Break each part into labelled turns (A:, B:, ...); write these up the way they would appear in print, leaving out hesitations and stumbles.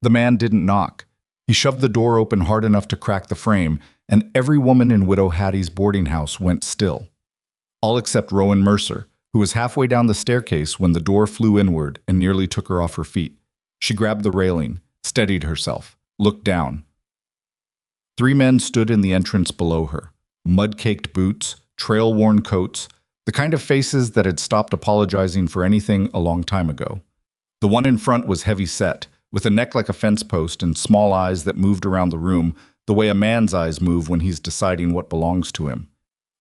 A: The man didn't knock. He shoved the door open hard enough to crack the frame, and every woman in Widow Hattie's boarding house went still. All except Rowan Mercer, who was halfway down the staircase when the door flew inward and nearly took her off her feet. She grabbed the railing, steadied herself, looked down. 3 men stood in the entrance below her. Mud-caked boots, trail-worn coats, the kind of faces that had stopped apologizing for anything a long time ago. The one in front was heavy-set, with a neck like a fence post and small eyes that moved around the room the way a man's eyes move when he's deciding what belongs to him.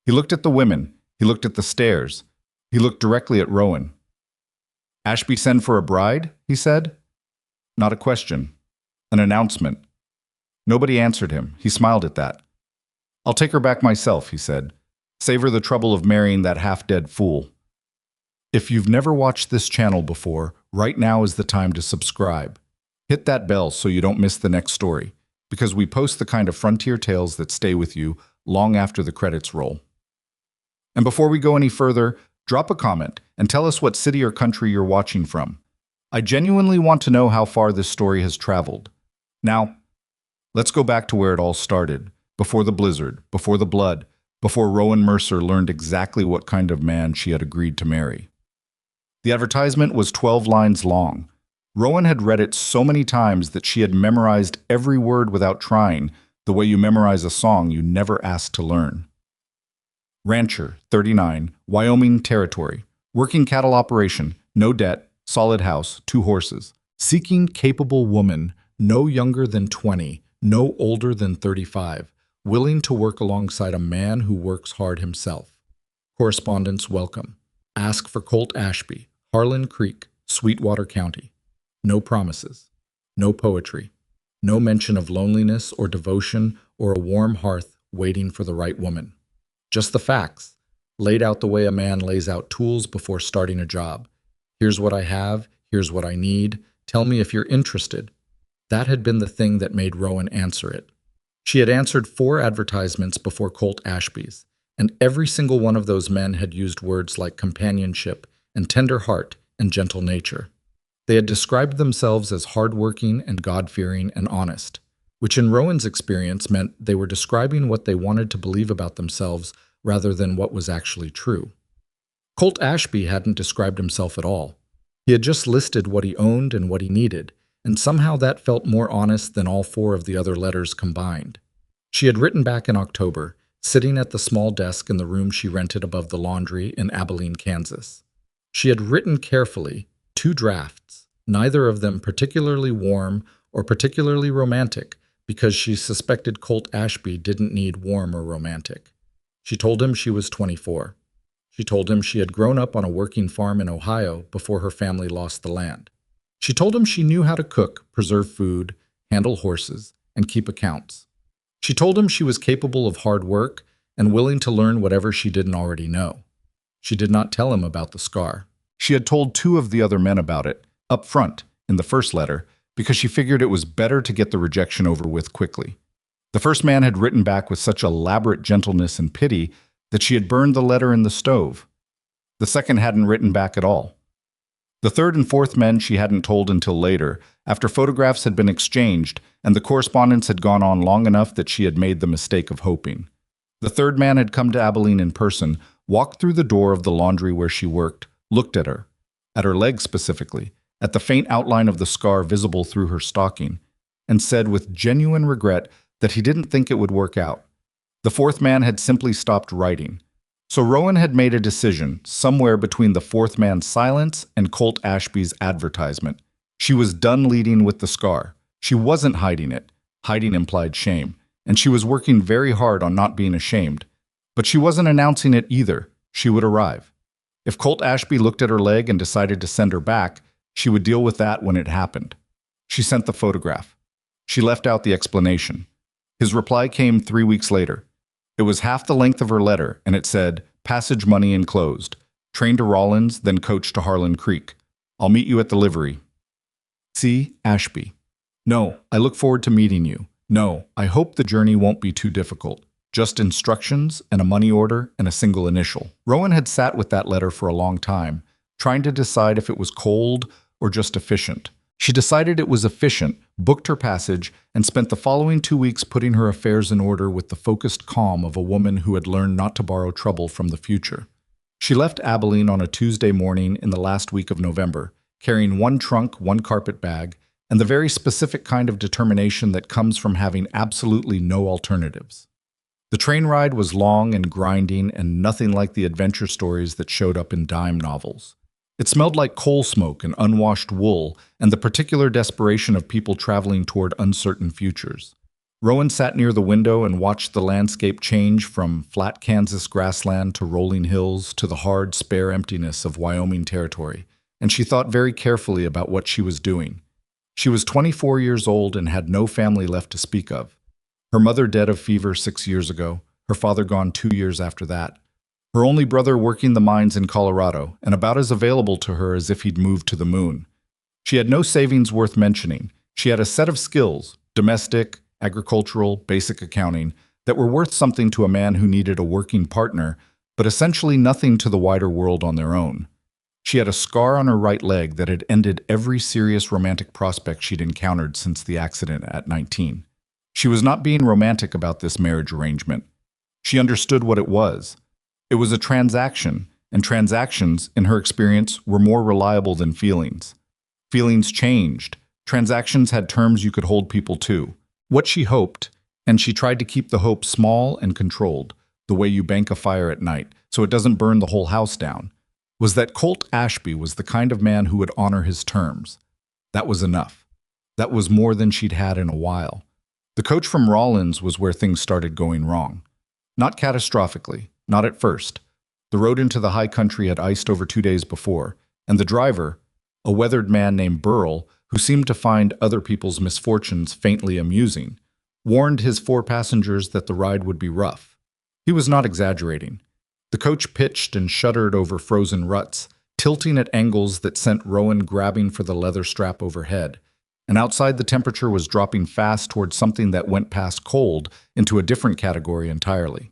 A: He looked at the women. He looked at the stairs. He looked directly at Rowan. "Ashby send for a bride?" he said. Not a question. An announcement. Nobody answered him. He smiled at that. "I'll take her back myself," he said. "Save her the trouble of marrying that half-dead fool." If you've never watched this channel before, right now is the time to subscribe. Hit that bell so you don't miss the next story, because we post the kind of frontier tales that stay with you long after the credits roll. And before we go any further, drop a comment and tell us what city or country you're watching from. I genuinely want to know how far this story has traveled. Now, let's go back to where it all started, before the blizzard, before the blood, before Rowan Mercer learned exactly what kind of man she had agreed to marry. The advertisement was 12 lines long. Rowan had read it so many times that she had memorized every word without trying, the way you memorize a song you never asked to learn. Rancher, 39, Wyoming Territory. Working cattle operation, no debt, solid house, 2 horses. Seeking capable woman, no younger than 20, no older than 35, willing to work alongside a man who works hard himself. Correspondence welcome. Ask for Colt Ashby, Harlan Creek, Sweetwater County. No promises. No poetry. No mention of loneliness or devotion or a warm hearth waiting for the right woman. Just the facts, laid out the way a man lays out tools before starting a job. Here's what I have, here's what I need, tell me if you're interested. That had been the thing that made Rowan answer it. She had answered 4 advertisements before Colt Ashby's, and every single one of those men had used words like companionship and tender heart and gentle nature. They had described themselves as hardworking and God-fearing and honest, which in Rowan's experience meant they were describing what they wanted to believe about themselves rather than what was actually true. Colt Ashby hadn't described himself at all. He had just listed what he owned and what he needed, and somehow that felt more honest than all 4 of the other letters combined. She had written back in October, sitting at the small desk in the room she rented above the laundry in Abilene, Kansas. She had written carefully 2 drafts, neither of them particularly warm or particularly romantic, because she suspected Colt Ashby didn't need warm or romantic. She told him she was 24. She told him she had grown up on a working farm in Ohio before her family lost the land. She told him she knew how to cook, preserve food, handle horses, and keep accounts. She told him she was capable of hard work and willing to learn whatever she didn't already know. She did not tell him about the scar. She had told 2 of the other men about it, up front, in the first letter, because she figured it was better to get the rejection over with quickly. The first man had written back with such elaborate gentleness and pity that she had burned the letter in the stove. The second hadn't written back at all. The third and fourth men she hadn't told until later, after photographs had been exchanged and the correspondence had gone on long enough that she had made the mistake of hoping. The third man had come to Abilene in person, walked through the door of the laundry where she worked, looked at her leg specifically, at the faint outline of the scar visible through her stocking, and said with genuine regret that he didn't think it would work out. The fourth man had simply stopped writing. So Rowan had made a decision, somewhere between the fourth man's silence and Colt Ashby's advertisement. She was done leading with the scar. She wasn't hiding it. Hiding implied shame, and she was working very hard on not being ashamed. But she wasn't announcing it either. She would arrive. If Colt Ashby looked at her leg and decided to send her back, she would deal with that when it happened. She sent the photograph. She left out the explanation. His reply came 3 weeks later. It was half the length of her letter, and it said, "Passage money enclosed. Train to Rollins, then coach to Harlan Creek. I'll meet you at the livery. C. Ashby. No, I look forward to meeting you. No, I hope the journey won't be too difficult. Just instructions and a money order and a single initial." Rowan had sat with that letter for a long time, trying to decide if it was cold or just efficient. She decided it was efficient, booked her passage, and spent the following 2 weeks putting her affairs in order with the focused calm of a woman who had learned not to borrow trouble from the future. She left Abilene on a Tuesday morning in the last week of November, carrying one trunk, one carpet bag, and the very specific kind of determination that comes from having absolutely no alternatives. The train ride was long and grinding and nothing like the adventure stories that showed up in dime novels. It smelled like coal smoke and unwashed wool and the particular desperation of people traveling toward uncertain futures. Rowan sat near the window and watched the landscape change from flat Kansas grassland to rolling hills to the hard, spare emptiness of Wyoming territory, and she thought very carefully about what she was doing. She was 24 years old and had no family left to speak of. Her mother dead of fever 6 years ago, her father gone 2 years after that. Her only brother working the mines in Colorado, and about as available to her as if he'd moved to the moon. She had no savings worth mentioning. She had a set of skills, domestic, agricultural, basic accounting, that were worth something to a man who needed a working partner, but essentially nothing to the wider world on their own. She had a scar on her right leg that had ended every serious romantic prospect she'd encountered since the accident at 19. She was not being romantic about this marriage arrangement. She understood what it was. It was a transaction, and transactions, in her experience, were more reliable than feelings. Feelings changed. Transactions had terms you could hold people to. What she hoped, and she tried to keep the hope small and controlled, the way you bank a fire at night, so it doesn't burn the whole house down, was that Colt Ashby was the kind of man who would honor his terms. That was enough. That was more than she'd had in a while. The coach from Rawlins was where things started going wrong. Not catastrophically. Not at first. The road into the high country had iced over 2 days before, and the driver, a weathered man named Burl, who seemed to find other people's misfortunes faintly amusing, warned his 4 passengers that the ride would be rough. He was not exaggerating. The coach pitched and shuddered over frozen ruts, tilting at angles that sent Rowan grabbing for the leather strap overhead, and outside the temperature was dropping fast towards something that went past cold into a different category entirely.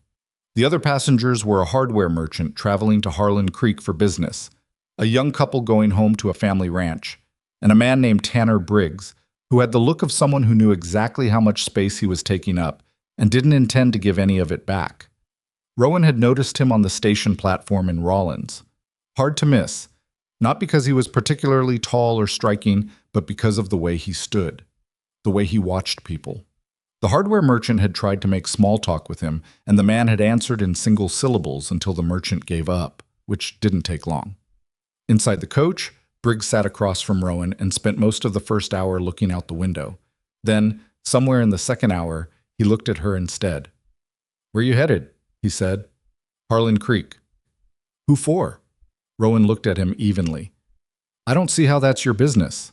A: The other passengers were a hardware merchant traveling to Harlan Creek for business, a young couple going home to a family ranch, and a man named Tanner Briggs, who had the look of someone who knew exactly how much space he was taking up and didn't intend to give any of it back. Rowan had noticed him on the station platform in Rawlins. Hard to miss, not because he was particularly tall or striking, but because of the way he stood, the way he watched people. The hardware merchant had tried to make small talk with him, and the man had answered in single syllables until the merchant gave up, which didn't take long. Inside the coach, Briggs sat across from Rowan and spent most of the first hour looking out the window. Then, somewhere in the second hour, he looked at her instead. "Where you headed?" he said. "Harlan Creek." "Who for?" Rowan looked at him evenly. "I don't see how that's your business."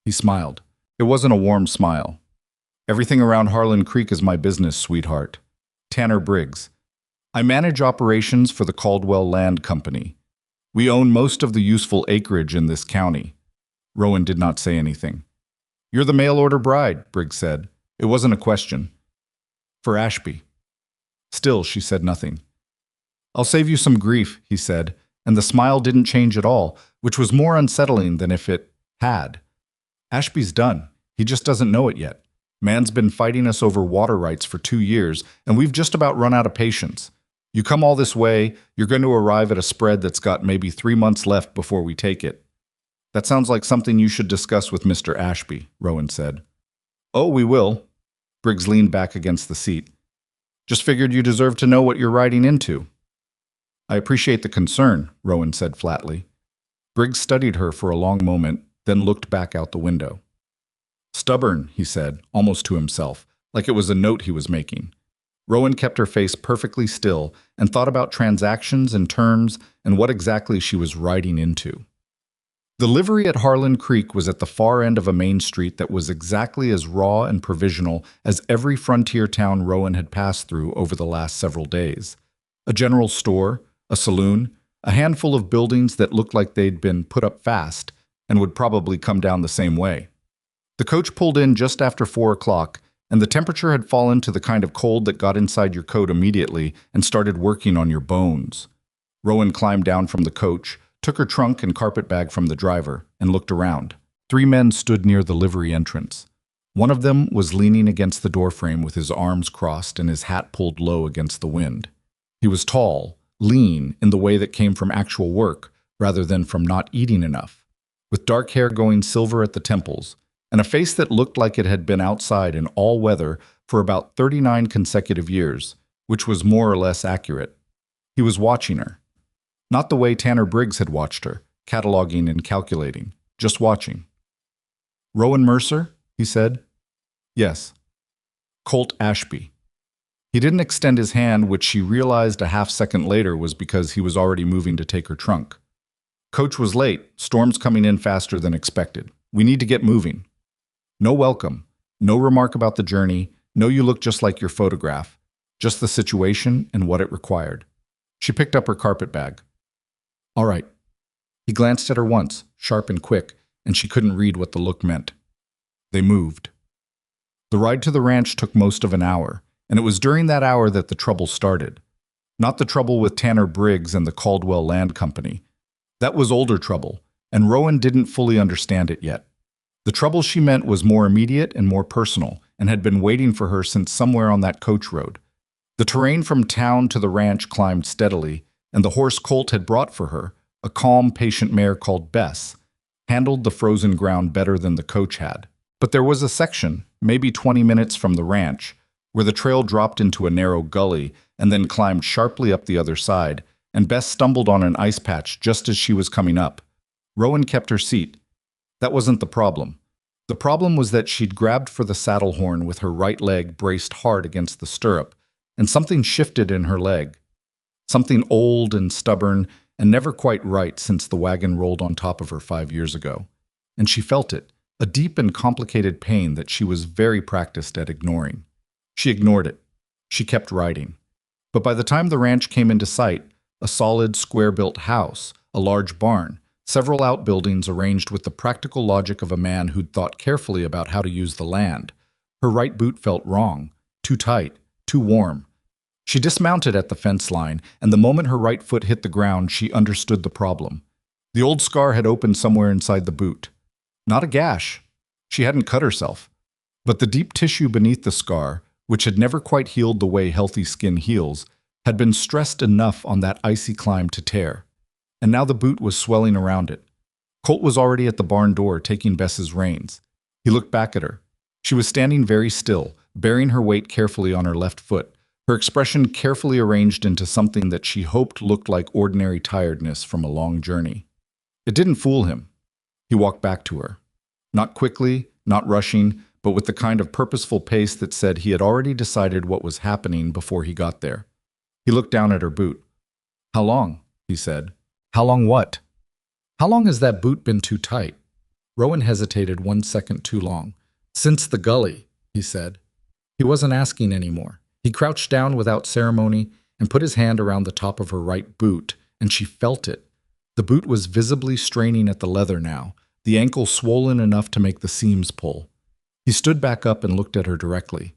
A: He smiled. It wasn't a warm smile. "Everything around Harlan Creek is my business, sweetheart." Tanner Briggs. "I manage operations for the Caldwell Land Company. We own most of the useful acreage in this county." Rowan did not say anything. "You're the mail-order bride," Briggs said. It wasn't a question. "For Ashby." Still, she said nothing. "I'll save you some grief," he said, and the smile didn't change at all, which was more unsettling than if it had. "Ashby's done. He just doesn't know it yet. Man's been fighting us over water rights for 2 years, and we've just about run out of patience. You come all this way, you're going to arrive at a spread that's got maybe 3 months left before we take it." "That sounds like something you should discuss with Mr. Ashby," Rowan said. "Oh, we will." Briggs leaned back against the seat. "Just figured you deserve to know what you're riding into." "I appreciate the concern," Rowan said flatly. Briggs studied her for a long moment, then looked back out the window. "Stubborn," he said, almost to himself, like it was a note he was making. Rowan kept her face perfectly still and thought about transactions and terms and what exactly she was riding into. The livery at Harlan Creek was at the far end of a main street that was exactly as raw and provisional as every frontier town Rowan had passed through over the last several days. A general store, a saloon, a handful of buildings that looked like they'd been put up fast and would probably come down the same way. The coach pulled in just after 4 o'clock, and the temperature had fallen to the kind of cold that got inside your coat immediately and started working on your bones. Rowan climbed down from the coach, took her trunk and carpet bag from the driver, and looked around. 3 men stood near the livery entrance. One of them was leaning against the doorframe with his arms crossed and his hat pulled low against the wind. He was tall, lean in the way that came from actual work rather than from not eating enough, with dark hair going silver at the temples, and a face that looked like it had been outside in all weather for about 39 consecutive years, which was more or less accurate. He was watching her. Not the way Tanner Briggs had watched her, cataloging and calculating, just watching. "Rowan Mercer?" he said. "Yes." "Colt Ashby." He didn't extend his hand, which she realized a half-second later was because he was already moving to take her trunk. "Coach was late. Storm's coming in faster than expected. We need to get moving." No welcome, no remark about the journey, no "you look just like your photograph," just the situation and what it required. She picked up her carpet bag. "All right." He glanced at her once, sharp and quick, and she couldn't read what the look meant. They moved. The ride to the ranch took most of an hour, and it was during that hour that the trouble started. Not the trouble with Tanner Briggs and the Caldwell Land Company. That was older trouble, and Rowan didn't fully understand it yet. The trouble she meant was more immediate and more personal, and had been waiting for her since somewhere on that coach road. The terrain from town to the ranch climbed steadily, and the horse Colt had brought for her, a calm, patient mare called Bess, handled the frozen ground better than the coach had. But there was a section, maybe 20 minutes from the ranch, where the trail dropped into a narrow gully and then climbed sharply up the other side, and Bess stumbled on an ice patch just as she was coming up. Rowan kept her seat. That wasn't the problem. The problem was that she'd grabbed for the saddle horn with her right leg braced hard against the stirrup, and something shifted in her leg. Something old and stubborn and never quite right since the wagon rolled on top of her 5 years ago. And she felt it, a deep and complicated pain that she was very practiced at ignoring. She ignored it. She kept riding. But by the time the ranch came into sight, a solid, square-built house, a large barn, several outbuildings arranged with the practical logic of a man who'd thought carefully about how to use the land. Her right boot felt wrong, too tight, too warm. She dismounted at the fence line, and the moment her right foot hit the ground, she understood the problem. The old scar had opened somewhere inside the boot. Not a gash. She hadn't cut herself. But the deep tissue beneath the scar, which had never quite healed the way healthy skin heals, had been stressed enough on that icy climb to tear. And now the boot was swelling around it. Colt was already at the barn door, taking Bess's reins. He looked back at her. She was standing very still, bearing her weight carefully on her left foot, her expression carefully arranged into something that she hoped looked like ordinary tiredness from a long journey. It didn't fool him. He walked back to her. Not quickly, not rushing, but with the kind of purposeful pace that said he had already decided what was happening before he got there. He looked down at her boot. "How long?" he said. "How long what?" "How long has that boot been too tight?" Rowan hesitated 1 second too long. "Since the gully," he said. He wasn't asking anymore. He crouched down without ceremony and put his hand around the top of her right boot, and she felt it. The boot was visibly straining at the leather now, the ankle swollen enough to make the seams pull. He stood back up and looked at her directly.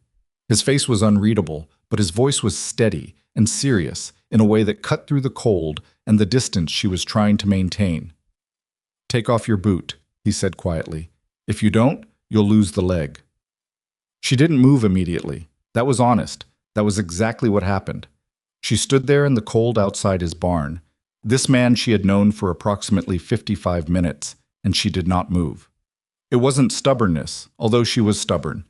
A: His face was unreadable, but his voice was steady and serious in a way that cut through the cold and the distance she was trying to maintain. "Take off your boot," he said quietly. "If you don't, you'll lose the leg." She didn't move immediately. That was honest. That was exactly what happened. She stood there in the cold outside his barn. This man she had known for approximately 55 minutes, and she did not move. It wasn't stubbornness, although she was stubborn.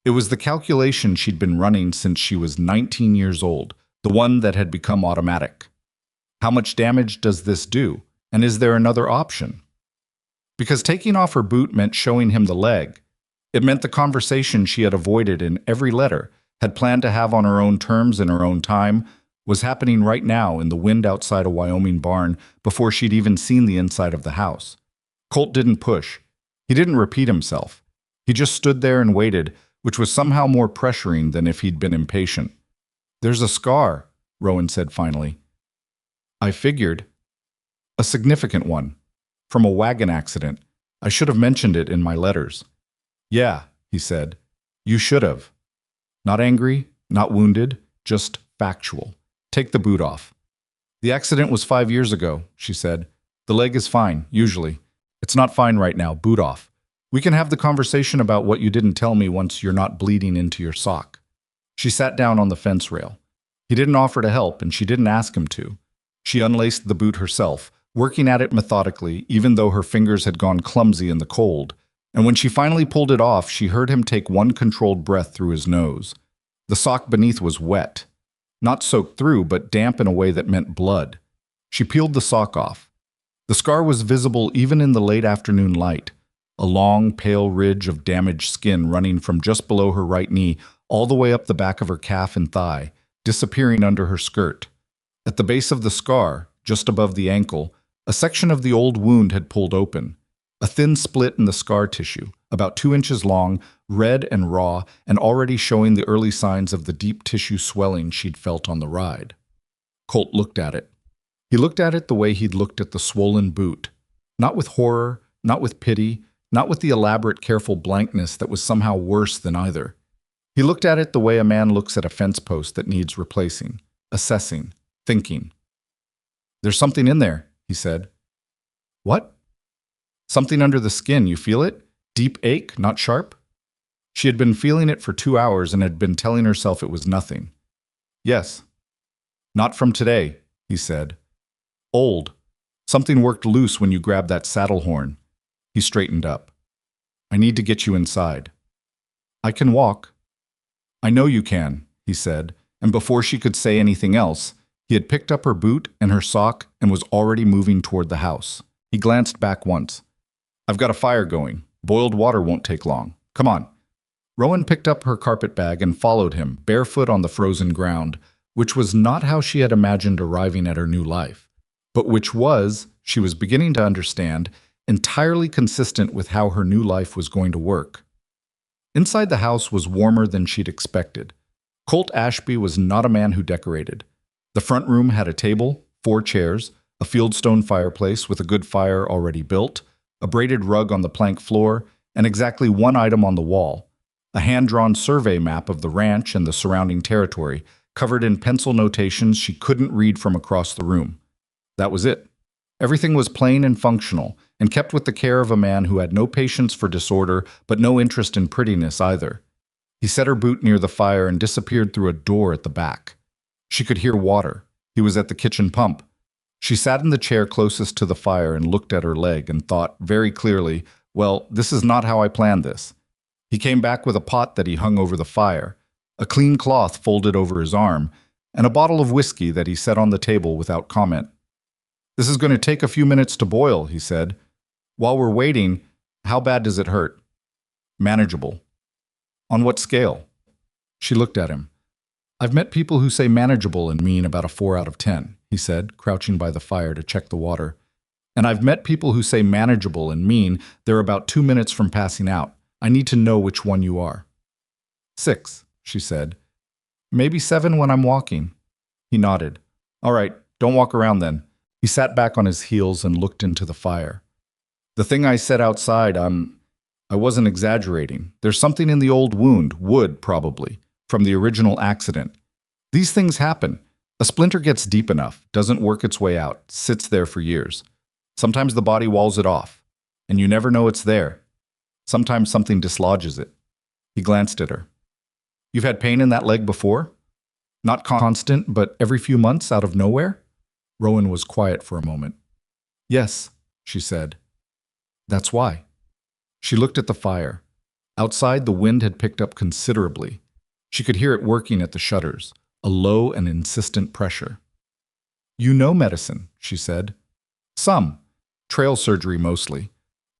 A: It was the calculation she'd been running since she was 19 years old, the one that had become automatic. How much damage does this do? And is there another option? Because taking off her boot meant showing him the leg. It meant the conversation she had avoided in every letter, had planned to have on her own terms in her own time, was happening right now in the wind outside a Wyoming barn before she'd even seen the inside of the house. Colt didn't push. He didn't repeat himself. He just stood there and waited, which was somehow more pressuring than if he'd been impatient. "There's a scar," Rowan said finally. "I figured. A significant one. From a wagon accident. I should have mentioned it in my letters." "Yeah," he said. "You should have." Not angry, not wounded, just factual. "Take the boot off." "The accident was 5 years ago," she said. "The leg is fine, usually. It's not fine right now. Boot off." We can have the conversation about what you didn't tell me once you're not bleeding into your sock. She sat down on the fence rail. He didn't offer to help, and she didn't ask him to. She unlaced the boot herself, working at it methodically, even though her fingers had gone clumsy in the cold. And when she finally pulled it off, she heard him take one controlled breath through his nose. The sock beneath was wet. Not soaked through, but damp in a way that meant blood. She peeled the sock off. The scar was visible even in the late afternoon light, a long, pale ridge of damaged skin running from just below her right knee all the way up the back of her calf and thigh, disappearing under her skirt. At the base of the scar, just above the ankle, a section of the old wound had pulled open. A thin split in the scar tissue, about 2 inches long, red and raw, and already showing the early signs of the deep tissue swelling she'd felt on the ride. Colt looked at it. He looked at it the way he'd looked at the swollen boot. Not with horror, not with pity, not with the elaborate, careful blankness that was somehow worse than either. He looked at it the way a man looks at a fence post that needs replacing, assessing, thinking. "There's something in there," he said. "What?" "Something under the skin, you feel it? Deep ache, not sharp?" She had been feeling it for 2 hours and had been telling herself it was nothing. "Yes." "Not from today," he said. "Old. Something worked loose when you grabbed that saddle horn." He straightened up. "I need to get you inside." "I can walk." "I know you can," he said, and before she could say anything else, he had picked up her boot and her sock and was already moving toward the house. He glanced back once. "I've got a fire going. Boiled water won't take long. Come on." Rowan picked up her carpet bag and followed him, barefoot on the frozen ground, which was not how she had imagined arriving at her new life, but which was, she was beginning to understand, entirely consistent with how her new life was going to work. Inside the house was warmer than she'd expected. Colt Ashby was not a man who decorated. The front room had a table, 4 chairs, a fieldstone fireplace with a good fire already built, a braided rug on the plank floor, and exactly one item on the wall, a hand-drawn survey map of the ranch and the surrounding territory, covered in pencil notations she couldn't read from across the room. That was it. Everything was plain and functional, and kept with the care of a man who had no patience for disorder, but no interest in prettiness either. He set her boot near the fire and disappeared through a door at the back. She could hear water. He was at the kitchen pump. She sat in the chair closest to the fire and looked at her leg and thought, very clearly, well, this is not how I planned this. He came back with a pot that he hung over the fire, a clean cloth folded over his arm, and a bottle of whiskey that he set on the table without comment. "This is going to take a few minutes to boil," he said. "While we're waiting, how bad does it hurt?" "Manageable." "On what scale?" She looked at him. "I've met people who say manageable and mean about a 4 out of 10, he said, crouching by the fire to check the water. "And I've met people who say manageable and mean they're about 2 minutes from passing out. I need to know which one you are." 6, she said. "Maybe 7 when I'm walking." He nodded. "All right, don't walk around then." He sat back on his heels and looked into the fire. "The thing I said outside, I wasn't exaggerating. There's something in the old wound, wood probably, from the original accident. These things happen. A splinter gets deep enough, doesn't work its way out, sits there for years. Sometimes the body walls it off, and you never know it's there. Sometimes something dislodges it." He glanced at her. "You've had pain in that leg before? Not constant, but every few months out of nowhere?" Rowan was quiet for a moment. "Yes," she said. "That's why." She looked at the fire. Outside, the wind had picked up considerably. She could hear it working at the shutters, a low and insistent pressure. "You know medicine," she said. "Some. Trail surgery mostly.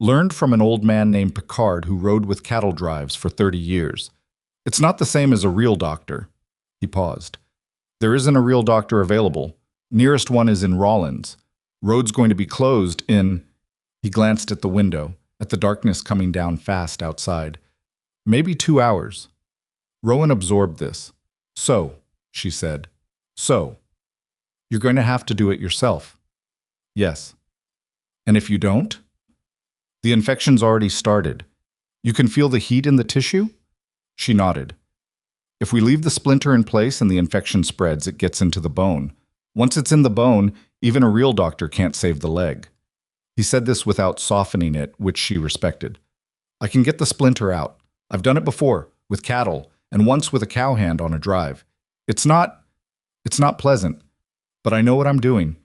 A: Learned from an old man named Picard who rode with cattle drives for 30 years. It's not the same as a real doctor." He paused. "There isn't a real doctor available. Nearest one is in Rawlins. Road's going to be closed in—" He glanced at the window, at the darkness coming down fast outside. "Maybe 2 hours." Rowan absorbed this. "So," she said. "So. You're going to have to do it yourself." "Yes." "And if you don't?" "The infection's already started. You can feel the heat in the tissue?" She nodded. "If we leave the splinter in place and the infection spreads, it gets into the bone. Once it's in the bone, even a real doctor can't save the leg." He said this without softening it, which she respected. I can get the splinter out. I've done it before, with cattle, and once with a cowhand on a drive. It's not pleasant, but I know what I'm doing."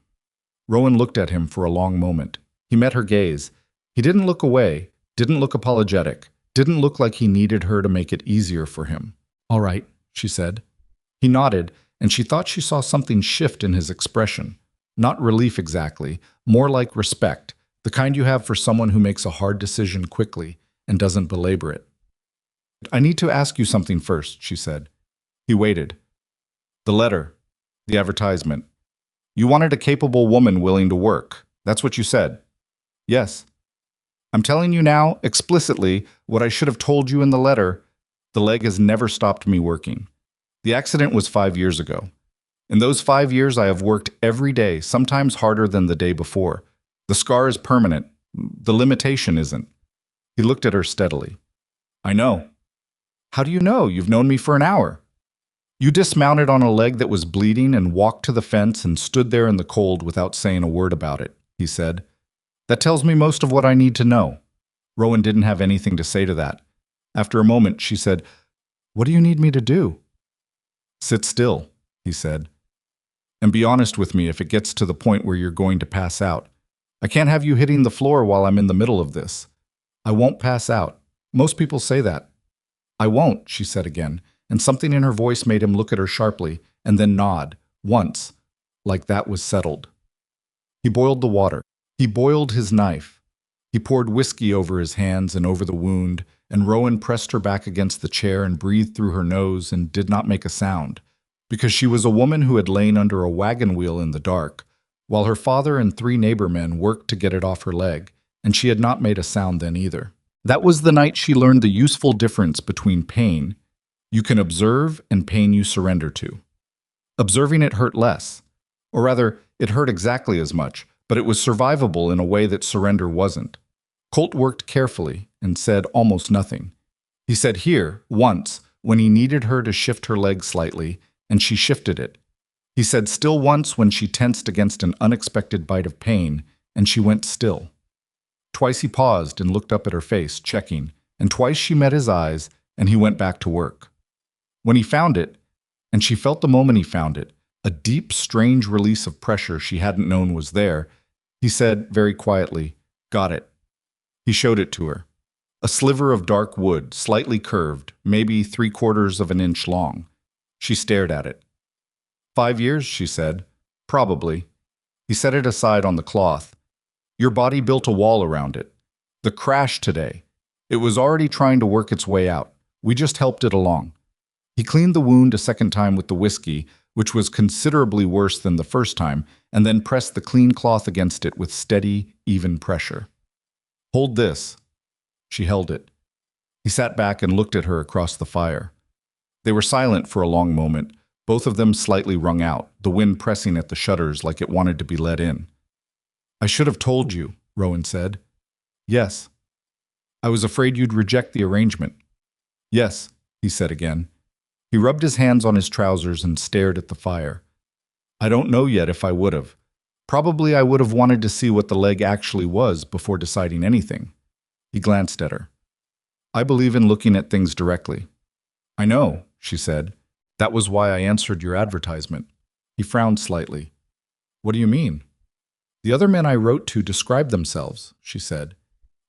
A: Rowan looked at him for a long moment. He met her gaze. He didn't look away, didn't look apologetic, didn't look like he needed her to make it easier for him. "All right," she said. He nodded, and she thought she saw something shift in his expression. Not relief exactly, more like respect, the kind you have for someone who makes a hard decision quickly and doesn't belabor it. "I need to ask you something first," she said. He waited. "The letter, the advertisement. You wanted a capable woman willing to work. That's what you said." "Yes." "I'm telling you now, explicitly, what I should have told you in the letter. The leg has never stopped me working. The accident was 5 years ago. In those 5 years, I have worked every day, sometimes harder than the day before. The scar is permanent. The limitation isn't." He looked at her steadily. "I know." "How do you know? You've known me for an hour." "You dismounted on a leg that was bleeding and walked to the fence and stood there in the cold without saying a word about it," he said. "That tells me most of what I need to know." Rowan didn't have anything to say to that. After a moment, she said, "What do you need me to do?" "Sit still," he said. "And be honest with me if it gets to the point where you're going to pass out. I can't have you hitting the floor while I'm in the middle of this." "I won't pass out. Most people say that." "I won't," she said again, and something in her voice made him look at her sharply and then nod, once, like that was settled. He boiled the water. He boiled his knife. He poured whiskey over his hands and over the wound, and Rowan pressed her back against the chair and breathed through her nose and did not make a sound, because she was a woman who had lain under a wagon wheel in the dark, while her father and 3 neighbor men worked to get it off her leg, and she had not made a sound then either. That was the night she learned the useful difference between pain you can observe and pain you surrender to. Observing it hurt less, or rather, it hurt exactly as much, but it was survivable in a way that surrender wasn't. Colt worked carefully and said almost nothing. He said here, once, when he needed her to shift her leg slightly, and she shifted it. He said still once when she tensed against an unexpected bite of pain, and she went still. Twice he paused and looked up at her face, checking, and twice she met his eyes, and he went back to work. When he found it, and she felt the moment he found it, a deep, strange release of pressure she hadn't known was there, he said very quietly, "Got it." He showed it to her. A sliver of dark wood, slightly curved, maybe 3/4 of an inch long. She stared at it. 5 years, she said. "Probably." He set it aside on the cloth. "Your body built a wall around it. The crash today. It was already trying to work its way out. We just helped it along." He cleaned the wound a second time with the whiskey, which was considerably worse than the first time, and then pressed the clean cloth against it with steady, even pressure. "Hold this." She held it. He sat back and looked at her across the fire. They were silent for a long moment, both of them slightly wrung out, the wind pressing at the shutters like it wanted to be let in. "I should have told you," Rowan said. "Yes." "I was afraid you'd reject the arrangement." "Yes," he said again. He rubbed his hands on his trousers and stared at the fire. "I don't know yet if I would have. Probably I would have wanted to see what the leg actually was before deciding anything." He glanced at her. "I believe in looking at things directly." "I know," she said. "That was why I answered your advertisement." He frowned slightly. "What do you mean?" "The other men I wrote to described themselves," she said.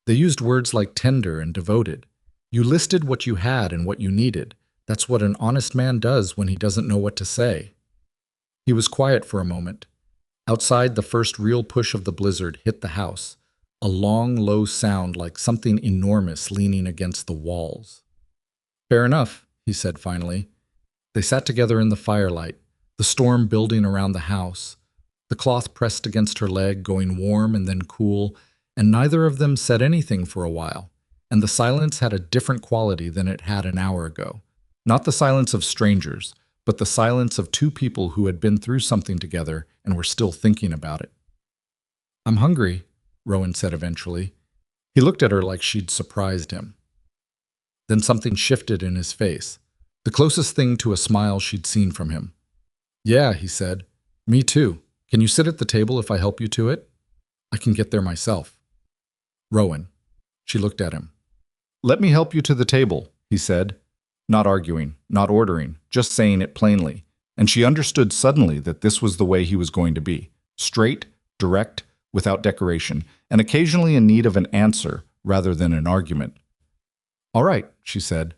A: "They used words like tender and devoted. You listed what you had and what you needed. That's what an honest man does when he doesn't know what to say." He was quiet for a moment. Outside, the first real push of the blizzard hit the house, a long, low sound like something enormous leaning against the walls. "Fair enough," he said finally. They sat together in the firelight, the storm building around the house, the cloth pressed against her leg, going warm and then cool, and neither of them said anything for a while, and the silence had a different quality than it had an hour ago. Not the silence of strangers, but the silence of 2 people who had been through something together and were still thinking about it. "I'm hungry," Rowan said eventually. He looked at her like she'd surprised him. Then something shifted in his face, the closest thing to a smile she'd seen from him. "Yeah," he said. "Me too. Can you sit at the table if I help you to it?" "I can get there myself." "Rowan." She looked at him. Let me help you to the table, he said, not arguing, not ordering, just saying it plainly. And she understood suddenly that this was the way he was going to be, straight, direct, without decoration, and occasionally in need of an answer rather than an argument. All right, she said.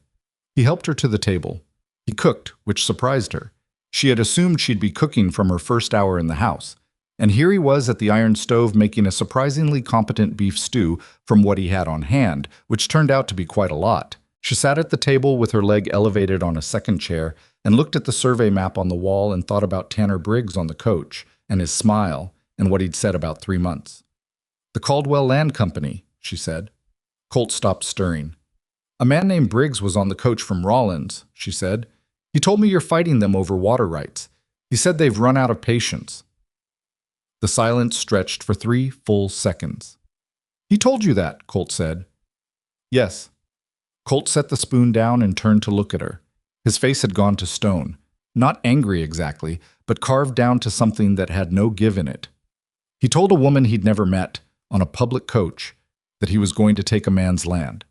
A: He helped her to the table. He cooked, which surprised her. She had assumed she'd be cooking from her first hour in the house. And here he was at the iron stove making a surprisingly competent beef stew from what he had on hand, which turned out to be quite a lot. She sat at the table with her leg elevated on a second chair and looked at the survey map on the wall and thought about Tanner Briggs on the coach and his smile and what he'd said about 3 months. The Caldwell Land Company, she said. Colt stopped stirring. A man named Briggs was on the coach from Rollins, she said. He told me you're fighting them over water rights. He said they've run out of patience. The silence stretched for 3 full seconds. He told you that, Colt said. Yes. Colt set the spoon down and turned to look at her. His face had gone to stone. Not angry exactly, but carved down to something that had no give in it. He told a woman he'd never met, on a public coach, that he was going to take a man's land.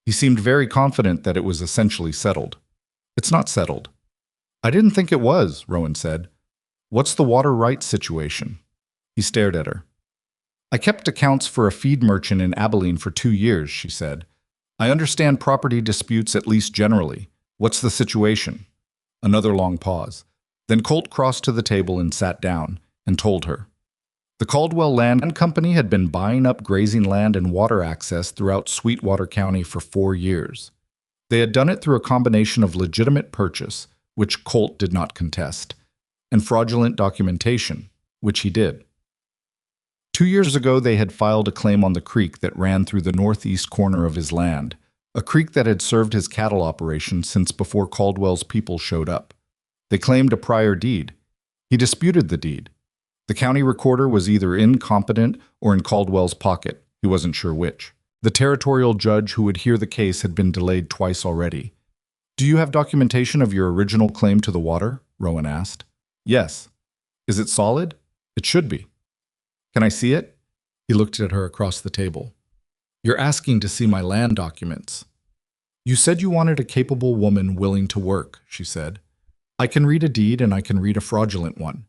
A: He seemed very confident that it was essentially settled. It's not settled. I didn't think it was, Rowan said. What's the water rights situation? He stared at her. I kept accounts for a feed merchant in Abilene for 2 years, she said. I understand property disputes at least generally. What's the situation? Another long pause. Then Colt crossed to the table and sat down and told her. The Caldwell Land Company had been buying up grazing land and water access throughout Sweetwater County for 4 years. They had done it through a combination of legitimate purchase, which Colt did not contest, and fraudulent documentation, which he did. 2 years ago, they had filed a claim on the creek that ran through the northeast corner of his land, a creek that had served his cattle operation since before Caldwell's people showed up. They claimed a prior deed. He disputed the deed. The county recorder was either incompetent or in Caldwell's pocket. He wasn't sure which. The territorial judge who would hear the case had been delayed twice already. Do you have documentation of your original claim to the water? Rowan asked. Yes. Is it solid? It should be. Can I see it? He looked at her across the table. You're asking to see my land documents. You said you wanted a capable woman willing to work, she said. I can read a deed and I can read a fraudulent one.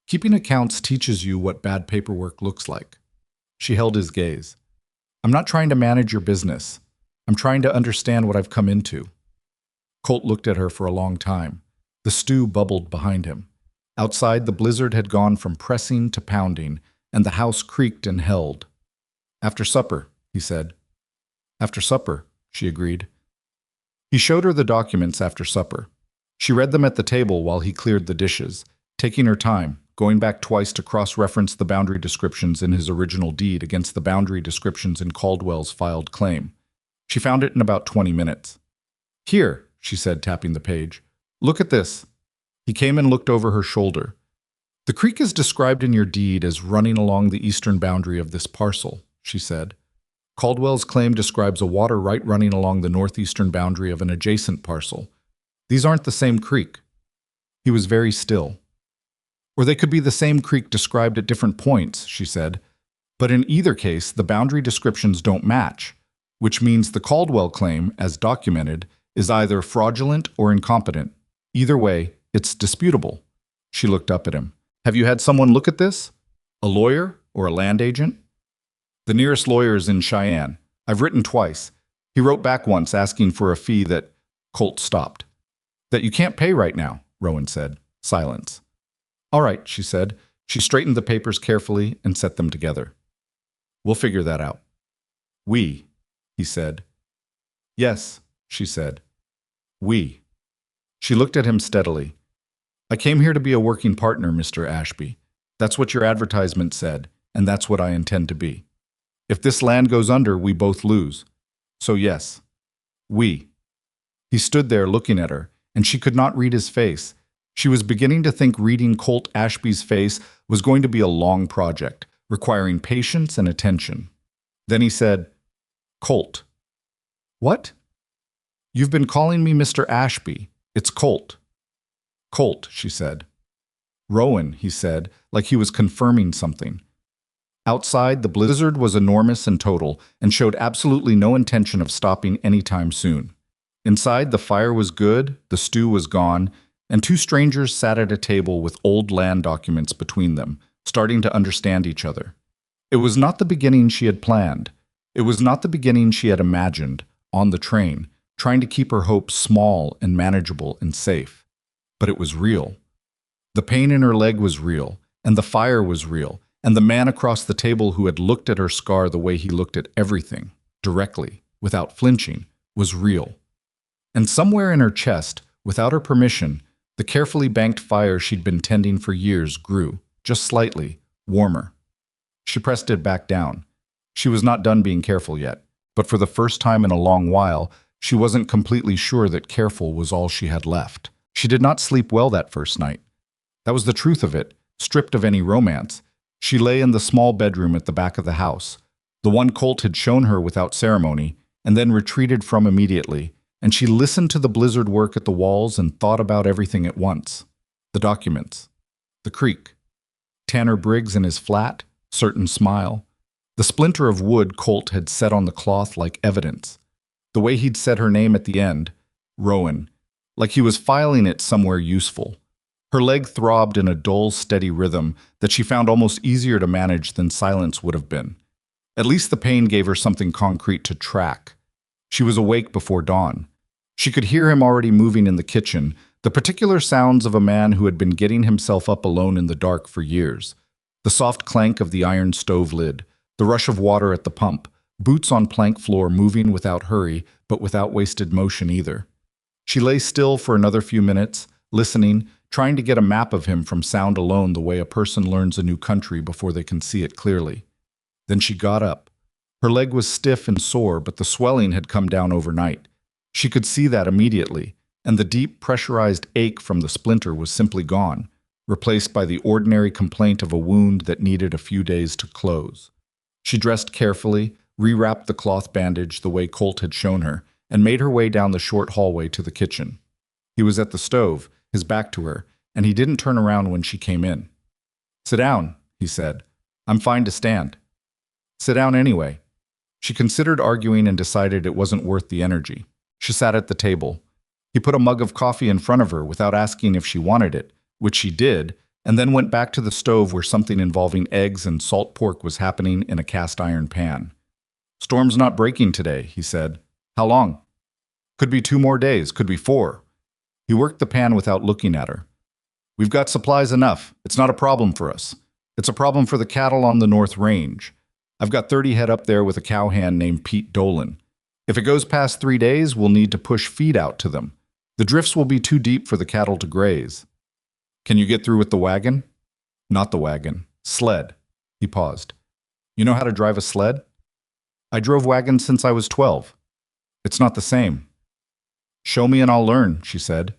A: Keeping accounts teaches you what bad paperwork looks like. She held his gaze. I'm not trying to manage your business. I'm trying to understand what I've come into. Colt looked at her for a long time. The stew bubbled behind him. Outside, the blizzard had gone from pressing to pounding, and the house creaked and held. After supper, he said. After supper, she agreed. He showed her the documents after supper. She read them at the table while he cleared the dishes, taking her time, going back twice to cross-reference the boundary descriptions in his original deed against the boundary descriptions in Caldwell's filed claim. She found it in about 20 minutes. Here, she said, tapping the page. Look at this. He came and looked over her shoulder. The creek is described in your deed as running along the eastern boundary of this parcel, she said. Caldwell's claim describes a water right running along the northeastern boundary of an adjacent parcel. These aren't the same creek. He was very still. Or they could be the same creek described at different points, she said. But in either case, the boundary descriptions don't match, which means the Caldwell claim, as documented, is either fraudulent or incompetent. Either way, it's disputable. She looked up at him. Have you had someone look at this? A lawyer or a land agent? The nearest lawyer is in Cheyenne. I've written twice. He wrote back once asking for a fee that... Colt stopped. That you can't pay right now, Rowan said. Silence. All right, she said. She straightened the papers carefully and set them together. We'll figure that out. We, he said. Yes, she said. We. She looked at him steadily. I came here to be a working partner, Mr. Ashby. That's what your advertisement said, and that's what I intend to be. If this land goes under, we both lose. So yes, we. He stood there looking at her, and she could not read his face. She was beginning to think reading Colt Ashby's face was going to be a long project, requiring patience and attention. Then he said, Colt. What? You've been calling me Mr. Ashby. It's Colt. Colt, she said. Rowan, he said, like he was confirming something. Outside, the blizzard was enormous and total and showed absolutely no intention of stopping anytime soon. Inside, the fire was good, the stew was gone, and two strangers sat at a table with old land documents between them, starting to understand each other. It was not the beginning she had planned. It was not the beginning she had imagined, on the train, trying to keep her hopes small and manageable and safe. But it was real. The pain in her leg was real, and the fire was real, and the man across the table who had looked at her scar the way he looked at everything, directly, without flinching, was real. And somewhere in her chest, without her permission, the carefully banked fire she'd been tending for years grew, just slightly, warmer. She pressed it back down. She was not done being careful yet, but for the first time in a long while, she wasn't completely sure that careful was all she had left. She did not sleep well that first night. That was the truth of it, stripped of any romance. She lay in the small bedroom at the back of the house, the one Colt had shown her without ceremony, and then retreated from immediately, and she listened to the blizzard work at the walls and thought about everything at once. The documents. The creek. Tanner Briggs in his flat, certain smile. The splinter of wood Colt had set on the cloth like evidence. The way he'd said her name at the end, Rowan, like he was filing it somewhere useful. Her leg throbbed in a dull, steady rhythm that she found almost easier to manage than silence would have been. At least the pain gave her something concrete to track. She was awake before dawn. She could hear him already moving in the kitchen, the particular sounds of a man who had been getting himself up alone in the dark for years. The soft clank of the iron stove lid, the rush of water at the pump, boots on plank floor moving without hurry, but without wasted motion either. She lay still for another few minutes, listening, trying to get a map of him from sound alone the way a person learns a new country before they can see it clearly. Then she got up. Her leg was stiff and sore, but the swelling had come down overnight. She could see that immediately, and the deep, pressurized ache from the splinter was simply gone, replaced by the ordinary complaint of a wound that needed a few days to close. She dressed carefully, rewrapped the cloth bandage the way Colt had shown her, and made her way down the short hallway to the kitchen. He was at the stove, his back to her, and he didn't turn around when she came in. "Sit down," he said. "I'm fine to stand." "Sit down anyway." She considered arguing and decided it wasn't worth the energy. She sat at the table. He put a mug of coffee in front of her without asking if she wanted it, which she did, and then went back to the stove where something involving eggs and salt pork was happening in a cast iron pan. "Storm's not breaking today," he said. "How long?" "Could be 2 more days, could be 4. He worked the pan without looking at her. "We've got supplies enough. It's not a problem for us. It's a problem for the cattle on the North Range. I've got 30 head up there with a cowhand named Pete Dolan. If it goes past 3 days, we'll need to push feed out to them. The drifts will be too deep for the cattle to graze." "Can you get through with the wagon?" "Not the wagon. Sled." He paused. "You know how to drive a sled?" "I drove wagons since I was 12. "It's not the same." "Show me and I'll learn," she said.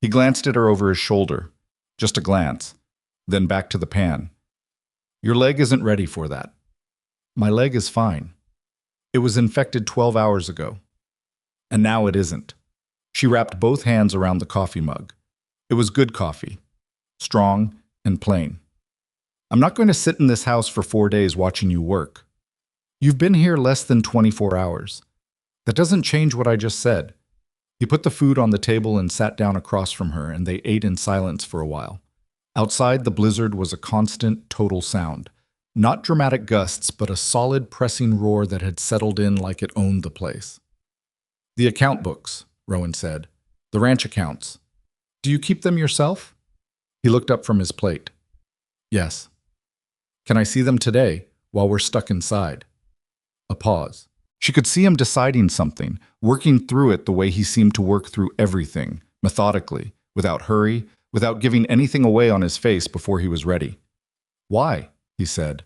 A: He glanced at her over his shoulder. Just a glance. Then back to the pan. "Your leg isn't ready for that." "My leg is fine. It was infected 12 hours ago. And now it isn't." She wrapped both hands around the coffee mug. It was good coffee. Strong and plain. "I'm not going to sit in this house for 4 days watching you work. You've been here less than 24 hours. That doesn't change what I just said." He put the food on the table and sat down across from her, and they ate in silence for a while. Outside, the blizzard was a constant, total sound. Not dramatic gusts, but a solid, pressing roar that had settled in like it owned the place. "The account books," Rowan said. "The ranch accounts. Do you keep them yourself?" He looked up from his plate. "Yes." "Can I see them today, while we're stuck inside?" A pause. She could see him deciding something, working through it the way he seemed to work through everything, methodically, without hurry, without giving anything away on his face before he was ready. "Why?" he said.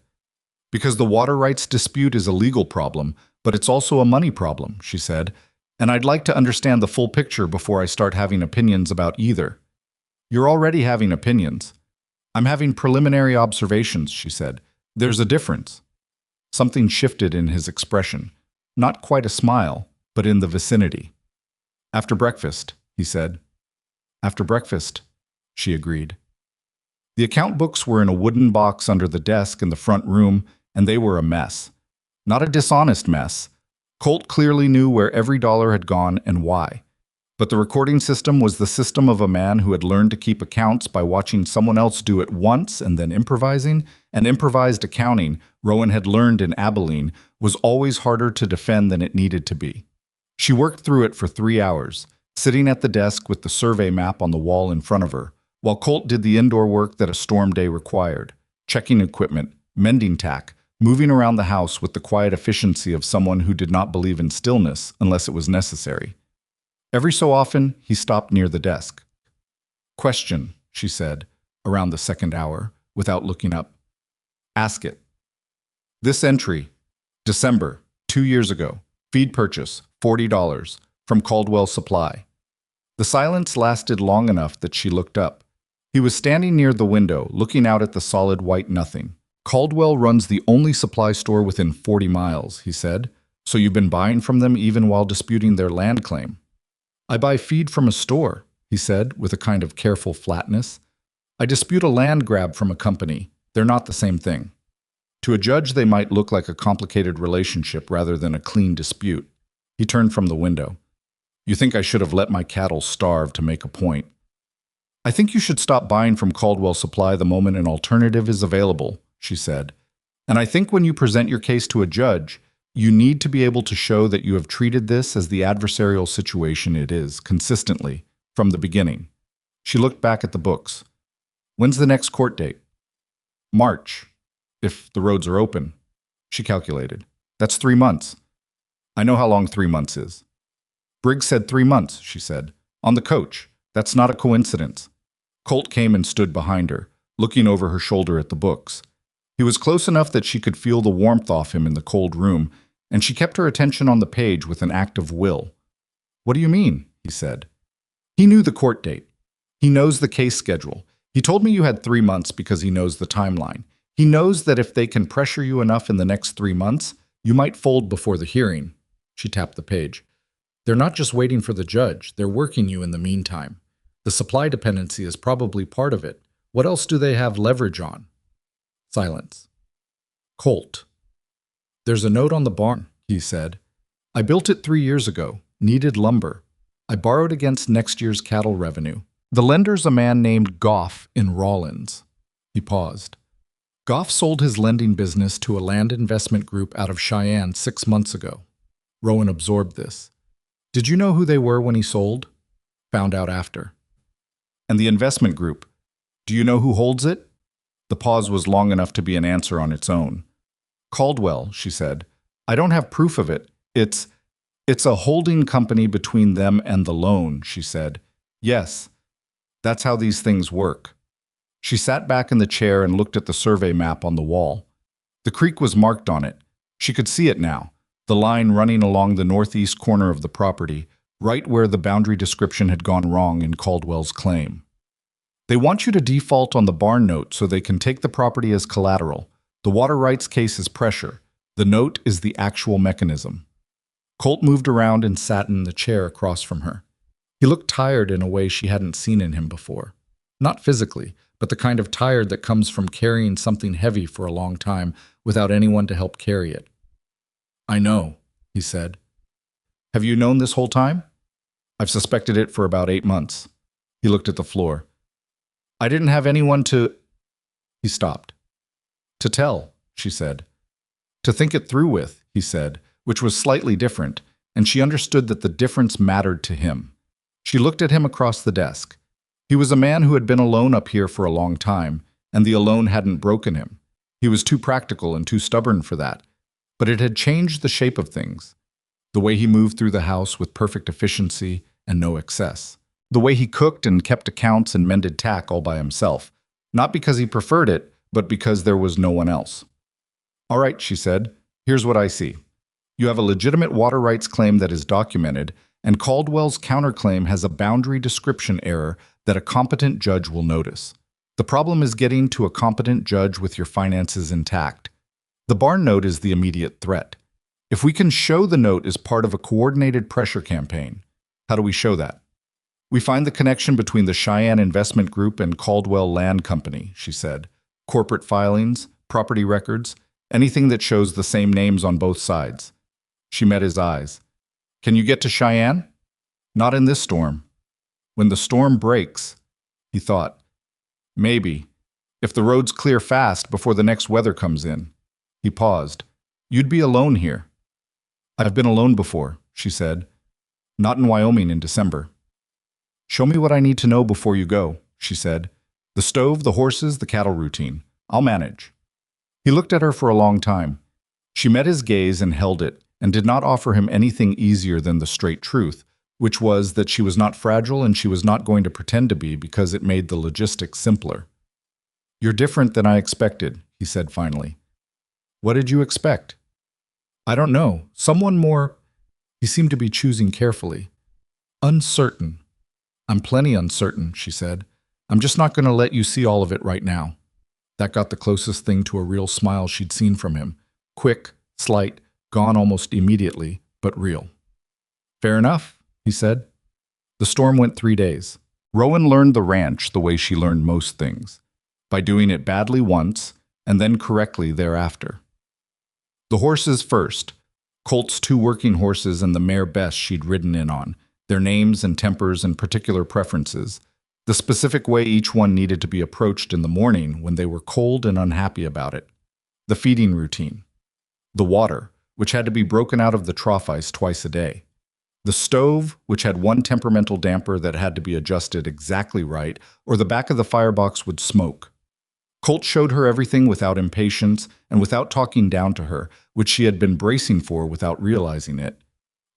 A: "Because the water rights dispute is a legal problem, but it's also a money problem," she said, "and I'd like to understand the full picture before I start having opinions about either." "You're already having opinions." "I'm having preliminary observations," she said. "There's a difference." Something shifted in his expression. Not quite a smile, but in the vicinity. "After breakfast," he said. "After breakfast," she agreed. The account books were in a wooden box under the desk in the front room, and they were a mess. Not a dishonest mess. Colt clearly knew where every dollar had gone and why. But the recording system was the system of a man who had learned to keep accounts by watching someone else do it once and then improvising, and improvised accounting, Rowan had learned in Abilene, was always harder to defend than it needed to be. She worked through it for 3 hours, sitting at the desk with the survey map on the wall in front of her, while Colt did the indoor work that a storm day required, checking equipment, mending tack, moving around the house with the quiet efficiency of someone who did not believe in stillness unless it was necessary. Every so often, he stopped near the desk. "Question," she said, around the second hour, without looking up. "Ask it." "This entry, December, 2 years ago, feed purchase, $40, from Caldwell Supply." The silence lasted long enough that she looked up. He was standing near the window, looking out at the solid white nothing. "Caldwell runs the only supply store within 40 miles, he said. "So you've been buying from them even while disputing their land claim?" "I buy feed from a store," he said, with a kind of careful flatness. "I dispute a land grab from a company. They're not the same thing." To a judge, they might look like a complicated relationship rather than a clean dispute. He turned from the window. "You think I should have let my cattle starve to make a point?" "I think you should stop buying from Caldwell Supply the moment an alternative is available," she said. "And I think when you present your case to a judge, you need to be able to show that you have treated this as the adversarial situation it is, consistently, from the beginning." She looked back at the books. "When's the next court date?" "March, if the roads are open," she calculated. "That's 3 months." "I know how long 3 months is." "Briggs said 3 months," she said. "On the coach. That's not a coincidence." Colt came and stood behind her, looking over her shoulder at the books. He was close enough that she could feel the warmth off him in the cold room, and she kept her attention on the page with an act of will. "What do you mean?" he said. "He knew the court date. He knows the case schedule. He told me you had 3 months because he knows the timeline. He knows that if they can pressure you enough in the next 3 months, you might fold before the hearing." She tapped the page. "They're not just waiting for the judge. They're working you in the meantime. The supply dependency is probably part of it. What else do they have leverage on?" Silence. "Colt. There's a note on the barn," he said. "I built it 3 years ago. Needed lumber. I borrowed against next year's cattle revenue. The lender's a man named Goff in Rawlins." He paused. "Goff sold his lending business to a land investment group out of Cheyenne 6 months ago." Rowan absorbed this. "Did you know who they were when he sold?" "Found out after." "And the investment group, do you know who holds it?" The pause was long enough to be an answer on its own. "Caldwell," she said. "I don't have proof of it. It's a holding company between them and the loan," she said. "Yes, that's how these things work." She sat back in the chair and looked at the survey map on the wall. The creek was marked on it. She could see it now, the line running along the northeast corner of the property, right where the boundary description had gone wrong in Caldwell's claim. "They want you to default on the barn note so they can take the property as collateral. The water rights case is pressure. The note is the actual mechanism." Colt moved around and sat in the chair across from her. He looked tired in a way she hadn't seen in him before. Not physically, but the kind of tired that comes from carrying something heavy for a long time without anyone to help carry it. "I know," he said. "Have you known this whole time?" "I've suspected it for about 8 months." He looked at the floor. "I didn't have anyone to—" He stopped. "To tell," she said. "To think it through with," he said, which was slightly different, and she understood that the difference mattered to him. She looked at him across the desk. He was a man who had been alone up here for a long time, and the alone hadn't broken him. He was too practical and too stubborn for that. But it had changed the shape of things. The way he moved through the house with perfect efficiency and no excess. The way he cooked and kept accounts and mended tack all by himself. Not because he preferred it, but because there was no one else. "All right," she said, "here's what I see. You have a legitimate water rights claim that is documented, and Caldwell's counterclaim has a boundary description error that a competent judge will notice. The problem is getting to a competent judge with your finances intact. The barn note is the immediate threat. If we can show the note is part of a coordinated pressure campaign, how do we show that?" "We find the connection between the Cheyenne Investment Group and Caldwell Land Company," she said. "Corporate filings, property records, Anything that shows the same names on both sides. She met his eyes. Can you get to Cheyenne? Not in this storm. When the storm breaks, he thought. Maybe. If the roads clear fast before the next weather comes in. He paused. You'd be alone here. I've been alone before, she said. Not in Wyoming in December. Show me what I need to know before you go, she said. The stove, the horses, the cattle routine. I'll manage. He looked at her for a long time. She met his gaze and held it, and did not offer him anything easier than the straight truth, which was that she was not fragile and she was not going to pretend to be because it made the logistics simpler. You're different than I expected, he said finally. What did you expect? I don't know. Someone more. He seemed to be choosing carefully. Uncertain. I'm plenty uncertain, she said. I'm just not going to let you see all of it right now. That got the closest thing to a real smile she'd seen from him. Quick, slight, gone almost immediately, but real. Fair enough, he said. The storm went 3 days. Rowan learned the ranch the way she learned most things, by doing it badly once and then correctly thereafter. The horses first. Colt's 2 working horses and the mare Bess she'd ridden in on, their names and tempers and particular preferences, the specific way each one needed to be approached in the morning when they were cold and unhappy about it, the feeding routine, the water, which had to be broken out of the trough ice twice a day, the stove, which had one temperamental damper that had to be adjusted exactly right, or the back of the firebox would smoke. Colt showed her everything without impatience and without talking down to her, which she had been bracing for without realizing it.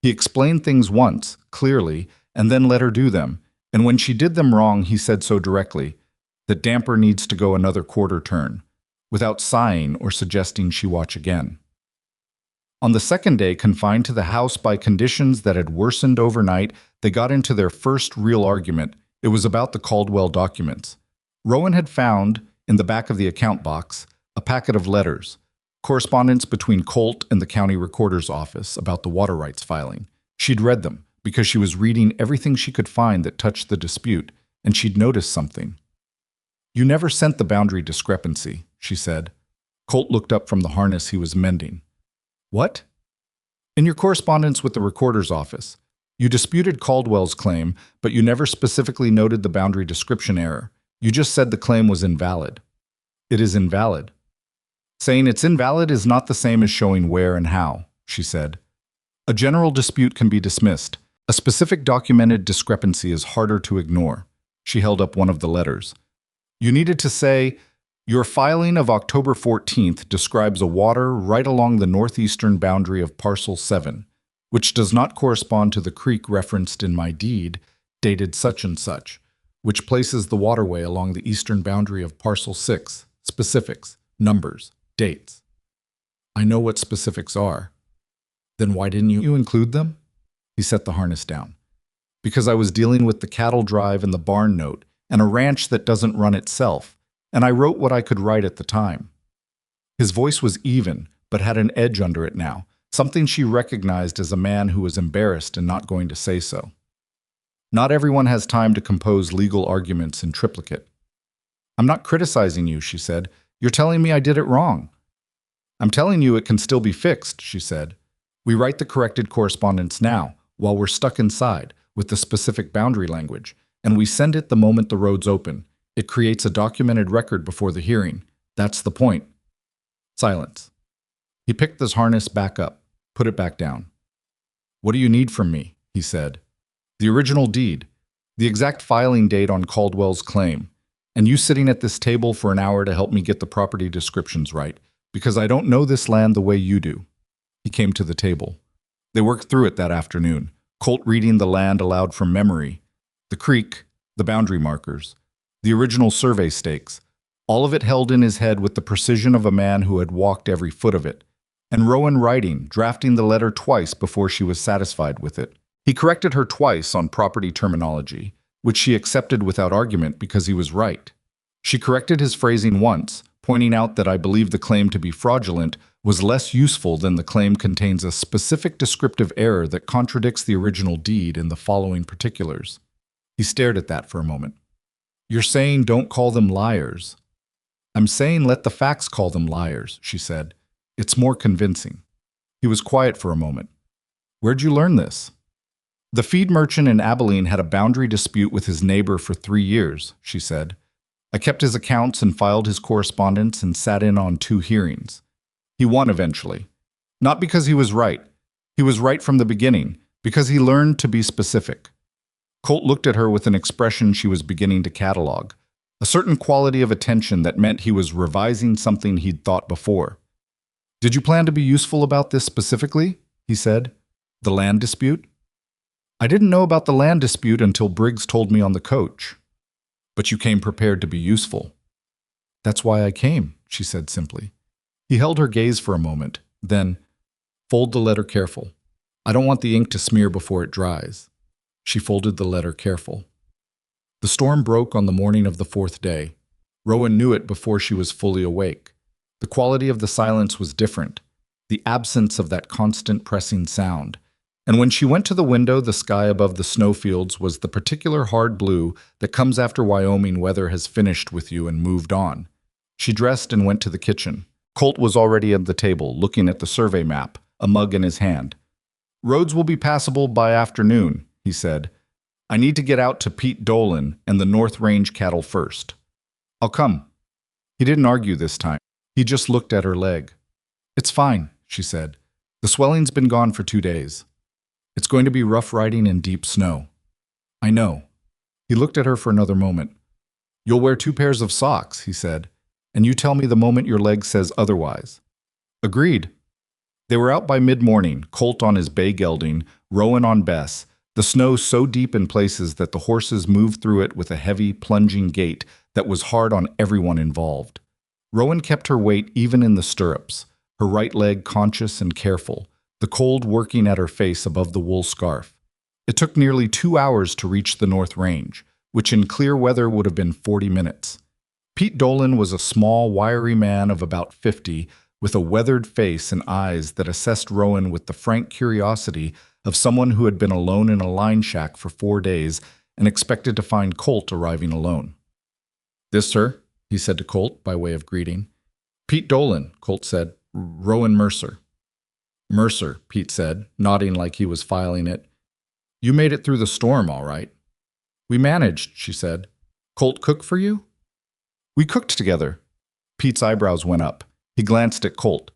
A: He explained things once, clearly, and then let her do them, and when she did them wrong, he said so directly, that damper needs to go another quarter turn, without sighing or suggesting she watch again. On the second day, confined to the house by conditions that had worsened overnight, they got into their first real argument. It was about the Caldwell documents. Rowan had found, in the back of the account box, a packet of letters, correspondence between Colt and the county recorder's office about the water rights filing. She'd read them, because she was reading everything she could find that touched the dispute, and she'd noticed something. You never sent the boundary discrepancy, she said. Colt looked up from the harness he was mending. What? In your correspondence with the recorder's office, you disputed Caldwell's claim, but you never specifically noted the boundary description error. You just said the claim was invalid. It is invalid. Saying it's invalid is not the same as showing where and how, she said. A general dispute can be dismissed. A specific documented discrepancy is harder to ignore. She held up one of the letters. You needed to say, your filing of October 14th describes a water right along the northeastern boundary of Parcel 7, which does not correspond to the creek referenced in my deed, dated such and such, which places the waterway along the eastern boundary of Parcel 6, specifics, numbers, dates. I know what specifics are. Then why didn't you include them? He set the harness down. Because I was dealing with the cattle drive and the barn note, and a ranch that doesn't run itself, and I wrote what I could write at the time. His voice was even, but had an edge under it now, something she recognized as a man who was embarrassed and not going to say so. Not everyone has time to compose legal arguments in triplicate. I'm not criticizing you, she said. You're telling me I did it wrong. I'm telling you it can still be fixed, she said. We write the corrected correspondence now, while we're stuck inside, with the specific boundary language, and we send it the moment the roads open. It creates a documented record before the hearing. That's the point. Silence. He picked his harness back up, put it back down. What do you need from me? He said. The original deed, the exact filing date on Caldwell's claim, and you sitting at this table for an hour to help me get the property descriptions right, because I don't know this land the way you do. He came to the table. They worked through it that afternoon, Colt reading the land aloud from memory, the creek, the boundary markers, the original survey stakes, all of it held in his head with the precision of a man who had walked every foot of it, and Rowan writing, drafting the letter twice before she was satisfied with it. He corrected her twice on property terminology, which she accepted without argument because he was right. She corrected his phrasing once, pointing out that I believe the claim to be fraudulent was less useful than the claim contains a specific descriptive error that contradicts the original deed in the following particulars. He stared at that for a moment. You're saying don't call them liars. I'm saying let the facts call them liars, she said. It's more convincing. He was quiet for a moment. Where'd you learn this? The feed merchant in Abilene had a boundary dispute with his neighbor for 3 years, she said. I kept his accounts and filed his correspondence and sat in on 2 hearings. He won eventually. Not because he was right. He was right from the beginning, because he learned to be specific. Colt looked at her with an expression she was beginning to catalog, a certain quality of attention that meant he was revising something he'd thought before. Did you plan to be useful about this specifically? He said. The land dispute? I didn't know about the land dispute until Briggs told me on the coach. But you came prepared to be useful. That's why I came, she said simply. He held her gaze for a moment, then, fold the letter careful. I don't want the ink to smear before it dries. She folded the letter careful. The storm broke on the morning of the 4th day. Rowan knew it before she was fully awake. The quality of the silence was different, the absence of that constant pressing sound. And when she went to the window, the sky above the snowfields was the particular hard blue that comes after Wyoming weather has finished with you and moved on. She dressed and went to the kitchen. Colt was already at the table, looking at the survey map, a mug in his hand. Roads will be passable by afternoon, he said. I need to get out to Pete Dolan and the North Range cattle first. I'll come. He didn't argue this time. He just looked at her leg. It's fine, she said. The swelling's been gone for 2 days. It's going to be rough riding in deep snow. I know. He looked at her for another moment. You'll wear 2 pairs of socks, he said, and you tell me the moment your leg says otherwise. Agreed. They were out by mid-morning, Colt on his bay gelding, Rowan on Bess, the snow so deep in places that the horses moved through it with a heavy, plunging gait that was hard on everyone involved. Rowan kept her weight even in the stirrups, her right leg conscious and careful, the cold working at her face above the wool scarf. It took nearly 2 hours to reach the North Range, which in clear weather would have been 40 minutes. Pete Dolan was a small, wiry man of about 50, with a weathered face and eyes that assessed Rowan with the frank curiosity of someone who had been alone in a line shack for 4 days and expected to find Colt arriving alone. This, sir, he said to Colt by way of greeting. Pete Dolan, Colt said. Rowan Mercer. Mercer, Pete said, nodding like he was filing it. You made it through the storm, all right. We managed, she said. Colt cook for you? We cooked together. Pete's eyebrows went up. He glanced at Colt.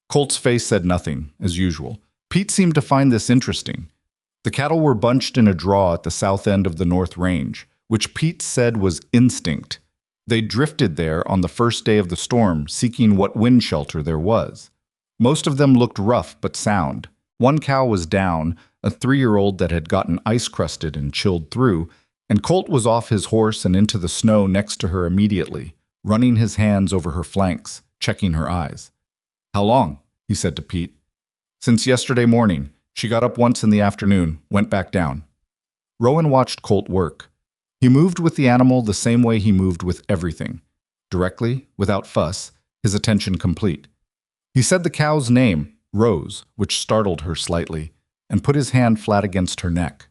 A: Colt's face said nothing, as usual. Pete seemed to find this interesting. The cattle were bunched in a draw at the south end of the North Range, which Pete said was instinct. They drifted there on the first day of the storm, seeking what wind shelter there was. Most of them looked rough but sound. One cow was down, a 3-year-old that had gotten ice-crusted and chilled through, and Colt was off his horse and into the snow next to her immediately, running his hands over her flanks, checking her eyes. How long? He said to Pete. Since yesterday morning. She got up once in the afternoon, went back down. Rowan watched Colt work. He moved with the animal the same way he moved with everything. Directly, without fuss, his attention complete. He said the cow's name, Rose, which startled her slightly, and put his hand flat against her neck.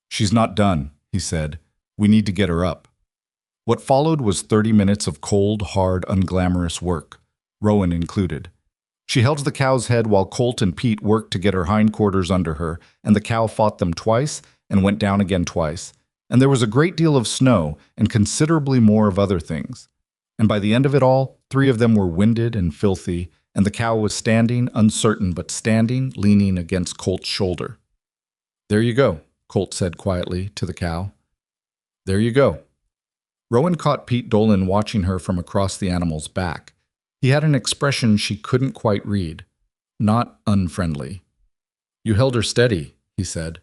A: She's not done, he said. We need to get her up. What followed was 30 minutes of cold, hard, unglamorous work, Rowan included. She held the cow's head while Colt and Pete worked to get her hindquarters under her, and the cow fought them twice and went down again twice. And there was a great deal of snow and considerably more of other things. And by the end of it all, 3 of them were winded and filthy, and the cow was standing, uncertain but standing, leaning against Colt's shoulder. There you go, Colt said quietly to the cow. There you go. Rowan caught Pete Dolan watching her from across the animal's back. He had an expression she couldn't quite read, not unfriendly. You held her steady, he said.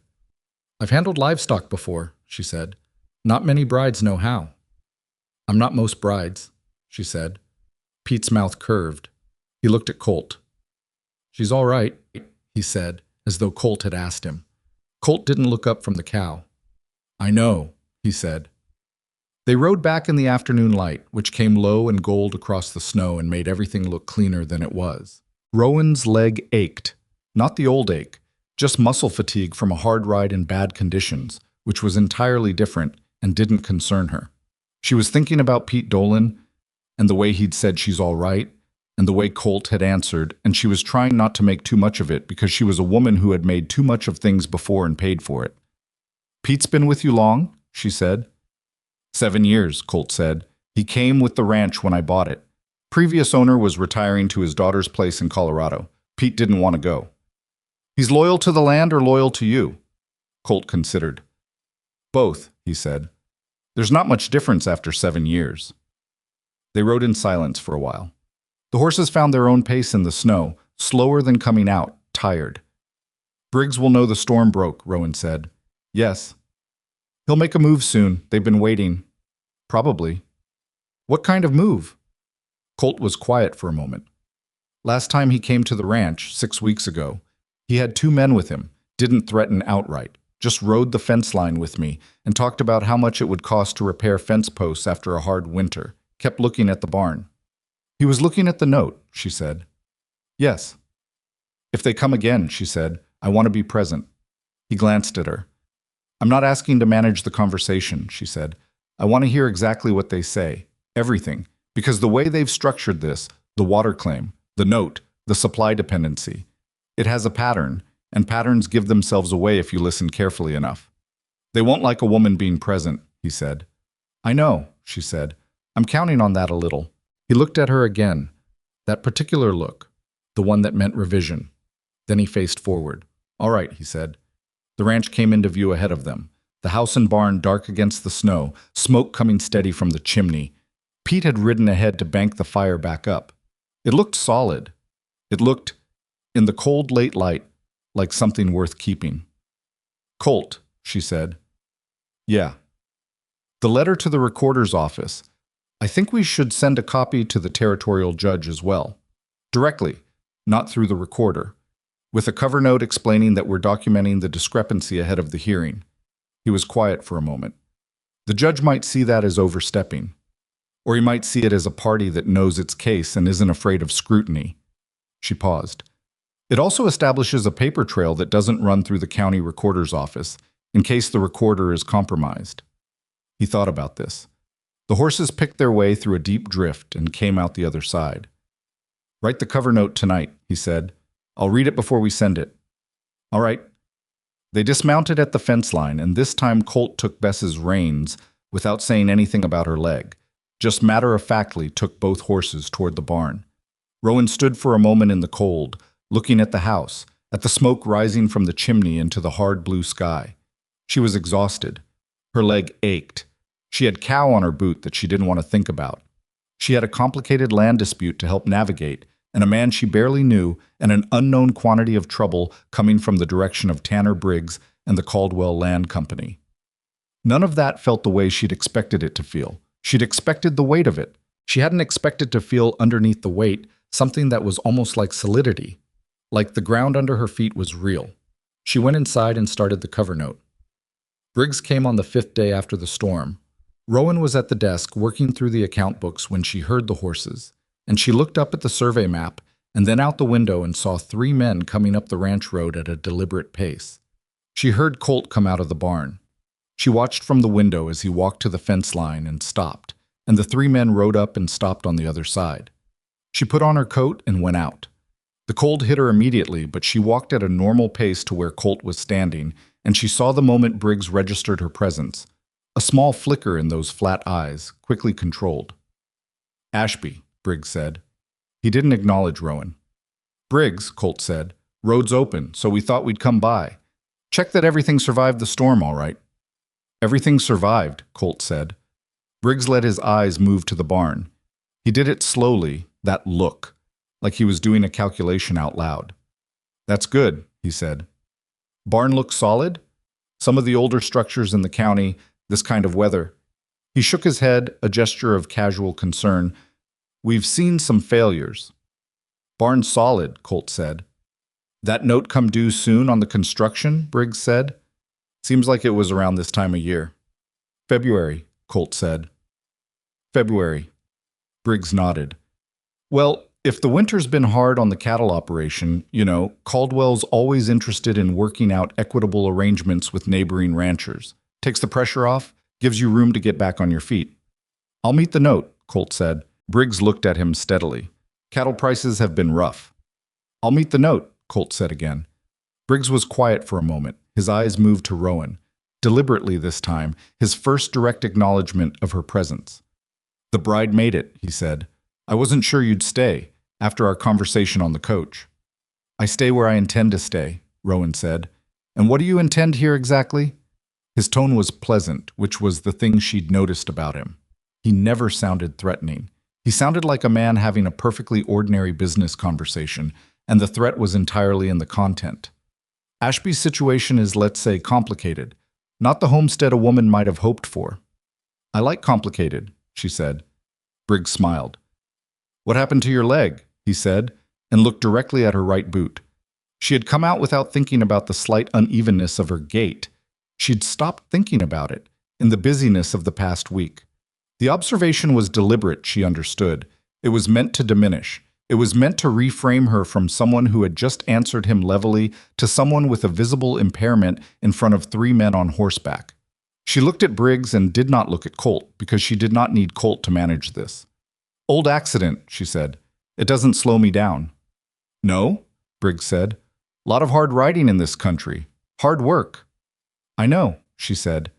A: I've handled livestock before, she said. Not many brides know how. I'm not most brides, she said. Pete's mouth curved. He looked at Colt. She's all right, he said, as though Colt had asked him. Colt didn't look up from the cow. I know, he said. They rode back in the afternoon light, which came low and gold across the snow and made everything look cleaner than it was. Rowan's leg ached. Not the old ache, just muscle fatigue from a hard ride in bad conditions, which was entirely different and didn't concern her. She was thinking about Pete Dolan and the way he'd said she's all right, and the way Colt had answered, and she was trying not to make too much of it because she was a woman who had made too much of things before and paid for it. "Pete's been with you long?" she said. 7 years, Colt said. "He came with the ranch when I bought it. Previous owner was retiring to his daughter's place in Colorado. Pete didn't want to go." "He's loyal to the land or loyal to you?" Colt considered. "Both," he said. "There's not much difference after 7 years." They rode in silence for a while. The horses found their own pace in the snow, slower than coming out, tired. "Briggs will know the storm broke," Rowan said. "Yes." "He'll make a move soon. They've been waiting." "Probably." "What kind of move?" Colt was quiet for a moment. "Last time he came to the ranch, 6 weeks ago, he had 2 men with him, didn't threaten outright, just rode the fence line with me and talked about how much it would cost to repair fence posts after a hard winter, kept looking at the barn." "He was looking at the note," she said. "Yes." "If they come again," she said, "I want to be present." He glanced at her. "I'm not asking to manage the conversation," she said. "I want to hear exactly what they say, everything, because the way they've structured this, the water claim, the note, the supply dependency, it has a pattern, and patterns give themselves away if you listen carefully enough." "They won't like a woman being present," he said. "I know," she said. "I'm counting on that a little." He looked at her again, that particular look, the one that meant revision. Then he faced forward. "All right," he said. The ranch came into view ahead of them, the house and barn dark against the snow, smoke coming steady from the chimney. Pete had ridden ahead to bank the fire back up. It looked solid. It looked, in the cold late light, like something worth keeping. "Colt," she said. "Yeah." "The letter to the recorder's office. I think we should send a copy to the territorial judge as well. Directly, not through the recorder. With a cover note explaining that we're documenting the discrepancy ahead of the hearing." He was quiet for a moment. "The judge might see that as overstepping. Or he might see it as a party that knows its case and isn't afraid of scrutiny." She paused. "It also establishes a paper trail that doesn't run through the county recorder's office, in case the recorder is compromised." He thought about this. The horses picked their way through a deep drift and came out the other side. "Write the cover note tonight," he said. "I'll read it before we send it." "All right." They dismounted at the fence line, and this time Colt took Bess's reins without saying anything about her leg, just matter-of-factly took both horses toward the barn. Rowan stood for a moment in the cold, looking at the house, at the smoke rising from the chimney into the hard blue sky. She was exhausted. Her leg ached. She had cow on her boot that she didn't want to think about. She had a complicated land dispute to help navigate, and a man she barely knew, and an unknown quantity of trouble coming from the direction of Tanner Briggs and the Caldwell Land Company. None of that felt the way she'd expected it to feel. She'd expected the weight of it. She hadn't expected to feel underneath the weight something that was almost like solidity, like the ground under her feet was real. She went inside and started the cover note. Briggs came on the 5th day after the storm. Rowan was at the desk working through the account books when she heard the horses, and she looked up at the survey map and then out the window and saw 3 men coming up the ranch road at a deliberate pace. She heard Colt come out of the barn. She watched from the window as he walked to the fence line and stopped, and the 3 men rode up and stopped on the other side. She put on her coat and went out. The cold hit her immediately, but she walked at a normal pace to where Colt was standing, and she saw the moment Briggs registered her presence. A small flicker in those flat eyes, quickly controlled. "Ashby," Briggs said. He didn't acknowledge Rowan. "Briggs," Colt said, "road's open, so we thought we'd come by. Check that everything survived the storm all right." "Everything survived," Colt said. Briggs let his eyes move to the barn. He did it slowly, that look, like he was doing a calculation out loud. "That's good," he said. "Barn looks solid? Some of the older structures in the county, this kind of weather." He shook his head, a gesture of casual concern. "We've seen some failures." "Barn's solid," Colt said. "That note come due soon on the construction?" Briggs said. "Seems like it was around this time of year." "February," Colt said. "February." Briggs nodded. "Well, if the winter's been hard on the cattle operation, Caldwell's always interested in working out equitable arrangements with neighboring ranchers. Takes the pressure off, gives you room to get back on your feet." "I'll meet the note," Colt said. Briggs looked at him steadily. Cattle prices have been rough. I'll meet the note, Colt said again. Briggs was quiet for a moment. His eyes moved to Rowan. Deliberately this time, his first direct acknowledgement of her presence. The bride made it, he said. I wasn't sure you'd stay, after our conversation on the coach. I stay where I intend to stay, Rowan said. And what do you intend here exactly? His tone was pleasant, which was the thing she'd noticed about him. He never sounded threatening. He sounded like a man having a perfectly ordinary business conversation, and the threat was entirely in the content. Ashby's situation is, let's say, complicated. Not the homestead a woman might have hoped for. I like complicated, she said. Briggs smiled. What happened to your leg? He said, and looked directly at her right boot. She had come out without thinking about the slight unevenness of her gait. She'd stopped thinking about it in the busyness of the past week. The observation was deliberate, she understood. It was meant to diminish. It was meant to reframe her from someone who had just answered him levelly to someone with a visible impairment in front of 3 men on horseback. She looked at Briggs and did not look at Colt, because she did not need Colt to manage this. Old accident, she said. It doesn't slow me down. No, Briggs said. Lot of hard riding in this country. Hard work. I know, she said.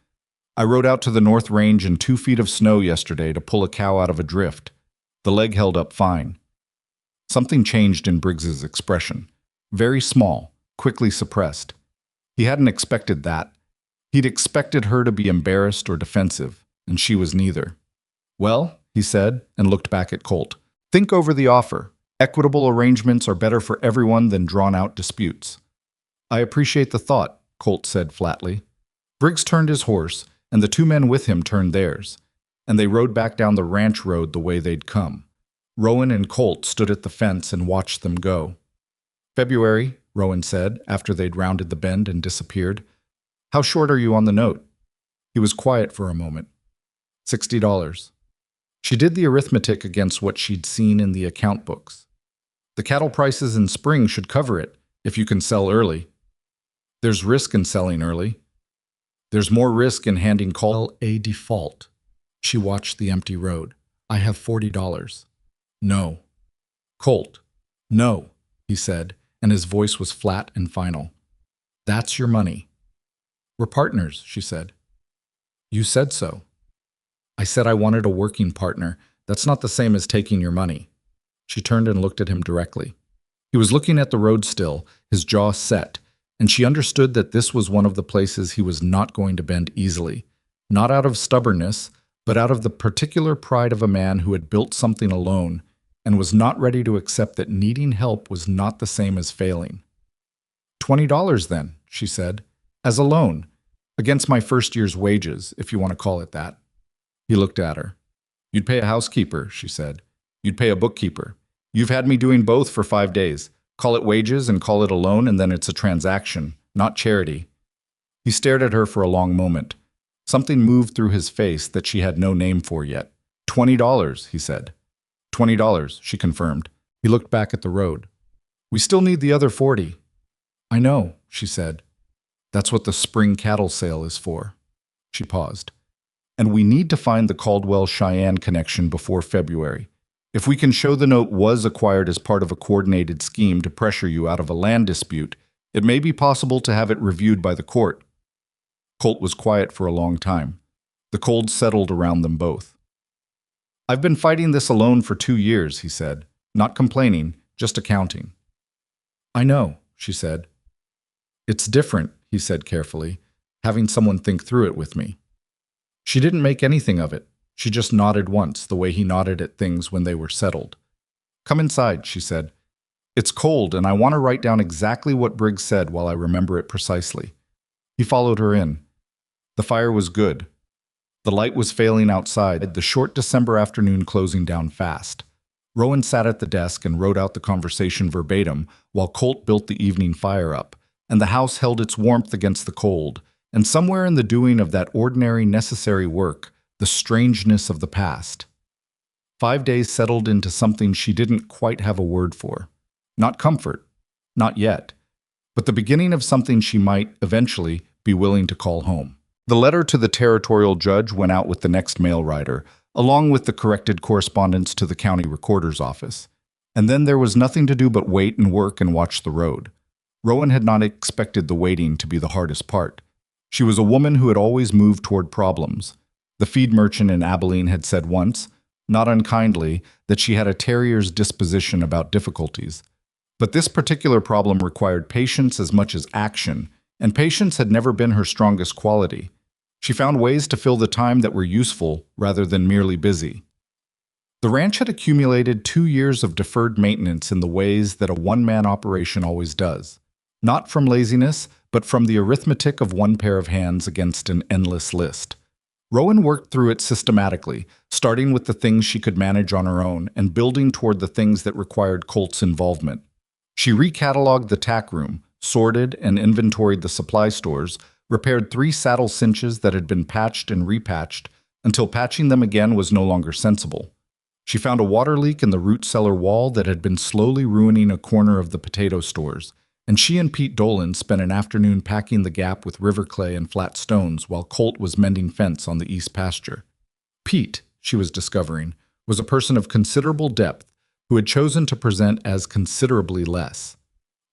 A: I rode out to the North Range in 2 feet of snow yesterday to pull a cow out of a drift. The leg held up fine. Something changed in Briggs's expression. Very small, quickly suppressed. He hadn't expected that. He'd expected her to be embarrassed or defensive, and she was neither. Well, he said, and looked back at Colt. Think over the offer. Equitable arrangements are better for everyone than drawn-out disputes. I appreciate the thought, Colt said flatly. Briggs turned his horse, and the 2 men with him turned theirs, and they rode back down the ranch road the way they'd come. Rowan and Colt stood at the fence and watched them go. February, Rowan said, after they'd rounded the bend and disappeared. How short are you on the note? He was quiet for a moment. $60. She did the arithmetic against what she'd seen in the account books. The cattle prices in spring should cover it, if you can sell early. There's risk in selling early. There's more risk in handing Colt a default. She watched the empty road. I have $40. No. Colt. No, he said, and his voice was flat and final. That's your money. We're partners, she said. You said so. I said I wanted a working partner. That's not the same as taking your money. She turned and looked at him directly. He was looking at the road still, his jaw set, and she understood that this was one of the places he was not going to bend easily, not out of stubbornness, but out of the particular pride of a man who had built something alone and was not ready to accept that needing help was not the same as failing. $20 then, she said, as a loan, against my first year's wages, if you want to call it that. He looked at her. You'd pay a housekeeper, she said. You'd pay a bookkeeper. You've had me doing both for 5 days. Call it wages and call it a loan, and then it's a transaction, not charity. He stared at her for a long moment. Something moved through his face that she had no name for yet. $20, he said. $20, she confirmed. He looked back at the road. We still need the other 40. I know, she said. That's what the spring cattle sale is for. She paused. And we need to find the Caldwell-Cheyenne connection before February. If we can show the note was acquired as part of a coordinated scheme to pressure you out of a land dispute, it may be possible to have it reviewed by the court. Colt was quiet for a long time. The cold settled around them both. I've been fighting this alone for 2 years, he said. Not complaining, just accounting. I know, she said. It's different, he said carefully, having someone think through it with me. She didn't make anything of it. She just nodded once, the way he nodded at things when they were settled. Come inside, she said. It's cold, and I want to write down exactly what Briggs said while I remember it precisely. He followed her in. The fire was good. The light was failing outside, the short December afternoon closing down fast. Rowan sat at the desk and wrote out the conversation verbatim while Colt built the evening fire up, and the house held its warmth against the cold, and somewhere in the doing of that ordinary necessary work, the strangeness of the past. 5 days settled into something she didn't quite have a word for. Not comfort, not yet, but the beginning of something she might, eventually, be willing to call home. The letter to the territorial judge went out with the next mail rider, along with the corrected correspondence to the county recorder's office. And then there was nothing to do but wait and work and watch the road. Rowan had not expected the waiting to be the hardest part. She was a woman who had always moved toward problems. The feed merchant in Abilene had said once, not unkindly, that she had a terrier's disposition about difficulties. But this particular problem required patience as much as action, and patience had never been her strongest quality. She found ways to fill the time that were useful rather than merely busy. The ranch had accumulated 2 years of deferred maintenance in the ways that a one-man operation always does. Not from laziness, but from the arithmetic of one pair of hands against an endless list. Rowan worked through it systematically, starting with the things she could manage on her own and building toward the things that required Colt's involvement. She recatalogued the tack room, sorted and inventoried the supply stores, repaired 3 saddle cinches that had been patched and repatched until patching them again was no longer sensible. She found a water leak in the root cellar wall that had been slowly ruining a corner of the potato stores, and she and Pete Dolan spent an afternoon packing the gap with river clay and flat stones while Colt was mending fence on the east pasture. Pete, she was discovering, was a person of considerable depth who had chosen to present as considerably less.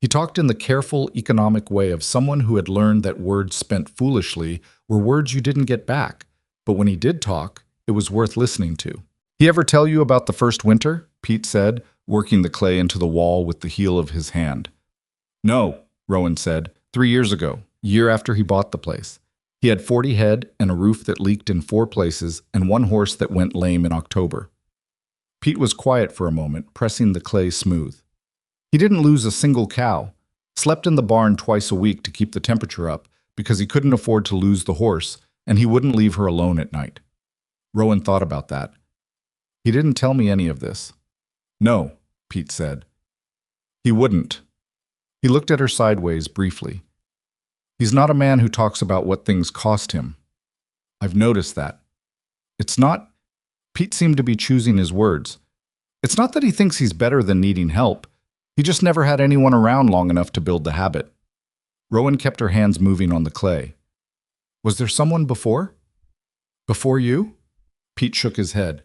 A: He talked in the careful, economic way of someone who had learned that words spent foolishly were words you didn't get back, but when he did talk, it was worth listening to. "He ever tell you about the first winter?" Pete said, working the clay into the wall with the heel of his hand. "No," Rowan said, 3 years ago, year after he bought the place. He had 40 head and a roof that leaked in 4 places and 1 horse that went lame in October. Pete was quiet for a moment, pressing the clay smooth. He didn't lose a single cow, slept in the barn twice a week to keep the temperature up because he couldn't afford to lose the horse, and he wouldn't leave her alone at night. Rowan thought about that. "He didn't tell me any of this." "No," Pete said. "He wouldn't." He looked at her sideways briefly. "He's not a man who talks about what things cost him. I've noticed that. It's not—" Pete seemed to be choosing his words. "It's not that he thinks he's better than needing help. He just never had anyone around long enough to build the habit." Rowan kept her hands moving on the clay. "Was there someone before?" "Before you?" Pete shook his head.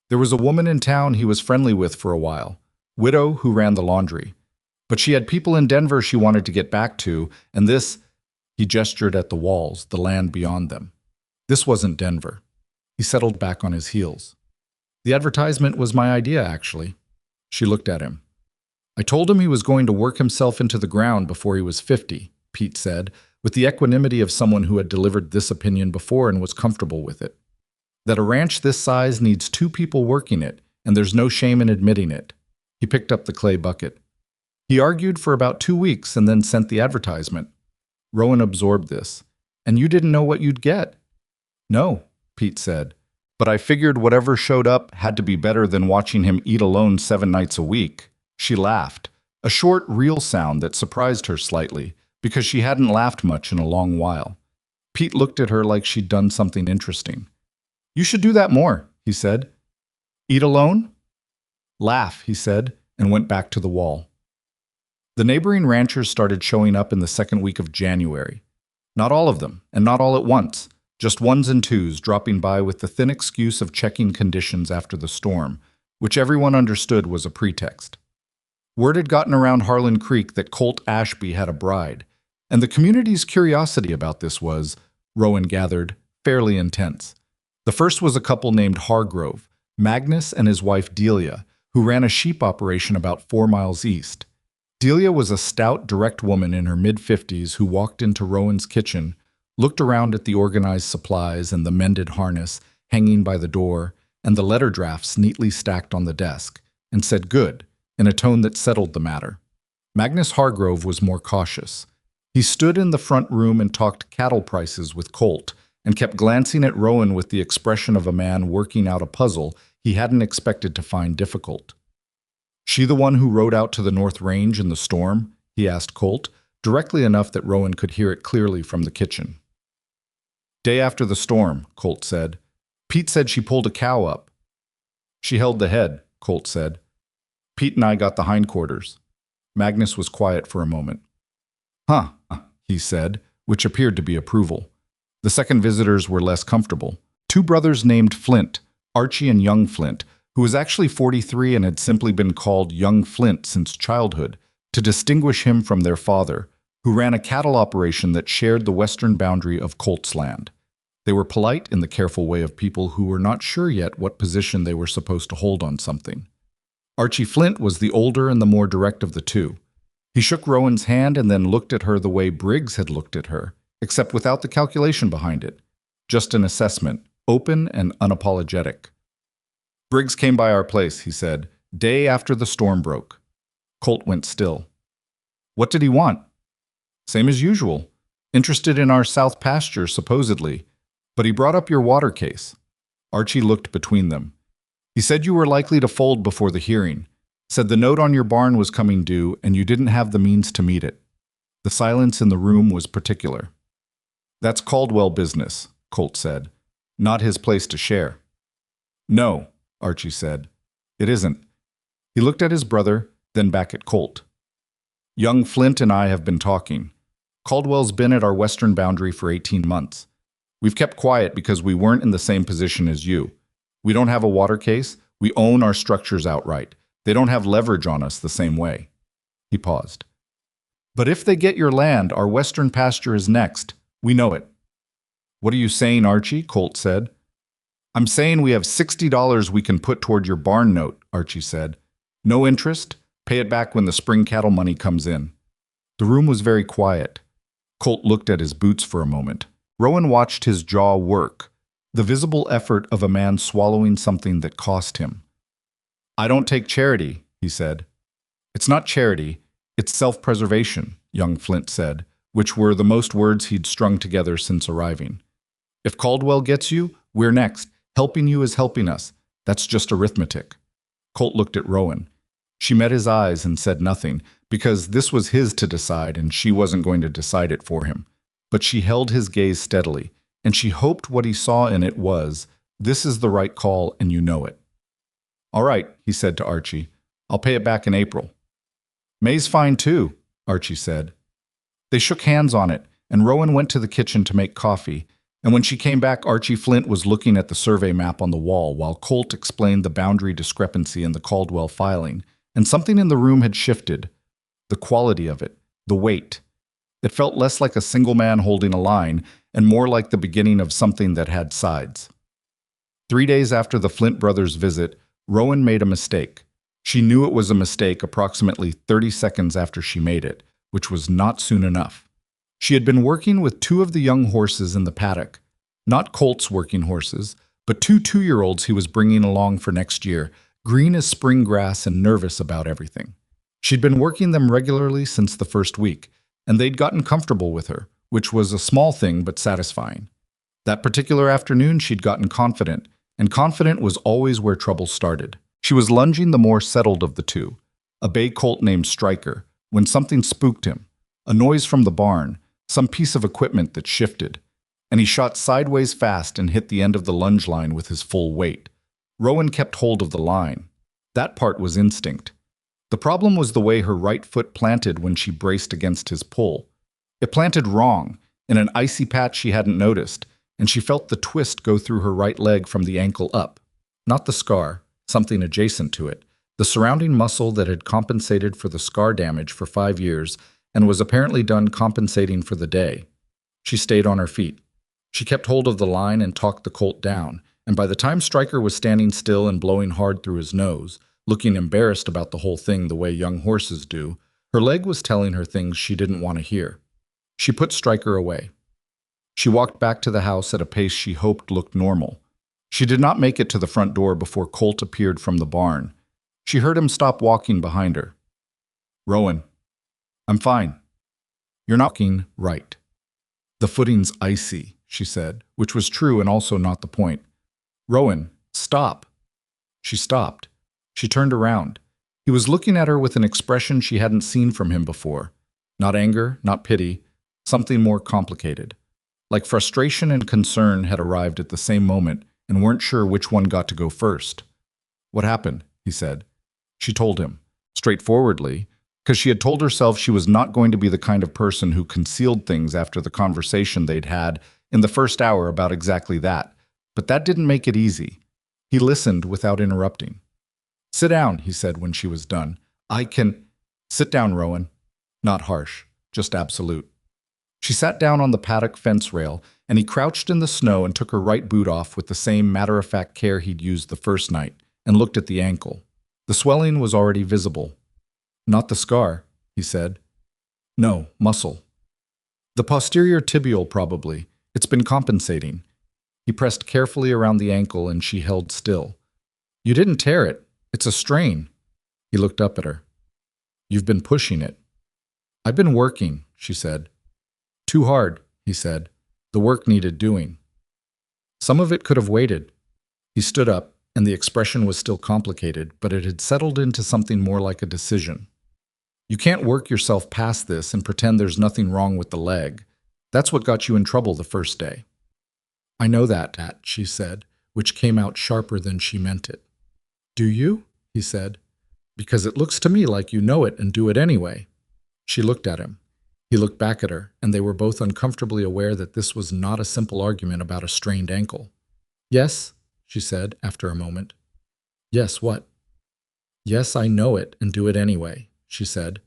A: "There was a woman in town he was friendly with for a while, widow who ran the laundry. But she had people in Denver she wanted to get back to, and this—" He gestured at the walls, the land beyond them. "This wasn't Denver." He settled back on his heels. "The advertisement was my idea, actually." She looked at him. "I told him he was going to work himself into the ground before he was 50, Pete said, with the equanimity of someone who had delivered this opinion before and was comfortable with it. "That a ranch this size needs 2 people working it, and there's no shame in admitting it." He picked up the clay bucket. "He argued for about 2 weeks and then sent the advertisement." Rowan absorbed this. "And you didn't know what you'd get?" "No," Pete said. "But I figured whatever showed up had to be better than watching him eat alone 7 nights a week." She laughed, a short, real sound that surprised her slightly, because she hadn't laughed much in a long while. Pete looked at her like she'd done something interesting. "You should do that more," he said. "Eat alone?" "Laugh," he said, and went back to the wall. The neighboring ranchers started showing up in the second week of January. Not all of them, and not all at once, just ones and twos dropping by with the thin excuse of checking conditions after the storm, which everyone understood was a pretext. Word had gotten around Harlan Creek that Colt Ashby had a bride, and the community's curiosity about this was, Rowan gathered, fairly intense. The first was a couple named Hargrove, Magnus and his wife Delia, who ran a sheep operation about 4 miles east. Delia was a stout, direct woman in her mid-50s who walked into Rowan's kitchen, looked around at the organized supplies and the mended harness hanging by the door and the letter drafts neatly stacked on the desk, and said good, in a tone that settled the matter. Magnus Hargrove was more cautious. He stood in the front room and talked cattle prices with Colt, and kept glancing at Rowan with the expression of a man working out a puzzle he hadn't expected to find difficult. "She the one who rode out to the North Range in the storm?" he asked Colt, directly enough that Rowan could hear it clearly from the kitchen. "Day after the storm," Colt said. "Pete said she pulled a cow up." "She held the head," Colt said. "Pete and I got the hindquarters." Magnus was quiet for a moment. "Huh," he said, which appeared to be approval. The second visitors were less comfortable. 2 brothers named Flint, Archie and young Flint, who was actually 43 and had simply been called Young Flint since childhood to distinguish him from their father, who ran a cattle operation that shared the western boundary of Colt's land. They were polite in the careful way of people who were not sure yet what position they were supposed to hold on something. Archie Flint was the older and the more direct of the two. He shook Rowan's hand and then looked at her the way Briggs had looked at her, except without the calculation behind it. Just an assessment, open and unapologetic. Briggs came by our place, he said, day after the storm broke. Colt went still. What did he want? Same as usual. Interested in our south pasture, supposedly. But he brought up your water case. Archie looked between them. He said you were likely to fold before the hearing. Said the note on your barn was coming due and you didn't have the means to meet it. The silence in the room was particular. That's Caldwell business, Colt said. Not his place to share. No, Archie said. It isn't. He looked at his brother, then back at Colt. Young Flint and I have been talking. Caldwell's been at our western boundary for 18 months. We've kept quiet because we weren't in the same position as you. We don't have a water case. We own our structures outright. They don't have leverage on us the same way. He paused. But if they get your land, our western pasture is next. We know it. What are you saying, Archie? Colt said. I'm saying we have $60 we can put toward your barn note, Archie said. No interest. Pay it back when the spring cattle money comes in. The room was very quiet. Colt looked at his boots for a moment. Rowan watched his jaw work, the visible effort of a man swallowing something that cost him. I don't take charity, he said. It's not charity, it's self-preservation, young Flint said, which were the most words he'd strung together since arriving. If Caldwell gets you, we're next. Helping you is helping us. That's just arithmetic. Colt looked at Rowan. She met his eyes and said nothing, because this was his to decide and she wasn't going to decide it for him. But she held his gaze steadily, and she hoped what he saw in it was, this is the right call and you know it. All right, he said to Archie. I'll pay it back in April. May's fine too, Archie said. They shook hands on it, and Rowan went to the kitchen to make coffee, and when she came back, Archie Flint was looking at the survey map on the wall while Colt explained the boundary discrepancy in the Caldwell filing, and something in the room had shifted. The quality of it, the weight. It felt less like a single man holding a line and more like the beginning of something that had sides. 3 days after the Flint brothers' visit, Rowan made a mistake. She knew it was a mistake approximately 30 seconds after she made it, which was not soon enough. She had been working with 2 of the young horses in the paddock, not Colt's working horses, but 2 two-year-olds he was bringing along for next year, green as spring grass and nervous about everything. She'd been working them regularly since the first week, and they'd gotten comfortable with her, which was a small thing but satisfying. That particular afternoon she'd gotten confident, and confident was always where trouble started. She was lunging the more settled of the 2, a bay colt named Striker, when something spooked him, a noise from the barn, some piece of equipment that shifted, and he shot sideways fast and hit the end of the lunge line with his full weight. Rowan kept hold of the line. That part was instinct. The problem was the way her right foot planted when she braced against his pull. It planted wrong, in an icy patch she hadn't noticed, and she felt the twist go through her right leg from the ankle up. Not the scar, something adjacent to it, the surrounding muscle that had compensated for the scar damage for 5 years and was apparently done compensating for the day. She stayed on her feet. She kept hold of the line and talked the colt down, and by the time Striker was standing still and blowing hard through his nose, looking embarrassed about the whole thing the way young horses do, her leg was telling her things she didn't want to hear. She put Striker away. She walked back to the house at a pace she hoped looked normal. She did not make it to the front door before Colt appeared from the barn. She heard him stop walking behind her. Rowan, I'm fine. You're not walking right. The footing's icy, she said, which was true and also not the point. Rowan, stop. She stopped. She turned around. He was looking at her with an expression she hadn't seen from him before. Not anger, not pity, something more complicated. Like frustration and concern had arrived at the same moment and weren't sure which one got to go first. What happened? He said. She told him, straightforwardly, because she had told herself she was not going to be the kind of person who concealed things after the conversation they'd had in the first hour about exactly that. But that didn't make it easy. He listened without interrupting. Sit down, he said when she was done. I can... Sit down, Rowan. Not harsh, just absolute. She sat down on the paddock fence rail, and he crouched in the snow and took her right boot off with the same matter-of-fact care he'd used the first night, and looked at the ankle. The swelling was already visible. Not the scar, he said. No, muscle. The posterior tibial, probably. It's been compensating. He pressed carefully around the ankle, and she held still. You didn't tear it. It's a strain. He looked up at her. You've been pushing it. I've been working, she said. Too hard, he said. The work needed doing. Some of it could have waited. He stood up, and the expression was still complicated, but it had settled into something more like a decision. You can't work yourself past this and pretend there's nothing wrong with the leg. That's what got you in trouble the first day. I know that, she said, which came out sharper than she meant it. Do you? He said. Because it looks to me like you know it and do it anyway. She looked at him. He looked back at her, and they were both uncomfortably aware that this was not a simple argument about a strained ankle. Yes, she said after a moment. Yes, what? Yes, I know it and do it anyway, she said.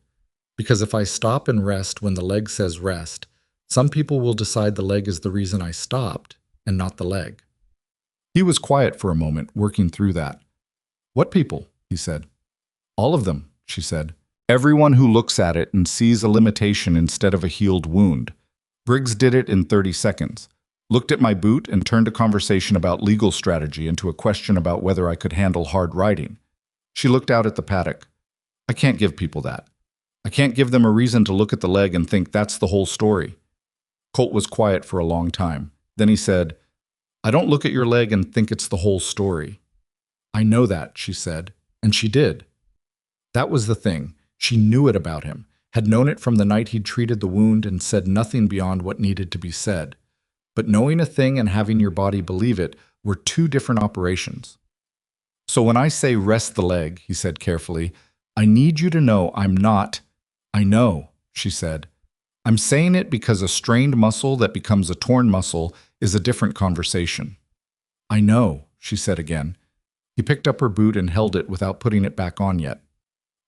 A: Because if I stop and rest when the leg says rest, some people will decide the leg is the reason I stopped and not the leg. He was quiet for a moment, working through that. What people? He said. All of them, she said. Everyone who looks at it and sees a limitation instead of a healed wound. Briggs did it in 30 seconds. Looked at my boot and turned a conversation about legal strategy into a question about whether I could handle hard riding. She looked out at the paddock. I can't give people that. I can't give them a reason to look at the leg and think that's the whole story. Colt was quiet for a long time. Then he said, I don't look at your leg and think it's the whole story. I know that, she said, and she did. That was the thing. She knew it about him, had known it from the night he'd treated the wound and said nothing beyond what needed to be said. But knowing a thing and having your body believe it were two different operations. So when I say rest the leg, he said carefully, I need you to know I'm not. I know, she said. I'm saying it because a strained muscle that becomes a torn muscle is a different conversation. I know, she said again. He picked up her boot and held it without putting it back on yet.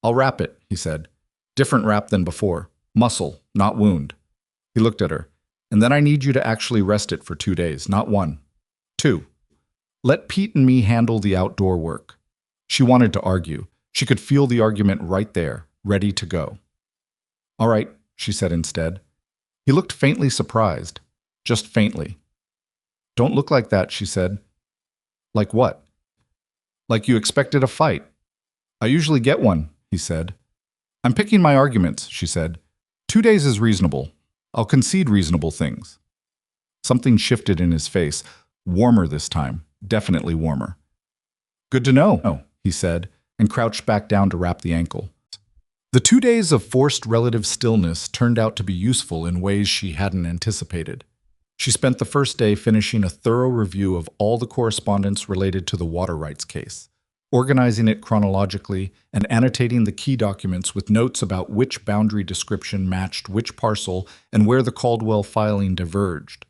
A: I'll wrap it, he said. Different wrap than before. Muscle, not wound. He looked at her. And then I need you to actually rest it for 2 days, not 1. 2. Let Pete and me handle the outdoor work. She wanted to argue. She could feel the argument right there, ready to go. All right, she said instead. He looked faintly surprised. Just faintly. Don't look like that, she said. Like what? Like you expected a fight. I usually get one, he said. I'm picking my arguments, she said. 2 days is reasonable. I'll concede reasonable things. Something shifted in his face. Warmer this time. Definitely warmer. Good to know, he said, and crouched back down to wrap the ankle. The 2 days of forced relative stillness turned out to be useful in ways she hadn't anticipated. She spent the first day finishing a thorough review of all the correspondence related to the water rights case, organizing it chronologically and annotating the key documents with notes about which boundary description matched which parcel and where the Caldwell filing diverged.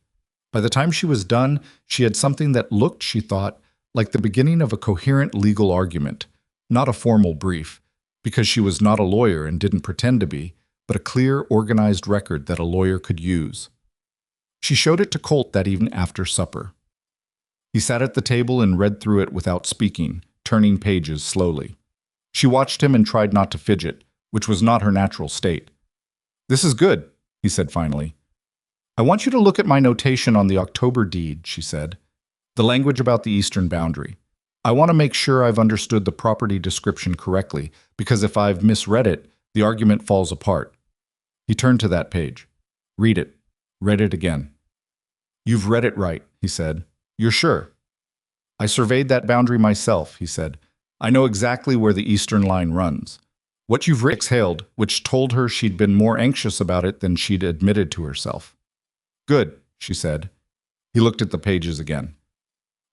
A: By the time she was done, she had something that looked, she thought, like the beginning of a coherent legal argument, not a formal brief, because she was not a lawyer and didn't pretend to be, but a clear, organized record that a lawyer could use. She showed it to Colt that evening after supper. He sat at the table and read through it without speaking, turning pages slowly. She watched him and tried not to fidget, which was not her natural state. This is good, he said finally. I want you to look at my notation on the October deed, she said. The language about the eastern boundary. I want to make sure I've understood the property description correctly, because if I've misread it, the argument falls apart. He turned to that page. Read it. Read it again. You've read it right, he said. You're sure? I surveyed that boundary myself, he said. I know exactly where the eastern line runs. What you've written exhaled, which told her she'd been more anxious about it than she'd admitted to herself. Good, she said. He looked at the pages again.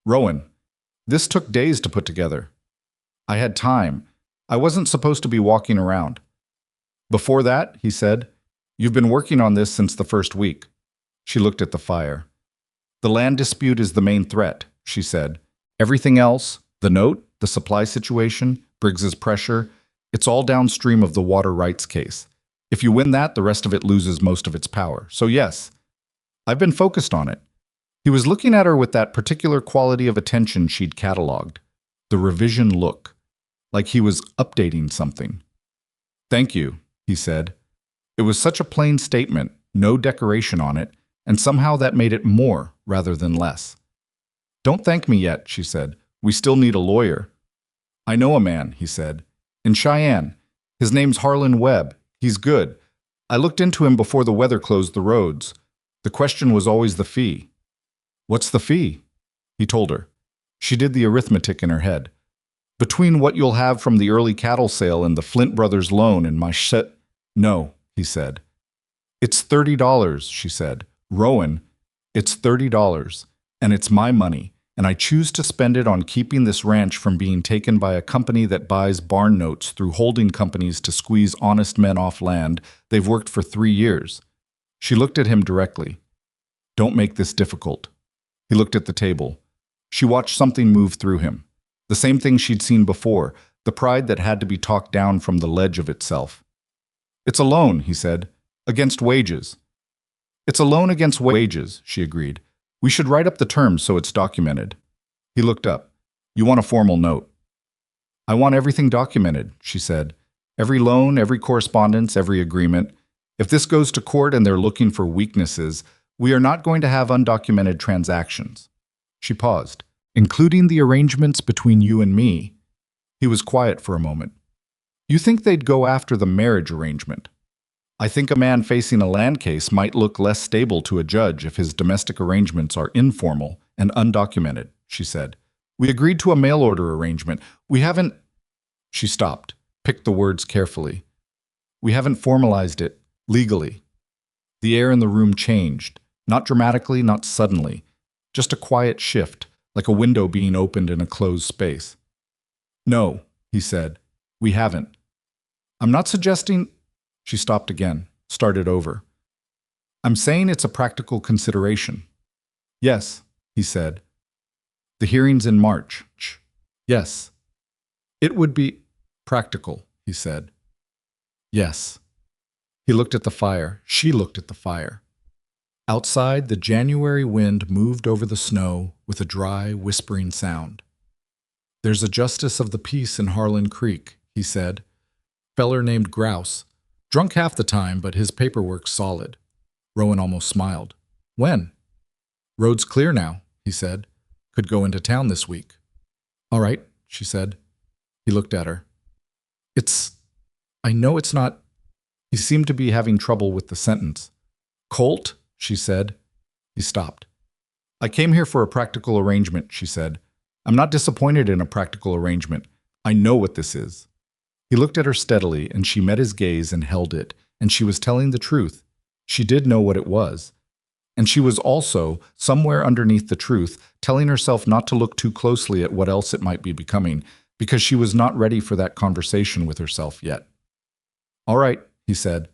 A: Rowan, this took days to put together. I had time. I wasn't supposed to be walking around. Before that, he said, you've been working on this since the first week. She looked at the fire. The land dispute is the main threat, she said. Everything else, the note, the supply situation, Briggs's pressure, it's all downstream of the water rights case. If you win that, the rest of it loses most of its power. So yes, I've been focused on it. He was looking at her with that particular quality of attention she'd catalogued, the revision look, like he was updating something. Thank you, he said. It was such a plain statement, no decoration on it, and somehow that made it more rather than less. Don't thank me yet, she said. We still need a lawyer. I know a man, he said. In Cheyenne. His name's Harlan Webb. He's good. I looked into him before the weather closed the roads. The question was always the fee. What's the fee? He told her. She did the arithmetic in her head. Between what you'll have from the early cattle sale and the Flint brothers' loan and my shit. No, he said. It's $30, she said. Rowan, it's $30, and it's my money, and I choose to spend it on keeping this ranch from being taken by a company that buys barn notes through holding companies to squeeze honest men off land they've worked for 3 years. She looked at him directly. Don't make this difficult. He looked at the table. She watched something move through him. The same thing she'd seen before, the pride that had to be talked down from the ledge of itself. It's a loan, he said, against wages. It's a loan against wages, she agreed. We should write up the terms so it's documented. He looked up. You want a formal note? I want everything documented, she said. Every loan, every correspondence, every agreement. If this goes to court and they're looking for weaknesses, we are not going to have undocumented transactions. She paused. Including the arrangements between you and me. He was quiet for a moment. You think they'd go after the marriage arrangement? I think a man facing a land case might look less stable to a judge if his domestic arrangements are informal and undocumented, she said. We agreed to a mail order arrangement. We haven't... She stopped, picked the words carefully. We haven't formalized it, legally. The air in the room changed, not dramatically, not suddenly, just a quiet shift, like a window being opened in a closed space. No, he said, we haven't. I'm not suggesting... She stopped again, started over. I'm saying it's a practical consideration. Yes, he said. The hearing's in March. Yes. It would be practical, he said. Yes. He looked at the fire. She looked at the fire. Outside, the January wind moved over the snow with a dry, whispering sound. There's a justice of the peace in Harlan Creek, he said. Feller named Grouse. Drunk half the time, but his paperwork's solid. Rowan almost smiled. When? Road's clear now, he said. Could go into town this week. All right, she said. He looked at her. I know it's not... He seemed to be having trouble with the sentence. Colt, she said. He stopped. I came here for a practical arrangement, she said. I'm not disappointed in a practical arrangement. I know what this is. He looked at her steadily, and she met his gaze and held it, and she was telling the truth. She did know what it was. And she was also, somewhere underneath the truth, telling herself not to look too closely at what else it might be becoming, because she was not ready for that conversation with herself yet. All right, he said.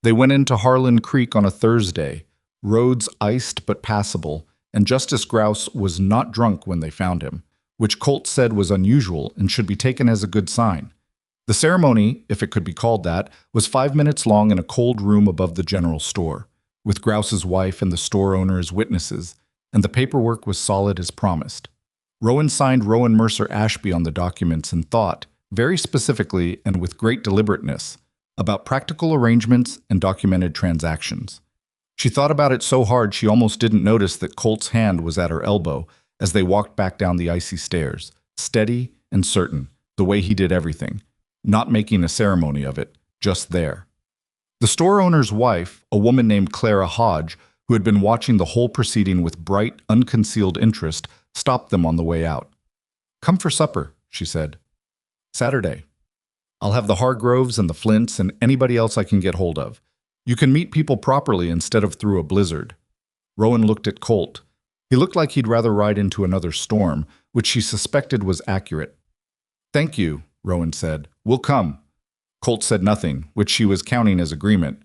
A: They went into Harlan Creek on a Thursday, roads iced but passable, and Justice Grouse was not drunk when they found him, which Colt said was unusual and should be taken as a good sign. The ceremony, if it could be called that, was 5 minutes long in a cold room above the general store, with Grouse's wife and the store owner as witnesses, and the paperwork was solid as promised. Rowan signed Rowan Mercer Ashby on the documents and thought, very specifically and with great deliberateness, about practical arrangements and documented transactions. She thought about it so hard she almost didn't notice that Colt's hand was at her elbow as they walked back down the icy stairs, steady and certain, the way he did everything. Not making a ceremony of it, just there. The store owner's wife, a woman named Clara Hodge, who had been watching the whole proceeding with bright, unconcealed interest, stopped them on the way out. Come for supper, she said. Saturday. I'll have the Hargroves and the Flints and anybody else I can get hold of. You can meet people properly instead of through a blizzard. Rowan looked at Colt. He looked like he'd rather ride into another storm, which she suspected was accurate. Thank you, Rowan said. We'll come. Colt said nothing, which she was counting as agreement.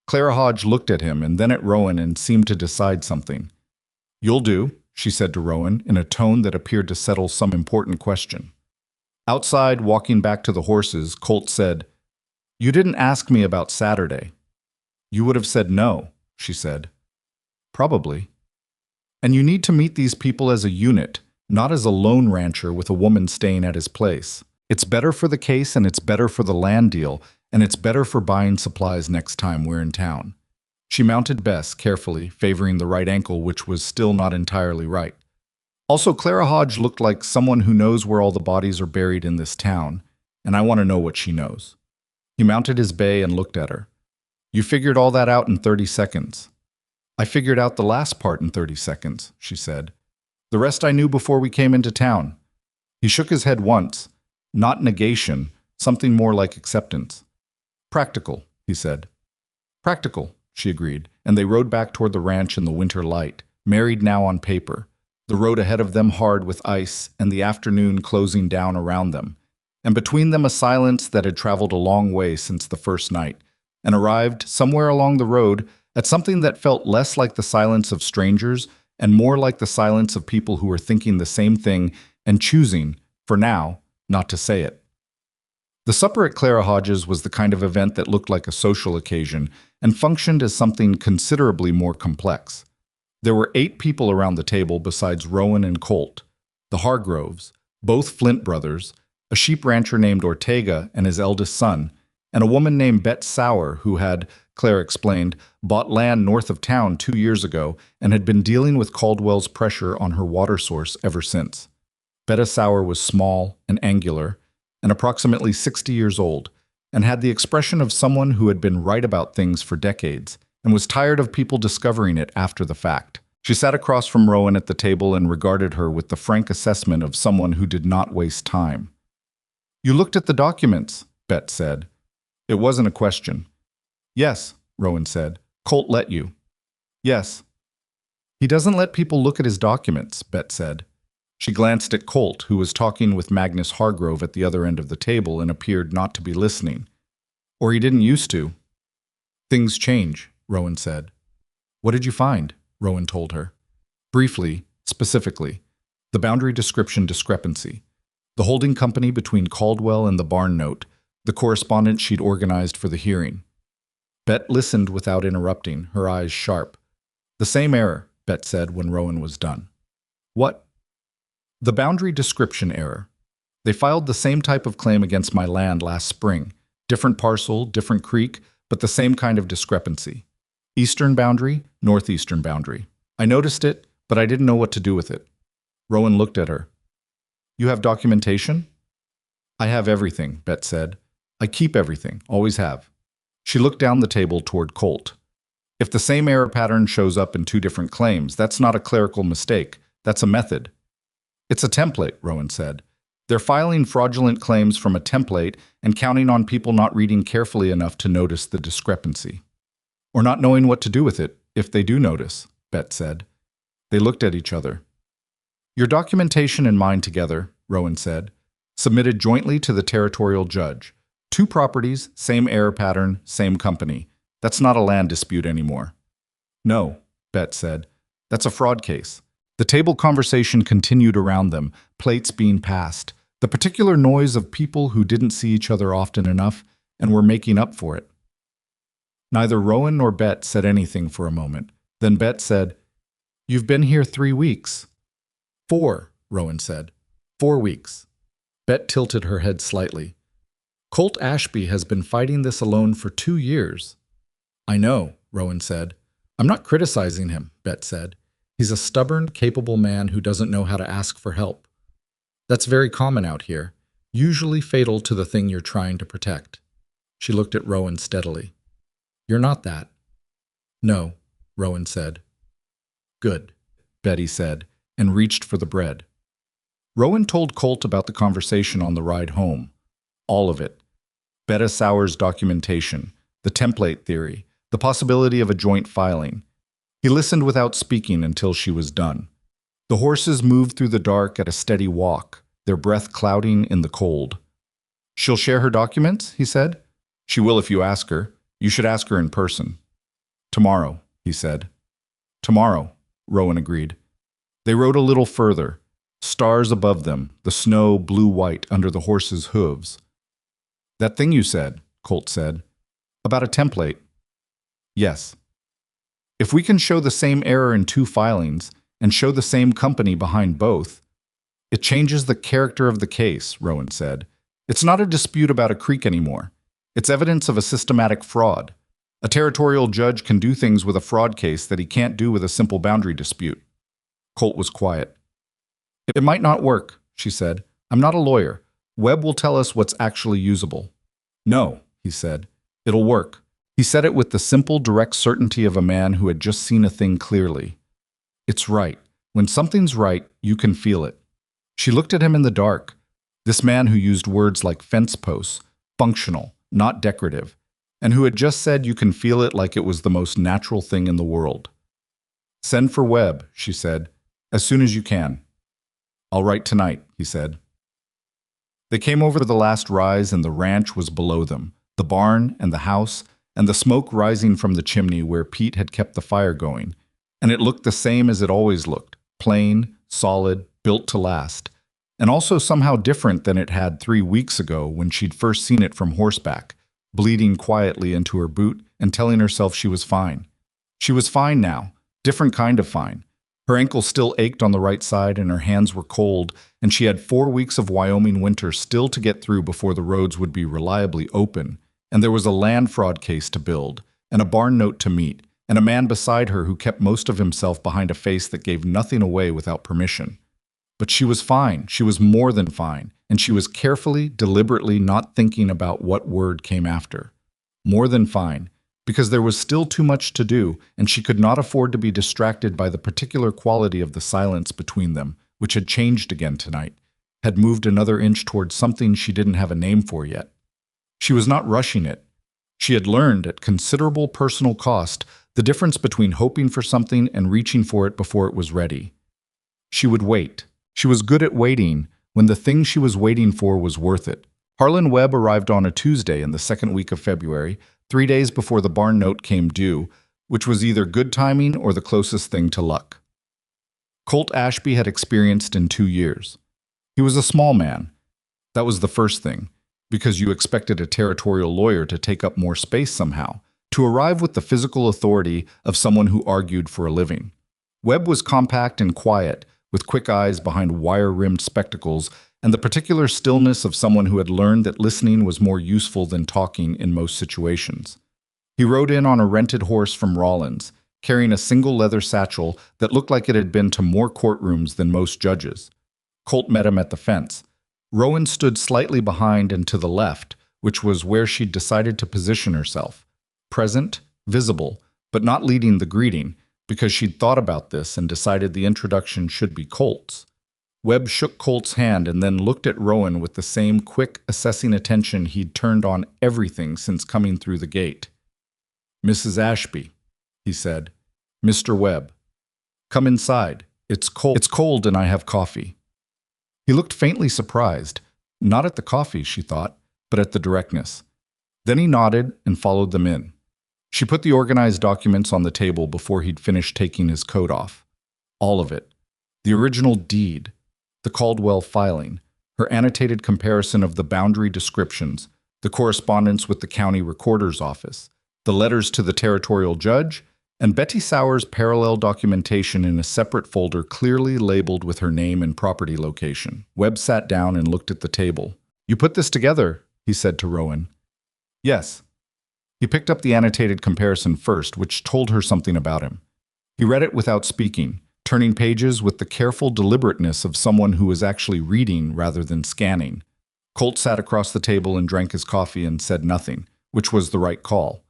A: Clara Hodge looked at him and then at Rowan and seemed to decide something. You'll do, she said to Rowan in a tone that appeared to settle some important question. Outside, walking back to the horses, Colt said, "You didn't ask me about Saturday." "You would have said no," she said. "Probably. And you need to meet these people as a unit, not as a lone rancher with a woman staying at his place. It's better for the case, and it's better for the land deal, and it's better for buying supplies next time we're in town." She mounted Bess carefully, favoring the right ankle, which was still not entirely right. Also, Clara Hodge looked like someone who knows where all the bodies are buried in this town, and I want to know what she knows. He mounted his bay and looked at her. "You figured all that out in 30 seconds. "I figured out the last part in 30 seconds, she said. "The rest I knew before we came into town." He shook his head once, not negation, something more like acceptance. "Practical," he said. "Practical," she agreed, and they rode back toward the ranch in the winter light, married now on paper, the road ahead of them hard with ice and the afternoon closing down around them, and between them a silence that had traveled a long way since the first night, and arrived somewhere along the road at something that felt less like the silence of strangers and more like the silence of people who were thinking the same thing and choosing, for now, not to say it. The supper at Clara Hodges was the kind of event that looked like a social occasion and functioned as something considerably more complex. There were 8 people around the table besides Rowan and Colt, the Hargroves, both Flint brothers, a sheep rancher named Ortega and his eldest son, and a woman named Bet Sauer who had, Claire explained, bought land north of town 2 years ago and had been dealing with Caldwell's pressure on her water source ever since. Betta Sauer was small and angular and approximately 60 years old and had the expression of someone who had been right about things for decades and was tired of people discovering it after the fact. She sat across from Rowan at the table and regarded her with the frank assessment of someone who did not waste time. "You looked at the documents," Bet said. It wasn't a question. "Yes," Rowan said. "Colt let you." "Yes." "He doesn't let people look at his documents," Bet said. She glanced at Colt, who was talking with Magnus Hargrove at the other end of the table and appeared not to be listening. "Or he didn't used to." "Things change," Rowan said. "What did you find?" Rowan told her. Briefly, specifically, the boundary description discrepancy, the holding company between Caldwell and the barn note, the correspondence she'd organized for the hearing. Bet listened without interrupting, her eyes sharp. "The same error," Bet said when Rowan was done. "What?" "The boundary description error. They filed the same type of claim against my land last spring. Different parcel, different creek, but the same kind of discrepancy. Eastern boundary, northeastern boundary. I noticed it, but I didn't know what to do with it." Rowan looked at her. "You have documentation?" "I have everything," Bet said. "I keep everything, always have." She looked down the table toward Colt. "If the same error pattern shows up in 2 different claims, that's not a clerical mistake. That's a method." "It's a template," Rowan said. "They're filing fraudulent claims from a template and counting on people not reading carefully enough to notice the discrepancy. Or not knowing what to do with it, if they do notice," Bet said. They looked at each other. "Your documentation and mine together," Rowan said, "submitted jointly to the territorial judge. 2 properties, same error pattern, same company. That's not a land dispute anymore." "No," Bet said. "That's a fraud case." The table conversation continued around them, plates being passed, the particular noise of people who didn't see each other often enough and were making up for it. Neither Rowan nor Bet said anything for a moment. Then Bet said, "You've been here 3 weeks." "4," Rowan said. 4 weeks. Bet tilted her head slightly. "Colt Ashby has been fighting this alone for 2 years." "I know," Rowan said. "I'm not criticizing him," Bet said. "He's a stubborn, capable man who doesn't know how to ask for help. That's very common out here, usually fatal to the thing you're trying to protect." She looked at Rowan steadily. "You're not that." "No," Rowan said. "Good," Betty said, and reached for the bread. Rowan told Colt about the conversation on the ride home. All of it. Betta Sauer's documentation, the template theory, the possibility of a joint filing. He listened without speaking until she was done. The horses moved through the dark at a steady walk, their breath clouding in the cold. "She'll share her documents," he said. "She will if you ask her. You should ask her in person." "Tomorrow," he said. "Tomorrow," Rowan agreed. They rode a little further. Stars above them, the snow blue-white under the horses' hooves. That thing you said, Colt said. About a template. Yes. If we can show the same error in two filings, and show the same company behind both, it changes the character of the case, Rowan said. It's not a dispute about a creek anymore. It's evidence of a systematic fraud. A territorial judge can do things with a fraud case that he can't do with a simple boundary dispute. Colt was quiet. It might not work, she said. I'm not a lawyer. Webb will tell us what's actually usable. No, he said. It'll work. He said it with the simple, direct certainty of a man who had just seen a thing clearly. It's right. When something's right, you can feel it. She looked at him in the dark. This man who used words like fence posts, functional, not decorative, and who had just said you can feel it like it was the most natural thing in the world. Send for Webb, she said, as soon as you can. I'll write tonight, he said. They came over the last rise and the ranch was below them, the barn and the house, and the smoke rising from the chimney where Pete had kept the fire going. And it looked the same as it always looked, plain, solid, built to last, and also somehow different than it had 3 weeks ago when she'd first seen it from horseback, bleeding quietly into her boot and telling herself she was fine. She was fine now, different kind of fine. Her ankle still ached on the right side and her hands were cold, and she had 4 weeks of Wyoming winter still to get through before the roads would be reliably open, and there was a land fraud case to build, and a barn note to meet, and a man beside her who kept most of himself behind a face that gave nothing away without permission. But she was fine, she was more than fine, and she was carefully, deliberately not thinking about what word came after. More than fine, because there was still too much to do, and she could not afford to be distracted by the particular quality of the silence between them, which had changed again tonight, had moved another inch towards something she didn't have a name for yet. She was not rushing it. She had learned, at considerable personal cost, the difference between hoping for something and reaching for it before it was ready. She would wait. She was good at waiting when the thing she was waiting for was worth it. Harlan Webb arrived on a Tuesday in the second week of February, 3 days before the barn note came due, which was either good timing or the closest thing to luck. Colt Ashby had experienced in 2 years. He was a small man. That was the first thing, because you expected a territorial lawyer to take up more space somehow, to arrive with the physical authority of someone who argued for a living. Webb was compact and quiet, with quick eyes behind wire-rimmed spectacles, and the particular stillness of someone who had learned that listening was more useful than talking in most situations. He rode in on a rented horse from Rawlins, carrying a single leather satchel that looked like it had been to more courtrooms than most judges. Colt met him at the fence. Rowan stood slightly behind and to the left, which was where she'd decided to position herself. Present, visible, but not leading the greeting, because she'd thought about this and decided the introduction should be Colt's. Webb shook Colt's hand and then looked at Rowan with the same quick, assessing attention he'd turned on everything since coming through the gate. "Mrs. Ashby," he said. "Mr. Webb. Come inside. It's cold and I have coffee." He looked faintly surprised, not at the coffee, she thought, but at the directness. Then he nodded and followed them in. She put the organized documents on the table before he'd finished taking his coat off. All of it. The original deed, the Caldwell filing, her annotated comparison of the boundary descriptions, the correspondence with the county recorder's office, the letters to the territorial judge, and Betty Sauer's parallel documentation in a separate folder clearly labeled with her name and property location. Webb sat down and looked at the table. "You put this together," he said to Rowan. "Yes." He picked up the annotated comparison first, which told her something about him. He read it without speaking, turning pages with the careful deliberateness of someone who was actually reading rather than scanning. Colt sat across the table and drank his coffee and said nothing, which was the right call.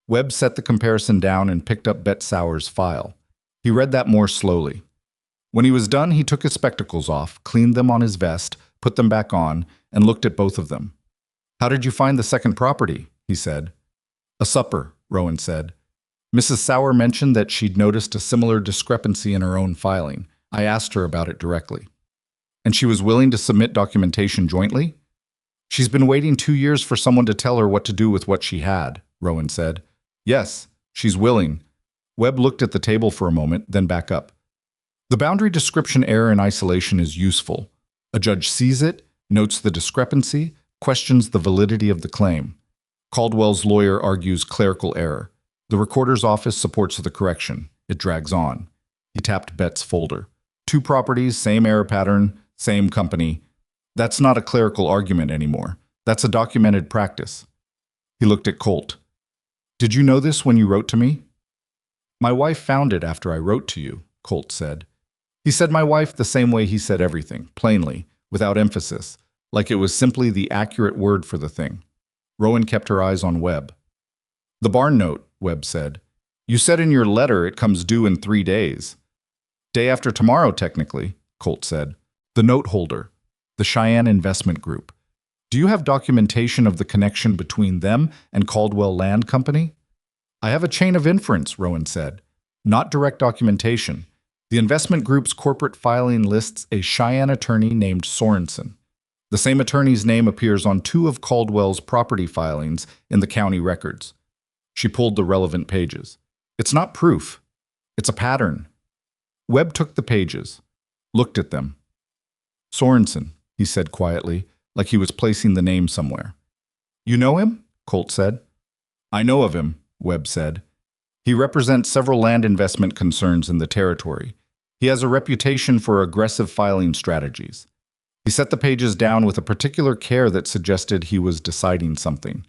A: Webb set the comparison down and picked up Bet Sauer's file. He read that more slowly. When he was done, he took his spectacles off, cleaned them on his vest, put them back on, and looked at both of them. "How did you find the second property?" he said. "A supper," Rowan said. "Mrs. Sauer mentioned that she'd noticed a similar discrepancy in her own filing. I asked her about it directly." "And she was willing to submit documentation jointly?" "She's been waiting 2 years for someone to tell her what to do with what she had," Rowan said. "Yes, she's willing." Webb looked at the table for a moment, then back up. The boundary description error in isolation is useful. A judge sees it, notes the discrepancy, questions the validity of the claim. Caldwell's lawyer argues clerical error. The recorder's office supports the correction. It drags on. He tapped Bet's folder. 2 properties, same error pattern, same company. That's not a clerical argument anymore. That's a documented practice. He looked at Colt. Did you know this when you wrote to me? My wife found it after I wrote to you, Colt said. He said my wife the same way he said everything, plainly, without emphasis, like it was simply the accurate word for the thing. Rowan kept her eyes on Webb. The barn note, Webb said. You said in your letter it comes due in 3 days. Day after tomorrow, technically, Colt said. The note holder, the Cheyenne Investment Group. Do you have documentation of the connection between them and Caldwell Land Company? I have a chain of inference, Rowan said. Not direct documentation. The investment group's corporate filing lists a Cheyenne attorney named Sorensen. The same attorney's name appears on 2 of Caldwell's property filings in the county records. She pulled the relevant pages. It's not proof. It's a pattern. Webb took the pages, looked at them. Sorensen, he said quietly, like he was placing the name somewhere. You know him? Colt said. I know of him, Webb said. He represents several land investment concerns in the territory. He has a reputation for aggressive filing strategies. He set the pages down with a particular care that suggested he was deciding something.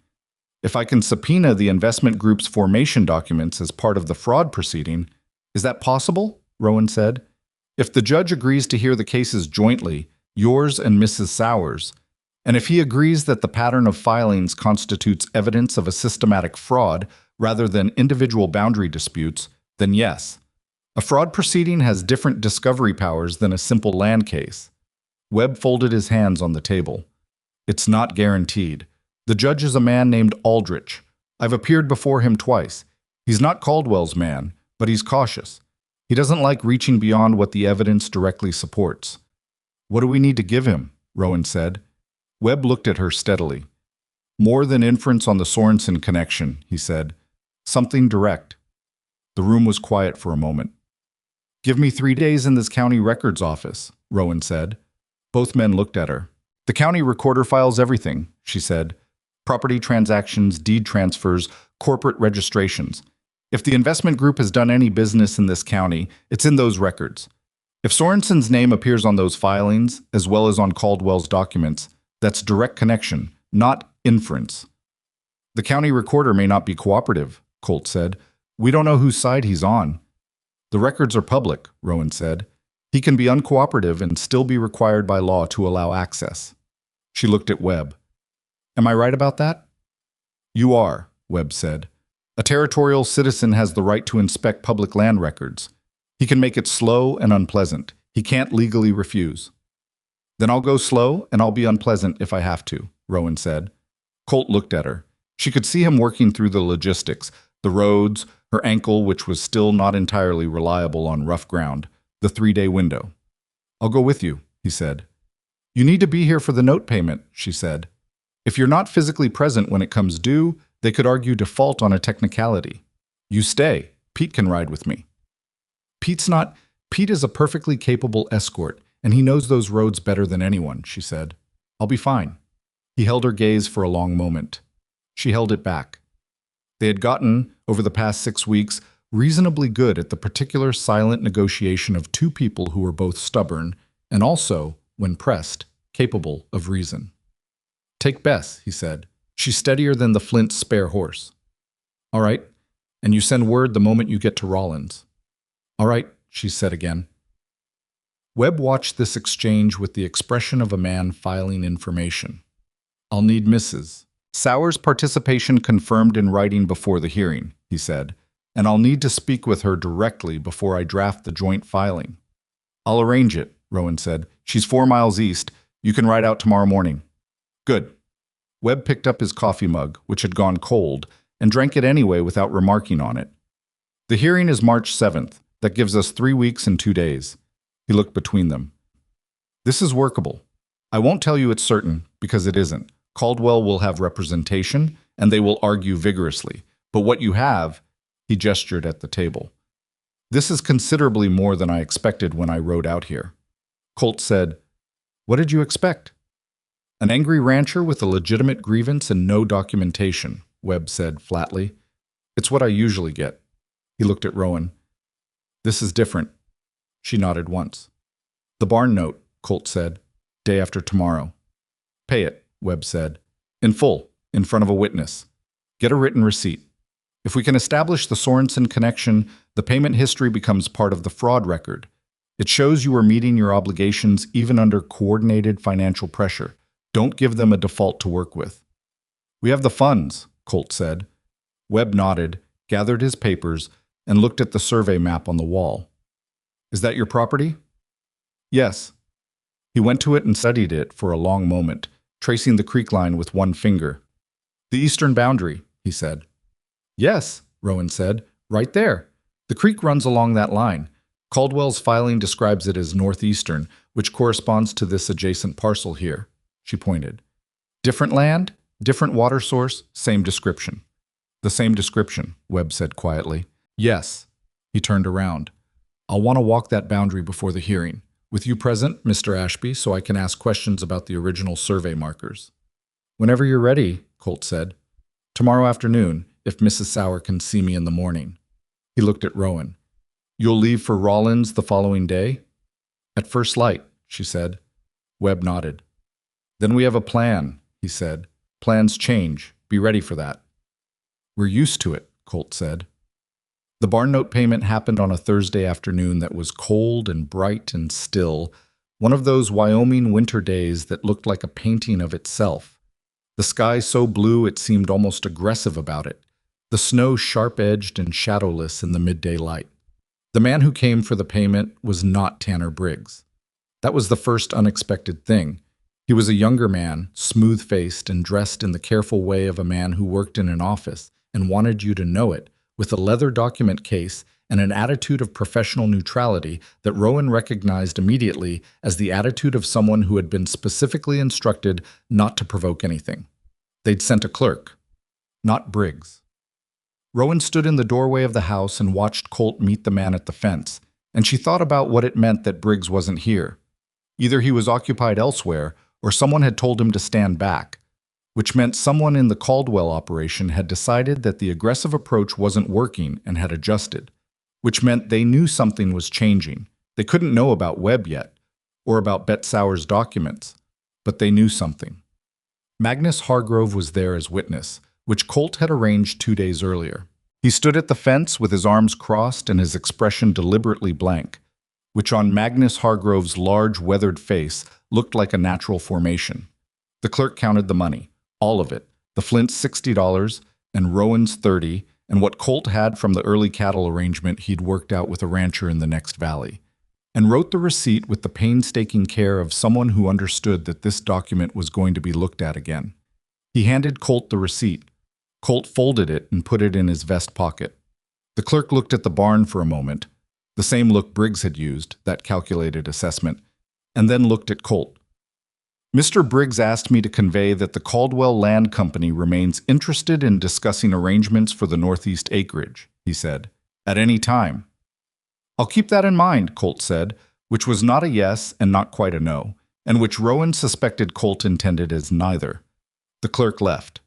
A: If I can subpoena the investment group's formation documents as part of the fraud proceeding, is that possible? Rowan said. If the judge agrees to hear the cases jointly, yours and Mrs. Sowers, and if he agrees that the pattern of filings constitutes evidence of a systematic fraud rather than individual boundary disputes, then yes. A fraud proceeding has different discovery powers than a simple land case. Webb folded his hands on the table. It's not guaranteed. The judge is a man named Aldrich. I've appeared before him twice. He's not Caldwell's man, but he's cautious. He doesn't like reaching beyond what the evidence directly supports. What do we need to give him? Rowan said. Webb looked at her steadily. More than inference on the Sorensen connection, he said. Something direct. The room was quiet for a moment. Give me 3 days in this county records office, Rowan said. Both men looked at her. The county recorder files everything, she said. Property transactions, deed transfers, corporate registrations. If the investment group has done any business in this county, it's in those records. If Sorensen's name appears on those filings, as well as on Caldwell's documents, that's direct connection, not inference. The county recorder may not be cooperative, Colt said. We don't know whose side he's on. The records are public, Rowan said. He can be uncooperative and still be required by law to allow access. She looked at Webb. Am I right about that? You are, Webb said. A territorial citizen has the right to inspect public land records. He can make it slow and unpleasant. He can't legally refuse. Then I'll go slow and I'll be unpleasant if I have to, Rowan said. Colt looked at her. She could see him working through the logistics, the roads, her ankle, which was still not entirely reliable on rough ground, the 3-day window. I'll go with you, he said. You need to be here for the note payment, she said. If you're not physically present when it comes due, they could argue default on a technicality. You stay. Pete can ride with me. Pete is a perfectly capable escort, and he knows those roads better than anyone, she said. I'll be fine. He held her gaze for a long moment. She held it back. They had gotten, over the past 6 weeks, reasonably good at the particular silent negotiation of 2 people who were both stubborn and also, when pressed, capable of reason. Take Bess, he said. She's steadier than the Flint's spare horse. All right, and you send word the moment you get to Rollins. All right, she said again. Webb watched this exchange with the expression of a man filing information. I'll need Mrs. Sowers' participation confirmed in writing before the hearing, he said, and I'll need to speak with her directly before I draft the joint filing. I'll arrange it, Rowan said. She's 4 miles east. You can ride out tomorrow morning. Good. Webb picked up his coffee mug, which had gone cold, and drank it anyway without remarking on it. The hearing is March 7th. That gives us 3 weeks and 2 days. He looked between them. This is workable. I won't tell you it's certain, because it isn't. Caldwell will have representation, and they will argue vigorously. But what you have, he gestured at the table. This is considerably more than I expected when I rode out here. Colt said, "What did you expect?" "An angry rancher with a legitimate grievance and no documentation," Webb said flatly. "It's what I usually get." He looked at Rowan. "This is different." She nodded once. "The barn note," Colt said. "Day after tomorrow." "Pay it," Webb said. "In full, in front of a witness. Get a written receipt. If we can establish the Sorensen connection, the payment history becomes part of the fraud record. It shows you are meeting your obligations even under coordinated financial pressure. Don't give them a default to work with." "We have the funds," Colt said. Webb nodded, gathered his papers, and looked at the survey map on the wall. "Is that your property?" "Yes." He went to it and studied it for a long moment, tracing the creek line with one finger. "The eastern boundary," he said. "Yes," Rowan said, "right there. The creek runs along that line. Caldwell's filing describes it as northeastern, which corresponds to this adjacent parcel here." She pointed. "Different land, different water source, same description." "The same description," Webb said quietly. "Yes." He turned around. "I'll want to walk that boundary before the hearing, with you present, Mr. Ashby, so I can ask questions about the original survey markers." "Whenever you're ready," Colt said. "Tomorrow afternoon, if Mrs. Sauer can see me in the morning." He looked at Rowan. "You'll leave for Rawlins the following day?" "At first light," she said. Webb nodded. "Then we have a plan," he said. "Plans change. Be ready for that." "We're used to it," Colt said. The barn note payment happened on a Thursday afternoon that was cold and bright and still, one of those Wyoming winter days that looked like a painting of itself. The sky so blue it seemed almost aggressive about it, the snow sharp-edged and shadowless in the midday light. The man who came for the payment was not Tanner Briggs. That was the first unexpected thing. He was a younger man, smooth-faced and dressed in the careful way of a man who worked in an office and wanted you to know it, with a leather document case and an attitude of professional neutrality that Rowan recognized immediately as the attitude of someone who had been specifically instructed not to provoke anything. They'd sent a clerk, not Briggs. Rowan stood in the doorway of the house and watched Colt meet the man at the fence, and she thought about what it meant that Briggs wasn't here. Either he was occupied elsewhere, or someone had told him to stand back, which meant someone in the Caldwell operation had decided that the aggressive approach wasn't working and had adjusted, which meant they knew something was changing. They couldn't know about Webb yet, or about Bet Sauer's documents, but they knew something. Magnus Hargrove was there as witness, which Colt had arranged 2 days earlier. He stood at the fence with his arms crossed and his expression deliberately blank, which on Magnus Hargrove's large, weathered face looked like a natural formation. The clerk counted the money. All of it, the Flint's $60 and Rowan's $30, and what Colt had from the early cattle arrangement he'd worked out with a rancher in the next valley, and wrote the receipt with the painstaking care of someone who understood that this document was going to be looked at again. He handed Colt the receipt. Colt folded it and put it in his vest pocket. The clerk looked at the barn for a moment, the same look Briggs had used, that calculated assessment, and then looked at Colt. "Mr. Briggs asked me to convey that the Caldwell Land Company remains interested in discussing arrangements for the northeast acreage," he said, "at any time." "I'll keep that in mind," Colt said, which was not a yes and not quite a no, and which Rowan suspected Colt intended as neither. The clerk left.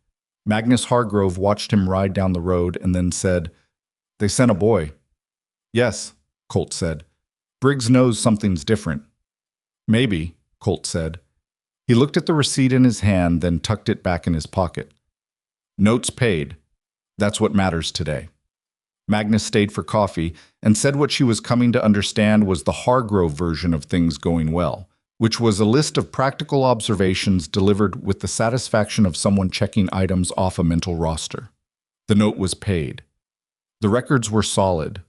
A: Magnus Hargrove watched him ride down the road and then said, "They sent a boy." "Yes," Colt said. "Briggs knows something's different." "Maybe," Colt said. He looked at the receipt in his hand, then tucked it back in his pocket. "Notes paid. That's what matters today." Magnus stayed for coffee and said what she was coming to understand was the Hargrove version of things going well, which was a list of practical observations delivered with the satisfaction of someone checking items off a mental roster. The note was paid. The records were solid.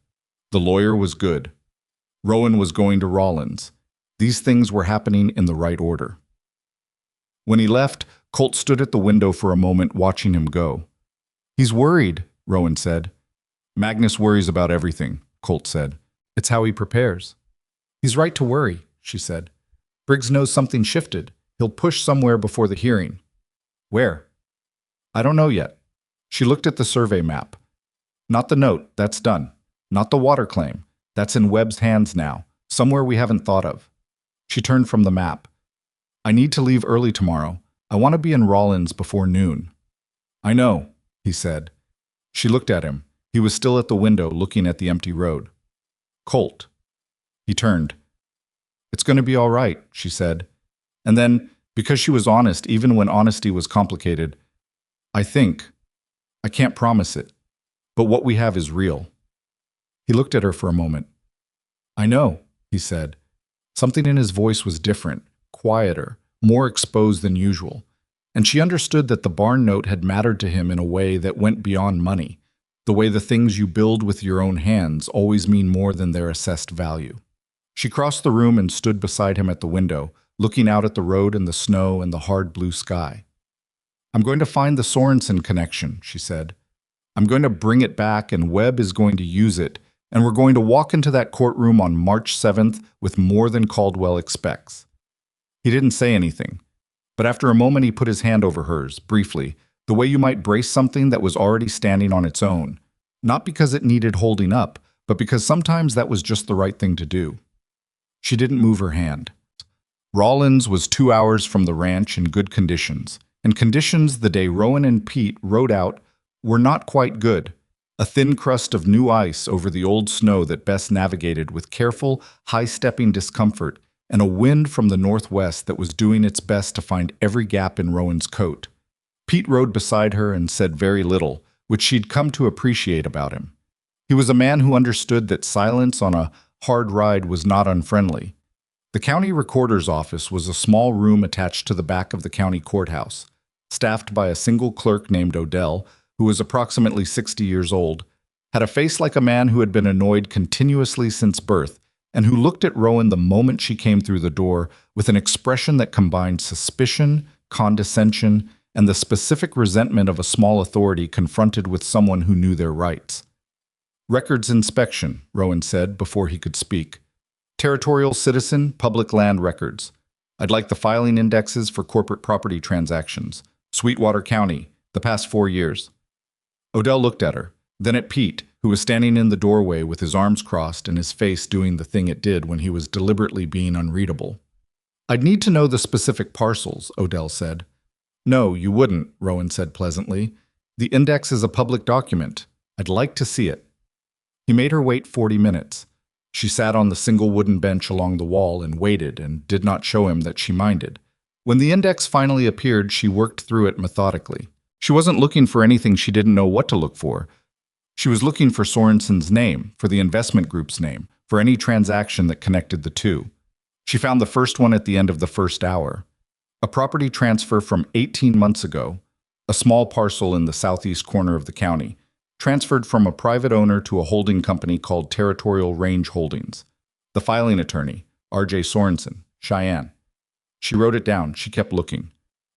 A: The lawyer was good. Rowan was going to Rawlins. These things were happening in the right order. When he left, Colt stood at the window for a moment watching him go. "He's worried," Rowan said. "Magnus worries about everything," Colt said. "It's how he prepares." "He's right to worry," she said. "Briggs knows something shifted. He'll push somewhere before the hearing." "Where?" "I don't know yet." She looked at the survey map. "Not the note, that's done. Not the water claim. That's in Webb's hands now, somewhere we haven't thought of. She turned from the map. I need to leave early tomorrow. I want to be in Rollins before noon. I know, he said. She looked at him. He was still at the window looking at the empty road. Colt. He turned. It's going to be all right, she said. And then, because she was honest even when honesty was complicated, I can't promise it, but what we have is real. He looked at her for a moment. I know, he said. Something in his voice was different, quieter, more exposed than usual, and she understood that the barn note had mattered to him in a way that went beyond money, the way the things you build with your own hands always mean more than their assessed value. She crossed the room and stood beside him at the window, looking out at the road and the snow and the hard blue sky. I'm going to find the Sorensen connection, she said. I'm going to bring it back and Webb is going to use it, and we're going to walk into that courtroom on March 7th with more than Caldwell expects. He didn't say anything, but after a moment he put his hand over hers, briefly, the way you might brace something that was already standing on its own, not because it needed holding up, but because sometimes that was just the right thing to do. She didn't move her hand. Rollins was 2 hours from the ranch in good conditions, and conditions the day Rowan and Pete rode out were not quite good. A thin crust of new ice over the old snow that Bess navigated with careful, high-stepping discomfort, and a wind from the northwest that was doing its best to find every gap in Rowan's coat. Pete rode beside her and said very little, which she'd come to appreciate about him. He was a man who understood that silence on a hard ride was not unfriendly. The county recorder's office was a small room attached to the back of the county courthouse, staffed by a single clerk named Odell, who was approximately 60 years old, had a face like a man who had been annoyed continuously since birth, and who looked at Rowan the moment she came through the door with an expression that combined suspicion, condescension, and the specific resentment of a small authority confronted with someone who knew their rights. Records inspection, Rowan said before he could speak. Territorial citizen, public land records. I'd like the filing indexes for corporate property transactions. Sweetwater County, the past 4 years. Odell looked at her, then at Pete, who was standing in the doorway with his arms crossed and his face doing the thing it did when he was deliberately being unreadable. I'd need to know the specific parcels, Odell said. No, you wouldn't, Rowan said pleasantly. The index is a public document. I'd like to see it. He made her wait 40 minutes. She sat on the single wooden bench along the wall and waited and did not show him that she minded. When the index finally appeared, she worked through it methodically. She wasn't looking for anything she didn't know what to look for. She was looking for Sorensen's name, for the investment group's name, for any transaction that connected the two. She found the first one at the end of the first hour. A property transfer from 18 months ago, a small parcel in the southeast corner of the county, transferred from a private owner to a holding company called Territorial Range Holdings. The filing attorney, R.J. Sorensen, Cheyenne. She wrote it down. She kept looking.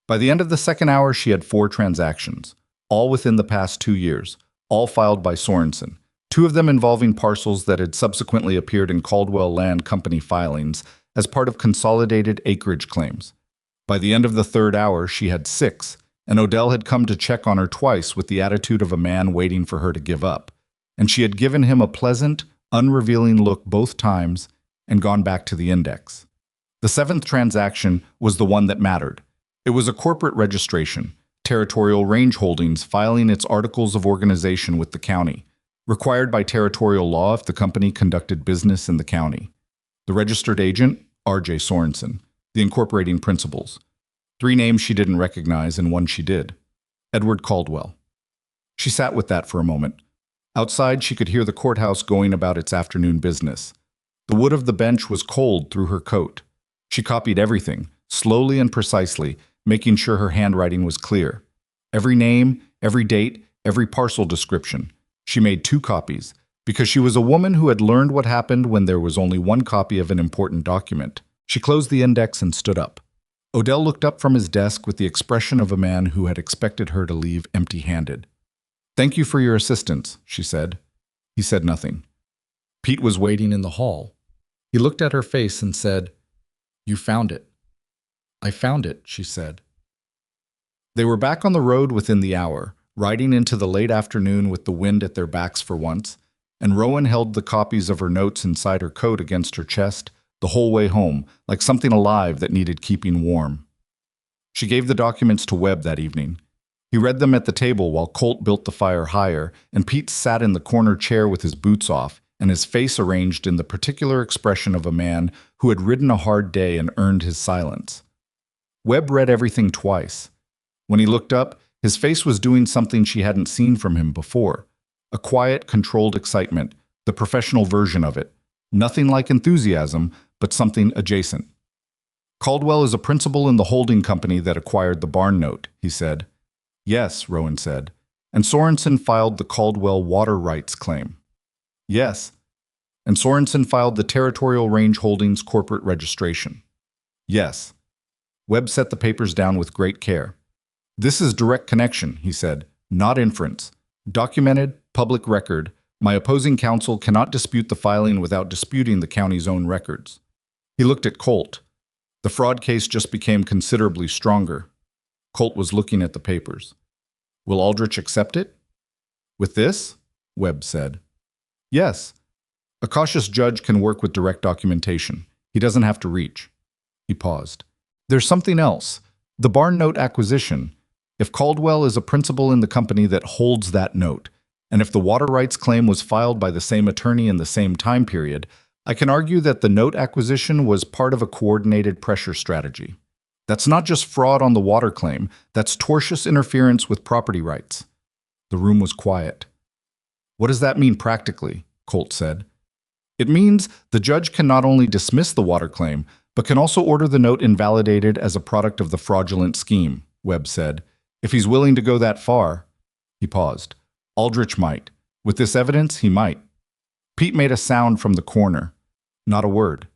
A: By the end of the second hour, she had 4 transactions, all within the past 2 years, all filed by Sorensen, 2 of them involving parcels that had subsequently appeared in Caldwell Land Company filings as part of consolidated acreage claims. By the end of the third hour, she had 6, and Odell had come to check on her twice with the attitude of a man waiting for her to give up, and she had given him a pleasant, unrevealing look both times and gone back to the index. The 7th transaction was the one that mattered. It was a corporate registration, Territorial Range Holdings filing its articles of organization with the county, required by territorial law if the company conducted business in the county. The registered agent, R.J. Sorensen, the incorporating principals. 3 names she didn't recognize and 1 she did. Edward Caldwell. She sat with that for a moment. Outside, she could hear the courthouse going about its afternoon business. The wood of the bench was cold through her coat. She copied everything, slowly and precisely, making sure her handwriting was clear. Every name, every date, every parcel description. She made 2 copies, because she was a woman who had learned what happened when there was only 1 copy of an important document. She closed the index and stood up. Odell looked up from his desk with the expression of a man who had expected her to leave empty-handed. "Thank you for your assistance," she said. He said nothing. Pete was waiting in the hall. He looked at her face and said, "You found it." "I found it," she said. They were back on the road within the hour, riding into the late afternoon with the wind at their backs for once, and Rowan held the copies of her notes inside her coat against her chest the whole way home, like something alive that needed keeping warm. She gave the documents to Webb that evening. He read them at the table while Colt built the fire higher, and Pete sat in the corner chair with his boots off and his face arranged in the particular expression of a man who had ridden a hard day and earned his silence. Webb read everything twice. When he looked up, his face was doing something she hadn't seen from him before. A quiet, controlled excitement, the professional version of it. Nothing like enthusiasm, but something adjacent. Caldwell is a principal in the holding company that acquired the barn note, he said. Yes, Rowan said. And Sorensen filed the Caldwell water rights claim. Yes. And Sorensen filed the Territorial Range Holdings corporate registration. Yes. Webb set the papers down with great care. This is direct connection, he said, not inference. Documented, public record. My opposing counsel cannot dispute the filing without disputing the county's own records. He looked at Colt. The fraud case just became considerably stronger. Colt was looking at the papers. Will Aldrich accept it? With this? Webb said. Yes. A cautious judge can work with direct documentation. He doesn't have to reach. He paused. There's something else. The barn note acquisition. If Caldwell is a principal in the company that holds that note, and if the water rights claim was filed by the same attorney in the same time period, I can argue that the note acquisition was part of a coordinated pressure strategy. That's not just fraud on the water claim, that's tortious interference with property rights. The room was quiet. What does that mean practically? Colt said. It means the judge can not only dismiss the water claim, but can also order the note invalidated as a product of the fraudulent scheme, Webb said. If he's willing to go that far. He paused. Aldrich might. With this evidence, he might. Pete made a sound from the corner. Not a word.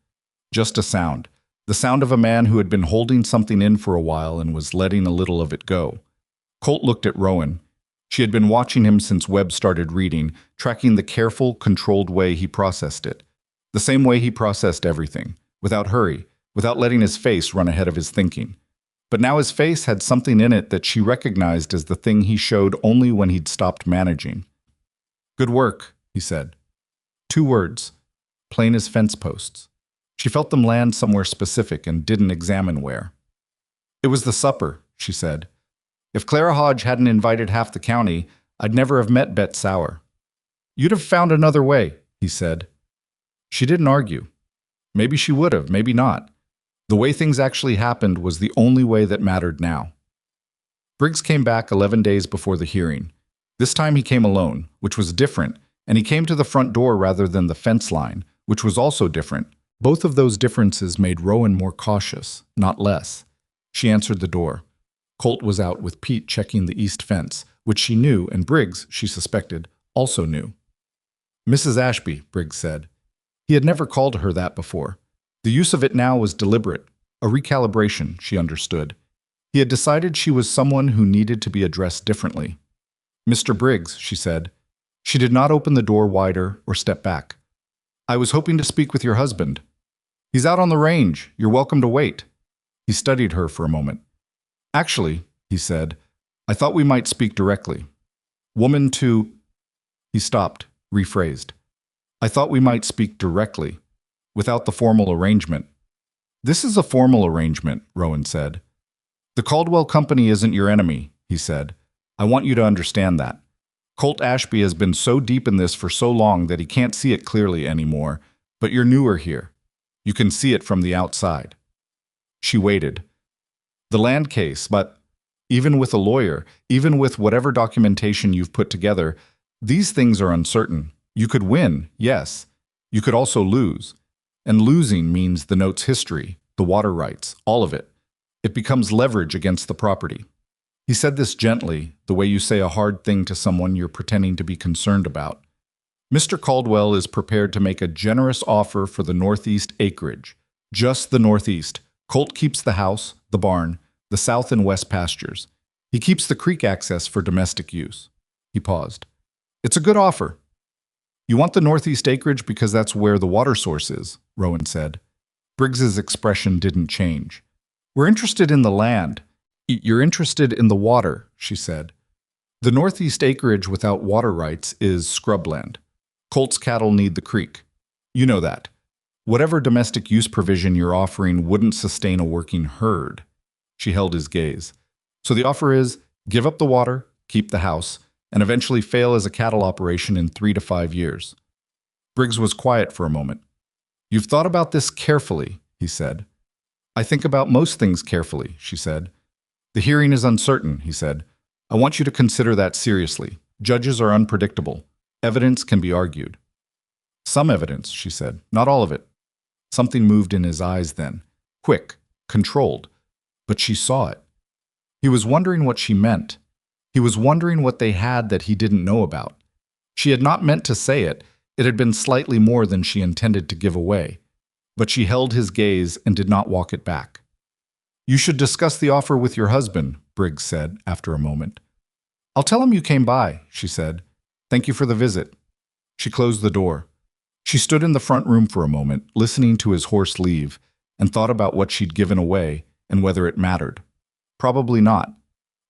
A: Just a sound. The sound of a man who had been holding something in for a while and was letting a little of it go. Colt looked at Rowan. She had been watching him since Webb started reading, tracking the careful, controlled way he processed it. The same way he processed everything, without hurry, without letting his face run ahead of his thinking. But now his face had something in it that she recognized as the thing he showed only when he'd stopped managing. Good work, he said. 2 words, plain as fence posts. She felt them land somewhere specific and didn't examine where. It was the supper, she said. If Clara Hodge hadn't invited half the county, I'd never have met Bet Sauer. You'd have found another way, he said. She didn't argue. Maybe she would have, maybe not. The way things actually happened was the only way that mattered now. Briggs came back 11 days before the hearing. This time he came alone, which was different, and he came to the front door rather than the fence line, which was also different. Both of those differences made Rowan more cautious, not less. She answered the door. Colt was out with Pete checking the east fence, which she knew, and Briggs, she suspected, also knew. Mrs. Ashby, Briggs said. He had never called her that before. The use of it now was deliberate, a recalibration, she understood. He had decided she was someone who needed to be addressed differently. Mr. Briggs, she said. She did not open the door wider or step back. I was hoping to speak with your husband. He's out on the range. You're welcome to wait. He studied her for a moment. Actually, he said, I thought we might speak directly. Woman to... He stopped, rephrased. I thought we might speak directly, without the formal arrangement. This is a formal arrangement, Rowan said. The Caldwell Company isn't your enemy, he said. I want you to understand that. Colt Ashby has been so deep in this for so long that he can't see it clearly anymore, but you're newer here. You can see it from the outside. She waited. The land case, but even with a lawyer, even with whatever documentation you've put together, these things are uncertain. You could win, yes. You could also lose. And losing means the note's history, the water rights, all of it. It becomes leverage against the property. He said this gently, the way you say a hard thing to someone you're pretending to be concerned about. Mr. Caldwell is prepared to make a generous offer for the northeast acreage. Just the northeast. Colt keeps the house, the barn, the south and west pastures. He keeps the creek access for domestic use. He paused. It's a good offer. You want the northeast acreage because that's where the water source is, Rowan said. Briggs's expression didn't change. We're interested in the land. You're interested in the water, she said. The northeast acreage without water rights is scrubland. Colt's cattle need the creek. You know that. Whatever domestic use provision you're offering wouldn't sustain a working herd. She held his gaze. So the offer is, give up the water, keep the house, and eventually fail as a cattle operation in 3 to 5 years. Briggs was quiet for a moment. You've thought about this carefully, he said. I think about most things carefully, she said. The hearing is uncertain, he said. I want you to consider that seriously. Judges are unpredictable. Evidence can be argued. Some evidence, she said, not all of it. Something moved in his eyes then. Quick, controlled. But she saw it. He was wondering what she meant. He was wondering what they had that he didn't know about. She had not meant to say it. It had been slightly more than she intended to give away. But she held his gaze and did not walk it back. You should discuss the offer with your husband, Briggs said after a moment. I'll tell him you came by, she said. Thank you for the visit. She closed the door. She stood in the front room for a moment, listening to his horse leave, and thought about what she'd given away and whether it mattered. Probably not.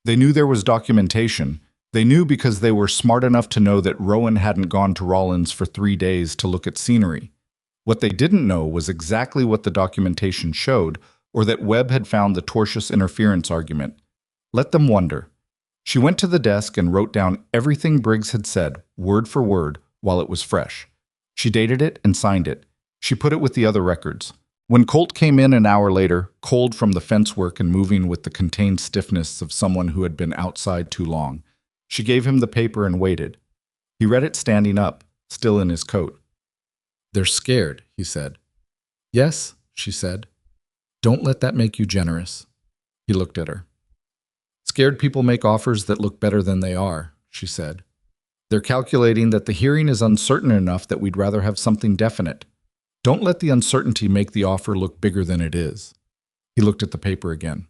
A: They knew there was documentation. They knew because they were smart enough to know that Rowan hadn't gone to Rollins for 3 days to look at scenery. What they didn't know was exactly what the documentation showed, or that Webb had found the tortious interference argument. Let them wonder. She went to the desk and wrote down everything Briggs had said, word for word, while it was fresh. She dated it and signed it. She put it with the other records. When Colt came in an hour later, cold from the fence work and moving with the contained stiffness of someone who had been outside too long, she gave him the paper and waited. He read it standing up, still in his coat. They're scared, he said. Yes, she said. Don't let that make you generous. He looked at her. Scared people make offers that look better than they are, she said. They're calculating that the hearing is uncertain enough that we'd rather have something definite. Don't let the uncertainty make the offer look bigger than it is. He looked at the paper again.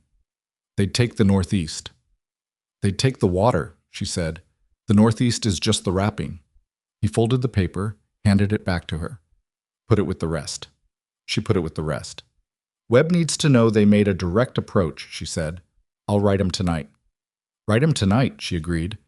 A: They'd take the Northeast. They'd take the water, she said. The Northeast is just the wrapping. He folded the paper, handed it back to her. Put it with the rest. She put it with the rest. Webb needs to know they made a direct approach, she said. I'll write him tonight. Write him tonight, she agreed.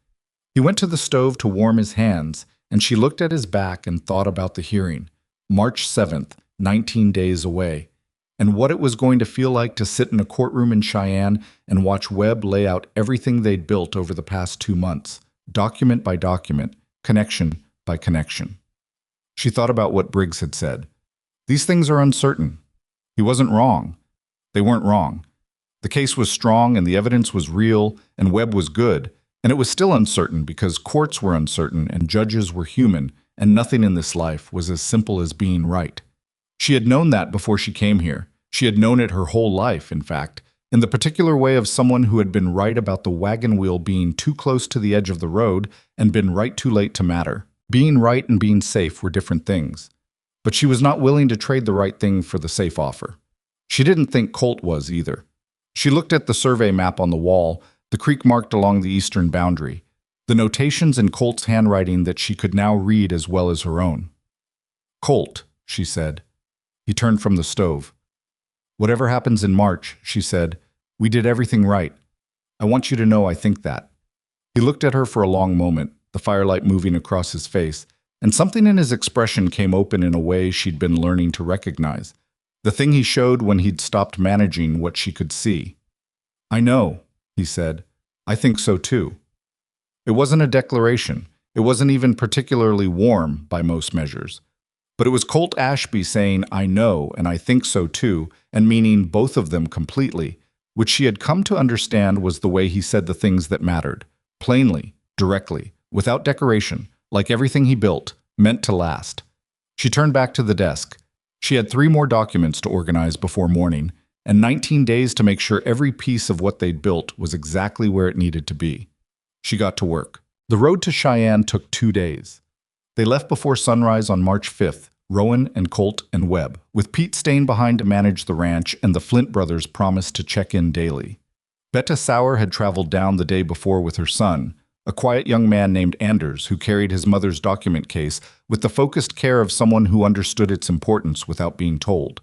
A: He went to the stove to warm his hands, and she looked at his back and thought about the hearing. March 7th, 19 days away, and what it was going to feel like to sit in a courtroom in Cheyenne and watch Webb lay out everything they'd built over the past 2 months, document by document, connection by connection. She thought about what Briggs had said. These things are uncertain. He wasn't wrong. They weren't wrong. The case was strong and the evidence was real and Webb was good, and it was still uncertain because courts were uncertain and judges were human, and nothing in this life was as simple as being right. She had known that before she came here. She had known it her whole life, in fact, in the particular way of someone who had been right about the wagon wheel being too close to the edge of the road and been right too late to matter. Being right and being safe were different things. But she was not willing to trade the right thing for the safe offer. She didn't think Colt was either. She looked at the survey map on the wall, the creek marked along the eastern boundary, the notations in Colt's handwriting that she could now read as well as her own. Colt, she said. He turned from the stove. Whatever happens in March, she said, we did everything right. I want you to know I think that. He looked at her for a long moment, the firelight moving across his face, and something in his expression came open in a way she'd been learning to recognize, the thing he showed when he'd stopped managing what she could see. I know, he said. I think so too. It wasn't a declaration. It wasn't even particularly warm by most measures. But it was Colt Ashby saying, I know, and I think so too, and meaning both of them completely, which she had come to understand was the way he said the things that mattered, plainly, directly, without decoration, like everything he built, meant to last. She turned back to the desk. She had 3 more documents to organize before morning, and 19 days to make sure every piece of what they'd built was exactly where it needed to be. She got to work. The road to Cheyenne took 2 days. They left before sunrise on March 5th, Rowan and Colt and Webb, with Pete staying behind to manage the ranch and the Flint brothers promised to check in daily. Betta Sauer had traveled down the day before with her son, a quiet young man named Anders who carried his mother's document case with the focused care of someone who understood its importance without being told.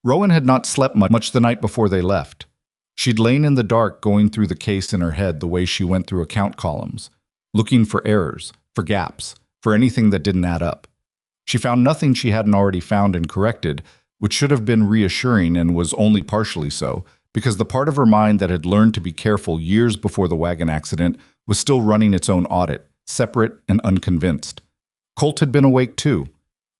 A: Rowan had not slept much the night before they left. She'd lain in the dark going through the case in her head the way she went through account columns, looking for errors, for gaps, for anything that didn't add up. She found nothing she hadn't already found and corrected, which should have been reassuring and was only partially so, because the part of her mind that had learned to be careful years before the wagon accident was still running its own audit, separate and unconvinced. Colt had been awake too.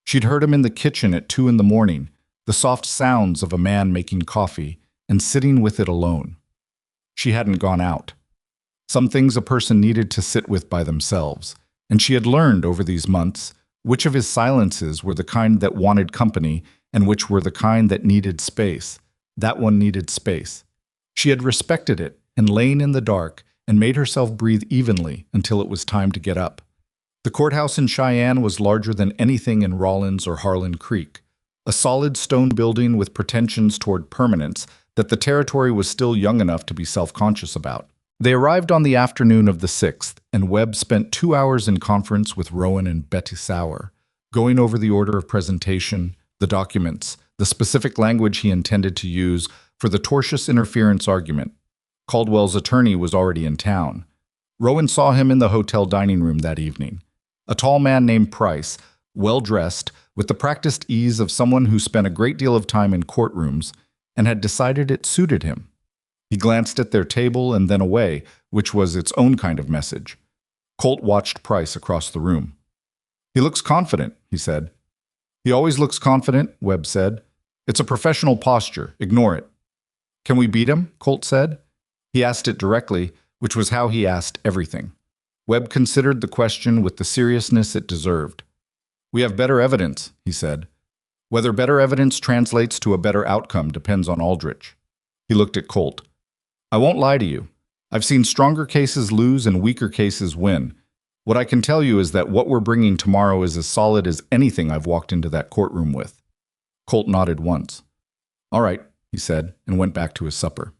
A: She'd heard him in the kitchen at 2 in the morning, the soft sounds of a man making coffee and sitting with it alone. She hadn't gone out. Some things a person needed to sit with by themselves, and she had learned over these months which of his silences were the kind that wanted company and which were the kind that needed space. That one needed space. She had respected it and lain in the dark and made herself breathe evenly until it was time to get up. The courthouse in Cheyenne was larger than anything in Rawlins or Harlan Creek, a solid stone building with pretensions toward permanence that the territory was still young enough to be self-conscious about. They arrived on the afternoon of the 6th, and Webb spent 2 hours in conference with Rowan and Betty Sauer, going over the order of presentation, the documents, the specific language he intended to use for the tortious interference argument. Caldwell's attorney was already in town. Rowan saw him in the hotel dining room that evening. A tall man named Price, well-dressed, with the practiced ease of someone who spent a great deal of time in courtrooms and had decided it suited him. He glanced at their table and then away, which was its own kind of message. Colt watched Price across the room. "He looks confident," he said. "He always looks confident," Webb said. "It's a professional posture. Ignore it." "Can we beat him?" Colt said. He asked it directly, which was how he asked everything. Webb considered the question with the seriousness it deserved. "We have better evidence," he said. "Whether better evidence translates to a better outcome depends on Aldrich." He looked at Colt. "I won't lie to you. I've seen stronger cases lose and weaker cases win. What I can tell you is that what we're bringing tomorrow is as solid as anything I've walked into that courtroom with." Colt nodded once. "All right," he said, and went back to his supper.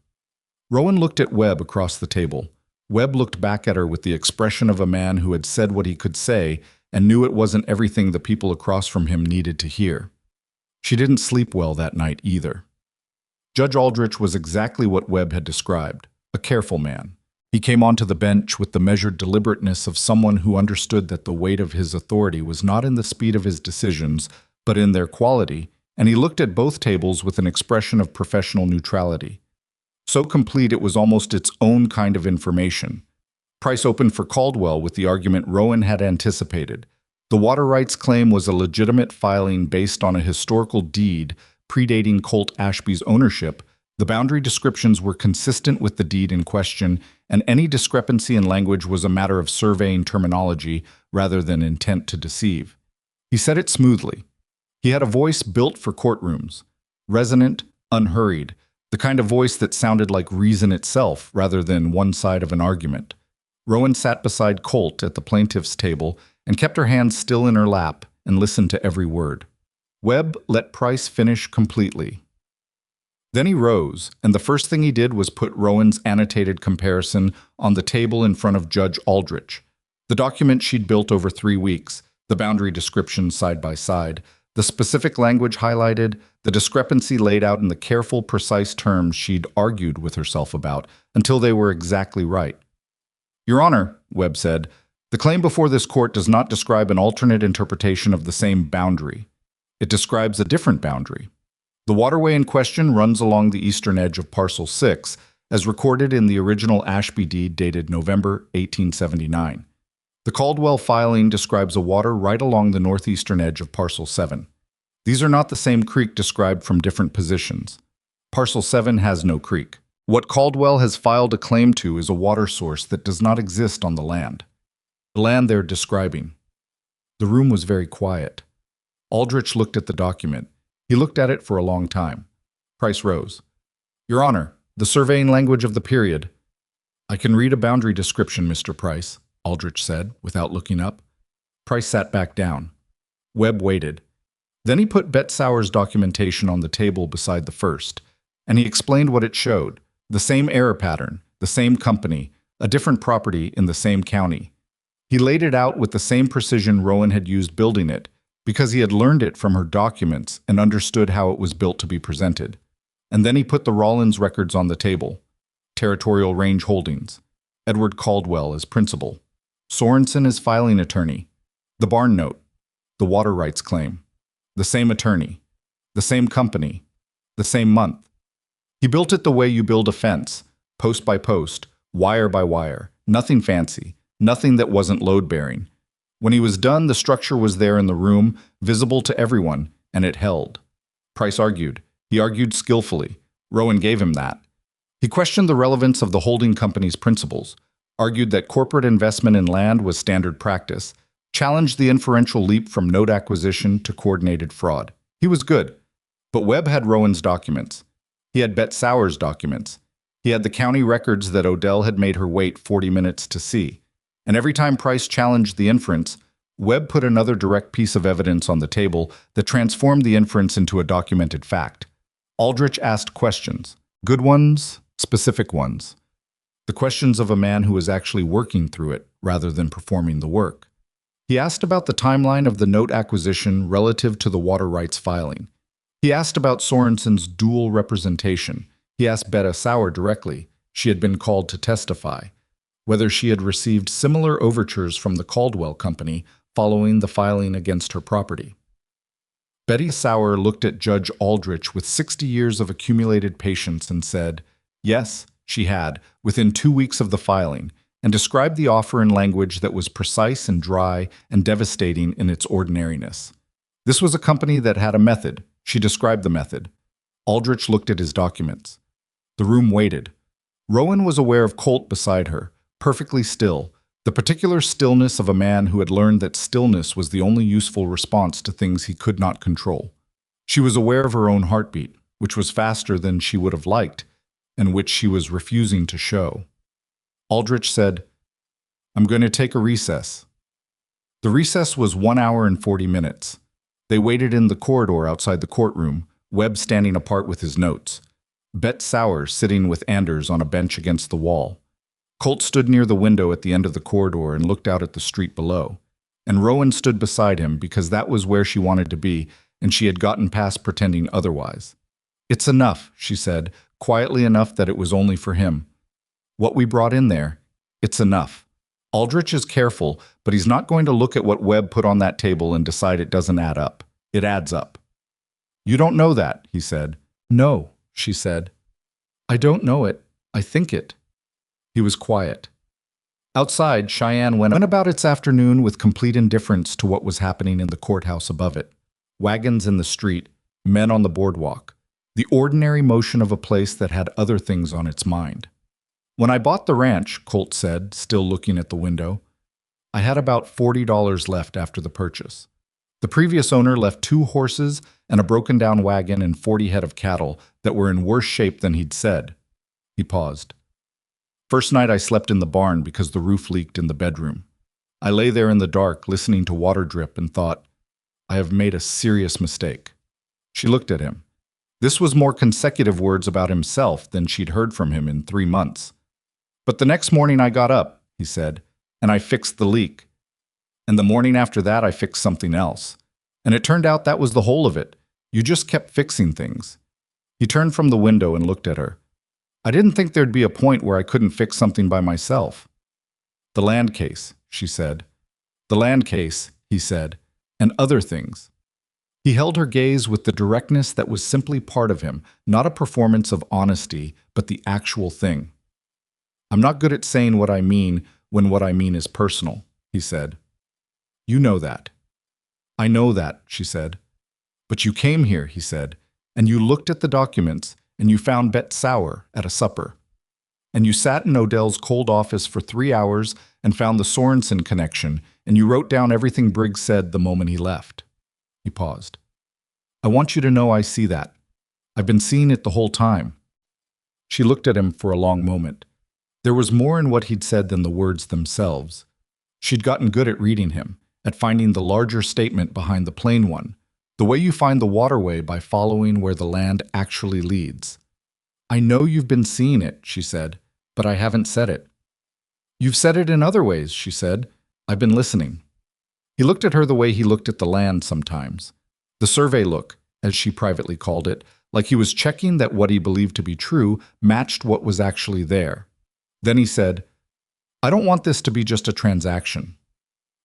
A: Rowan looked at Webb across the table. Webb looked back at her with the expression of a man who had said what he could say and knew it wasn't everything the people across from him needed to hear. She didn't sleep well that night either. Judge Aldrich was exactly what Webb had described, a careful man. He came onto the bench with the measured deliberateness of someone who understood that the weight of his authority was not in the speed of his decisions, but in their quality, and he looked at both tables with an expression of professional neutrality. So complete it was almost its own kind of information. Price opened for Caldwell with the argument Rowan had anticipated. The water rights claim was a legitimate filing based on a historical deed predating Colt Ashby's ownership. The boundary descriptions were consistent with the deed in question, and any discrepancy in language was a matter of surveying terminology rather than intent to deceive. He said it smoothly. He had a voice built for courtrooms, resonant, unhurried, the kind of voice that sounded like reason itself rather than one side of an argument. Rowan sat beside Colt at the plaintiff's table and kept her hands still in her lap and listened to every word. Webb let Price finish completely. Then he rose, and the first thing he did was put Rowan's annotated comparison on the table in front of Judge Aldrich. The document she'd built over 3 weeks, the boundary descriptions side by side, the specific language highlighted, the discrepancy laid out in the careful, precise terms she'd argued with herself about until they were exactly right. "Your Honor," Webb said, "the claim before this court does not describe an alternate interpretation of the same boundary. It describes a different boundary. The waterway in question runs along the eastern edge of Parcel 6, as recorded in the original Ashby deed dated November 1879. The Caldwell filing describes a water right along the northeastern edge of Parcel 7. These are not the same creek described from different positions. Parcel 7 has no creek. What Caldwell has filed a claim to is a water source that does not exist on the land. The land they're describing." The room was very quiet. Aldrich looked at the document. He looked at it for a long time. Price rose. "Your Honor, the surveying language of the period." "I can read a boundary description, Mr. Price," Aldrich said, without looking up. Price sat back down. Webb waited. Then he put Bet Sauer's documentation on the table beside the first, and he explained what it showed. The same error pattern, the same company, a different property in the same county. He laid it out with the same precision Rowan had used building it, because he had learned it from her documents and understood how it was built to be presented. And then he put the Rawlins records on the table. Territorial Range Holdings. Edward Caldwell as principal. Sorensen as filing attorney. The barn note, the water rights claim, the same attorney, the same company, the same month. He built it the way you build a fence, post by post, wire by wire, nothing fancy, nothing that wasn't load-bearing. When he was done, the structure was there in the room, visible to everyone, and it held. Price argued. He argued skillfully. Rowan gave him that. He questioned the relevance of the holding company's principles, argued that corporate investment in land was standard practice, challenged the inferential leap from note acquisition to coordinated fraud. He was good. But Webb had Rowan's documents. He had Bet Sauer's documents. He had the county records that Odell had made her wait 40 minutes to see. And every time Price challenged the inference, Webb put another direct piece of evidence on the table that transformed the inference into a documented fact. Aldrich asked questions. Good ones, specific ones. The questions of a man who was actually working through it rather than performing the work. He asked about the timeline of the note acquisition relative to the water rights filing. He asked about Sorensen's dual representation. He asked Betta Sauer directly. She had been called to testify. Whether she had received similar overtures from the Caldwell Company following the filing against her property. Betty Sauer looked at Judge Aldrich with 60 years of accumulated patience and said, yes, she had, within 2 weeks of the filing, and described the offer in language that was precise and dry and devastating in its ordinariness. This was a company that had a method. She described the method. Aldrich looked at his documents. The room waited. Rowan was aware of Colt beside her, perfectly still, the particular stillness of a man who had learned that stillness was the only useful response to things he could not control. She was aware of her own heartbeat, which was faster than she would have liked, and which she was refusing to show. Aldrich said, I'm going to take a recess. The recess was 1 hour and 40 minutes. They waited in the corridor outside the courtroom, Webb standing apart with his notes. Bet Sauer sitting with Anders on a bench against the wall. Colt stood near the window at the end of the corridor and looked out at the street below. And Rowan stood beside him because that was where she wanted to be, and she had gotten past pretending otherwise. It's enough, she said, quietly enough that it was only for him. What we brought in there, it's enough. Aldrich is careful, but he's not going to look at what Webb put on that table and decide it doesn't add up. It adds up. You don't know that, he said. No, she said. I don't know it. I think it. He was quiet. Outside, Cheyenne went about its afternoon with complete indifference to what was happening in the courthouse above it. Wagons in the street, men on the boardwalk. The ordinary motion of a place that had other things on its mind. When I bought the ranch, Colt said, still looking at the window, I had about $40 left after the purchase. The previous owner left 2 horses and a broken-down wagon and 40 head of cattle that were in worse shape than he'd said. He paused. First night I slept in the barn because the roof leaked in the bedroom. I lay there in the dark, listening to water drip, and thought, I have made a serious mistake. She looked at him. This was more consecutive words about himself than she'd heard from him in 3 months. But the next morning I got up, he said, and I fixed the leak. And the morning after that I fixed something else. And it turned out that was the whole of it. You just kept fixing things. He turned from the window and looked at her. I didn't think there'd be a point where I couldn't fix something by myself. The land case, she said. The land case, he said, and other things. He held her gaze with the directness that was simply part of him, not a performance of honesty, but the actual thing. I'm not good at saying what I mean when what I mean is personal, he said. You know that. I know that, she said. But you came here, he said, and you looked at the documents, and you found Bet Sauer at a supper. And you sat in Odell's cold office for 3 hours and found the Sorensen connection, and you wrote down everything Briggs said the moment he left. He paused. I want you to know I see that. I've been seeing it the whole time. She looked at him for a long moment. There was more in what he'd said than the words themselves. She'd gotten good at reading him, at finding the larger statement behind the plain one, the way you find the waterway by following where the land actually leads. I know you've been seeing it, she said, but I haven't said it. You've said it in other ways, she said. I've been listening. He looked at her the way he looked at the land sometimes. The survey look, as she privately called it, like he was checking that what he believed to be true matched what was actually there. Then he said, I don't want this to be just a transaction.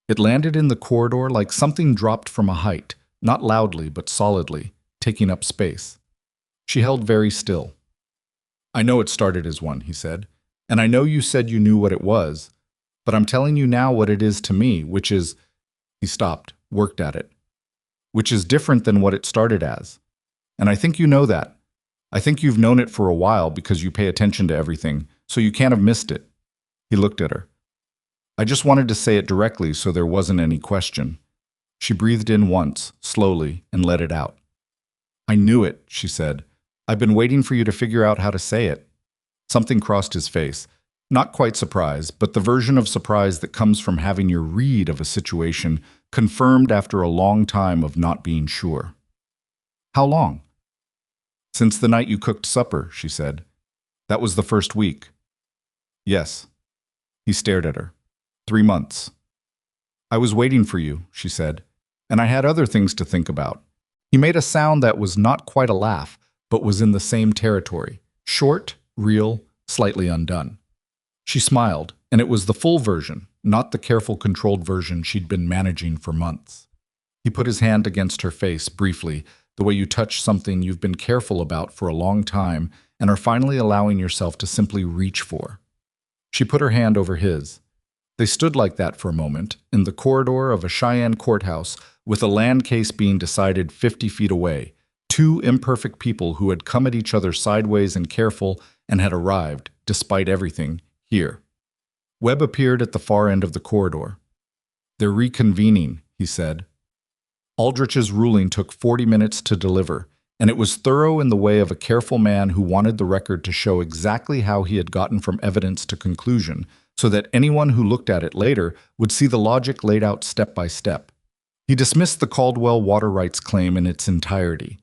A: It landed in the corridor like something dropped from a height, not loudly but solidly, taking up space. She held very still. I know it started as one, he said, and I know you said you knew what it was, but I'm telling you now what it is to me, which is, he stopped, worked at it, which is different than what it started as. And I think you know that. I think you've known it for a while because you pay attention to everything, so you can't have missed it. He looked at her. I just wanted to say it directly so there wasn't any question. She breathed in once, slowly, and let it out. I knew it, she said. I've been waiting for you to figure out how to say it. Something crossed his face. Not quite surprise, but the version of surprise that comes from having your read of a situation confirmed after a long time of not being sure. How long? Since the night you cooked supper, she said. That was the first week. Yes. He stared at her. 3 months. I was waiting for you, she said, and I had other things to think about. He made a sound that was not quite a laugh, but was in the same territory. Short, real, slightly undone. She smiled, and it was the full version, not the careful, controlled version she'd been managing for months. He put his hand against her face briefly, the way you touch something you've been careful about for a long time and are finally allowing yourself to simply reach for. She put her hand over his. They stood like that for a moment, in the corridor of a Cheyenne courthouse, with a land case being decided 50 feet away. Two imperfect people who had come at each other sideways and careful and had arrived, despite everything, here. Webb appeared at the far end of the corridor. They're reconvening, he said. Aldrich's ruling took 40 minutes to deliver, and it was thorough in the way of a careful man who wanted the record to show exactly how he had gotten from evidence to conclusion, so that anyone who looked at it later would see the logic laid out step by step. He dismissed the Caldwell water rights claim in its entirety.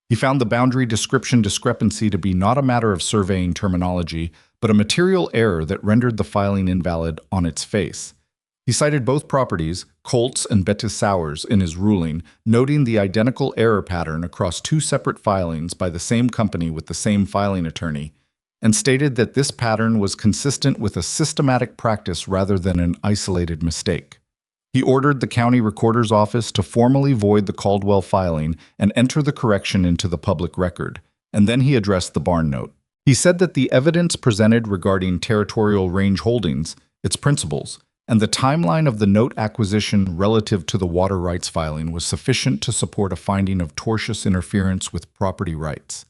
A: He found the boundary description discrepancy to be not a matter of surveying terminology, but a material error that rendered the filing invalid on its face. He cited both properties, Colts and Bettis Sowers, in his ruling, noting the identical error pattern across 2 separate filings by the same company with the same filing attorney, and stated that this pattern was consistent with a systematic practice rather than an isolated mistake. He ordered the county recorder's office to formally void the Caldwell filing and enter the correction into the public record, and then he addressed the barn note. He said that the evidence presented regarding territorial range holdings, its principles, and the timeline of the note acquisition relative to the water rights filing was sufficient to support a finding of tortious interference with property rights.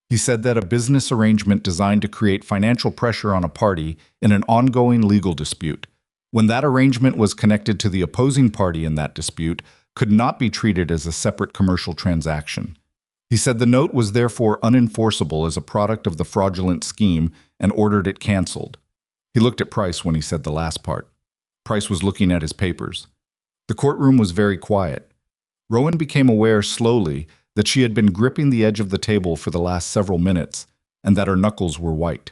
A: He said that a business arrangement designed to create financial pressure on a party in an ongoing legal dispute, when that arrangement was connected to the opposing party in that dispute, could not be treated as a separate commercial transaction. He said the note was therefore unenforceable as a product of the fraudulent scheme and ordered it canceled. He looked at Price when he said the last part. Price was looking at his papers. The courtroom was very quiet. Rowan became aware slowly that she had been gripping the edge of the table for the last several minutes, and that her knuckles were white.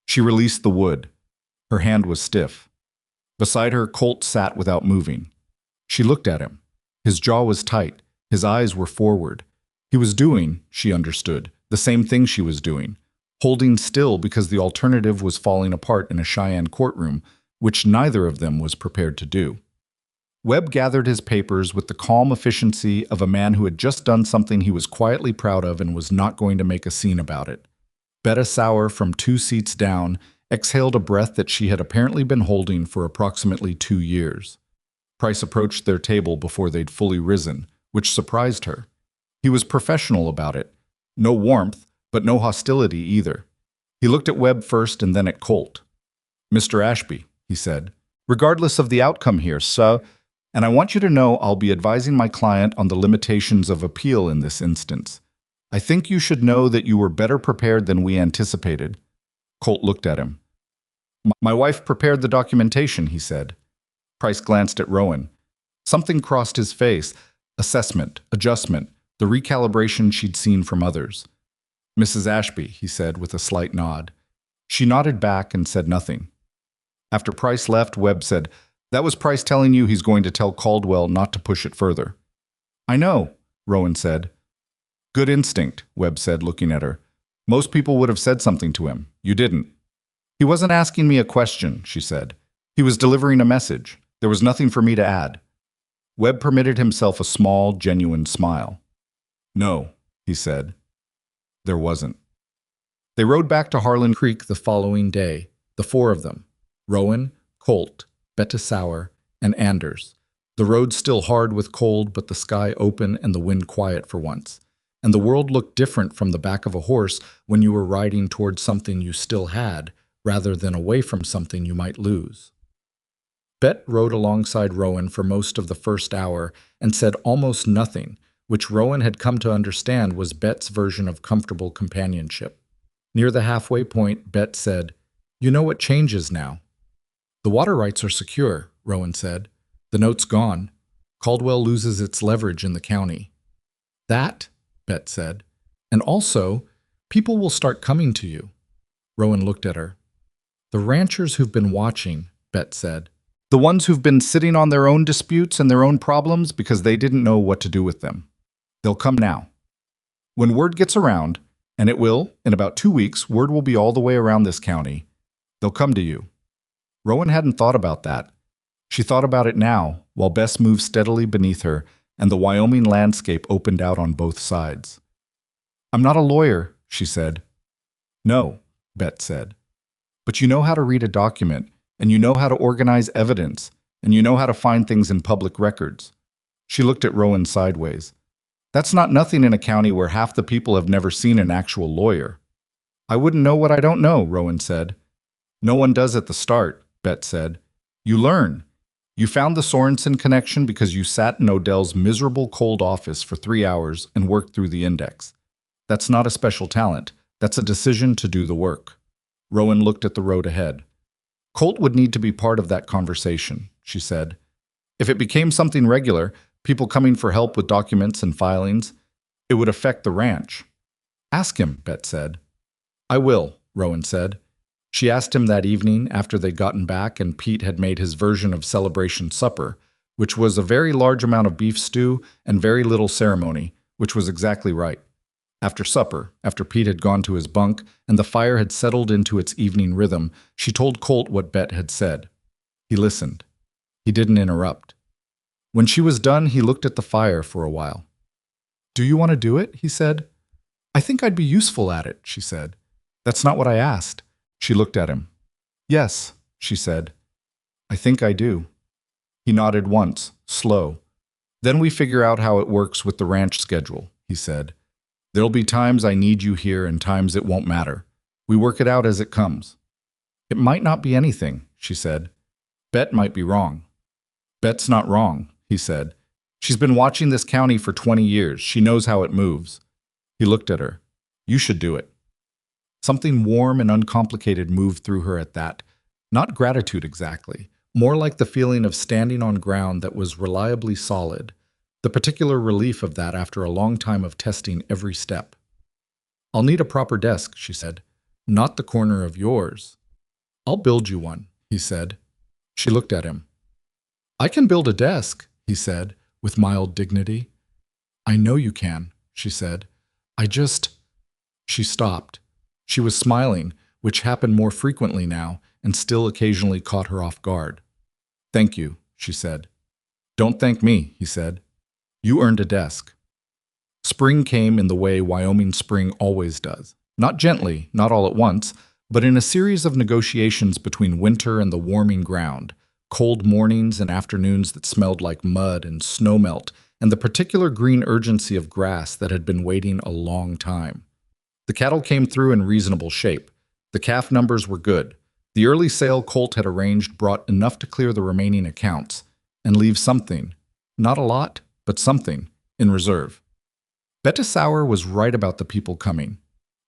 A: She released the wood. Her hand was stiff. Beside her, Colt sat without moving. She looked at him. His jaw was tight. His eyes were forward. He was doing, she understood, the same thing she was doing, holding still because the alternative was falling apart in a Cheyenne courtroom, which neither of them was prepared to do. Webb gathered his papers with the calm efficiency of a man who had just done something he was quietly proud of and was not going to make a scene about it. Betta Sauer, from 2 seats down, exhaled a breath that she had apparently been holding for approximately 2 years. Price approached their table before they'd fully risen, which surprised her. He was professional about it. No warmth, but no hostility either. He looked at Webb first and then at Colt. "Mr. Ashby," he said, "regardless of the outcome here, sir, and I want you to know I'll be advising my client on the limitations of appeal in this instance. I think you should know that you were better prepared than we anticipated." Colt looked at him. My wife prepared the documentation," he said. Price glanced at Rowan. Something crossed his face. Assessment, adjustment, the recalibration she'd seen from others. "Mrs. Ashby," he said with a slight nod. She nodded back and said nothing. After Price left, Webb said, "That was Price telling you he's going to tell Caldwell not to push it further." "I know," Rowan said. "Good instinct," Webb said, looking at her. "Most people would have said something to him. You didn't." "He wasn't asking me a question," she said. "He was delivering a message. There was nothing for me to add. Webb permitted himself a small, genuine smile. No, he said. There wasn't. They rode back to Harlan Creek the following day, the four of them, Rowan, Colt, Betta Sauer, and Anders. The road still hard with cold, but the sky open and the wind quiet for once. And the world looked different from the back of a horse when you were riding towards something you still had, rather than away from something you might lose. Bet rode alongside Rowan for most of the first hour and said almost nothing, which Rowan had come to understand was Bet's version of comfortable companionship. Near the halfway point, Bet said, "You know what changes now." "The water rights are secure," Rowan said. "The note's gone. Caldwell loses its leverage in the county." "That," Bet said. "And also, people will start coming to you." Rowan looked at her. "The ranchers who've been watching," Bet said. "The ones who've been sitting on their own disputes and their own problems because they didn't know what to do with them. They'll come now. When word gets around, and it will, in about 2 weeks, word will be all the way around this county. They'll come to you." Rowan hadn't thought about that. She thought about it now, while Bess moved steadily beneath her, and the Wyoming landscape opened out on both sides. "I'm not a lawyer," she said. "No," Bet said. "But you know how to read a document, and you know how to organize evidence, and you know how to find things in public records." She looked at Rowan sideways. "That's not nothing in a county where half the people have never seen an actual lawyer." "I wouldn't know what I don't know," Rowan said. "No one does at the start," Bet said. "You learn. You found the Sorensen connection because you sat in Odell's miserable cold office for 3 hours and worked through the index. That's not a special talent. That's a decision to do the work." Rowan looked at the road ahead. "Colt would need to be part of that conversation," she said. "If it became something regular, people coming for help with documents and filings, it would affect the ranch." "Ask him," Bet said. "I will," Rowan said. She asked him that evening after they'd gotten back and Pete had made his version of celebration supper, which was a very large amount of beef stew and very little ceremony, which was exactly right. After supper, after Pete had gone to his bunk and the fire had settled into its evening rhythm, she told Colt what Bet had said. He listened. He didn't interrupt. When she was done, he looked at the fire for a while. "Do you want to do it?" he said. "I think I'd be useful at it," she said. "That's not what I asked." She looked at him. "Yes," she said. "I think I do." He nodded once, slow. "Then we figure out how it works with the ranch schedule," he said. "There'll be times I need you here and times it won't matter. We work it out as it comes." "It might not be anything," she said. "Bet might be wrong." "Bet's not wrong," he said. "She's been watching this county for 20 years. She knows how it moves." He looked at her. "You should do it." Something warm and uncomplicated moved through her at that. Not gratitude exactly, more like the feeling of standing on ground that was reliably solid, the particular relief of that after a long time of testing every step. "I'll need a proper desk," she said. "Not the corner of yours." "I'll build you one," he said. She looked at him. "I can build a desk," he said, with mild dignity. "I know you can," she said. "I just—" She stopped. She was smiling, which happened more frequently now, and still occasionally caught her off guard. "Thank you," she said. "Don't thank me," he said. "You earned a desk." Spring came in the way Wyoming spring always does. Not gently, not all at once, but in a series of negotiations between winter and the warming ground, cold mornings and afternoons that smelled like mud and snowmelt, and the particular green urgency of grass that had been waiting a long time. The cattle came through in reasonable shape. The calf numbers were good. The early sale Colt had arranged brought enough to clear the remaining accounts and leave something, not a lot, but something, in reserve. Betta Sauer was right about the people coming.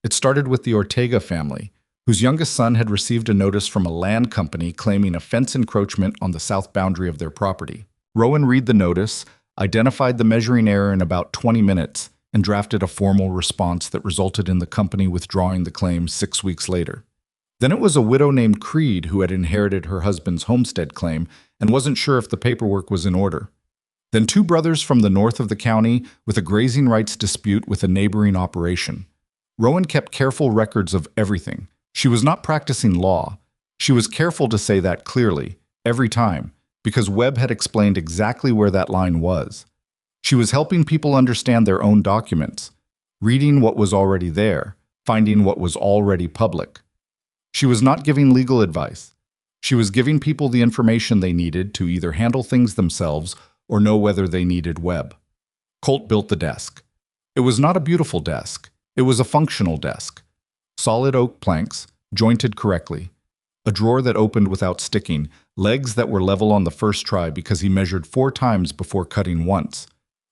A: It started with the Ortega family, whose youngest son had received a notice from a land company claiming a fence encroachment on the south boundary of their property. Rowan read the notice, identified the measuring error in about 20 minutes, and drafted a formal response that resulted in the company withdrawing the claim 6 weeks later. Then it was a widow named Creed who had inherited her husband's homestead claim and wasn't sure if the paperwork was in order. Then 2 brothers from the north of the county with a grazing rights dispute with a neighboring operation. Rowan kept careful records of everything. She was not practicing law. She was careful to say that clearly, every time, because Webb had explained exactly where that line was. She was helping people understand their own documents, reading what was already there, finding what was already public. She was not giving legal advice. She was giving people the information they needed to either handle things themselves or know whether they needed Webb. Colt built the desk. It was not a beautiful desk. It was a functional desk. Solid oak planks, jointed correctly. A drawer that opened without sticking, legs that were level on the first try because he measured 4 times before cutting once.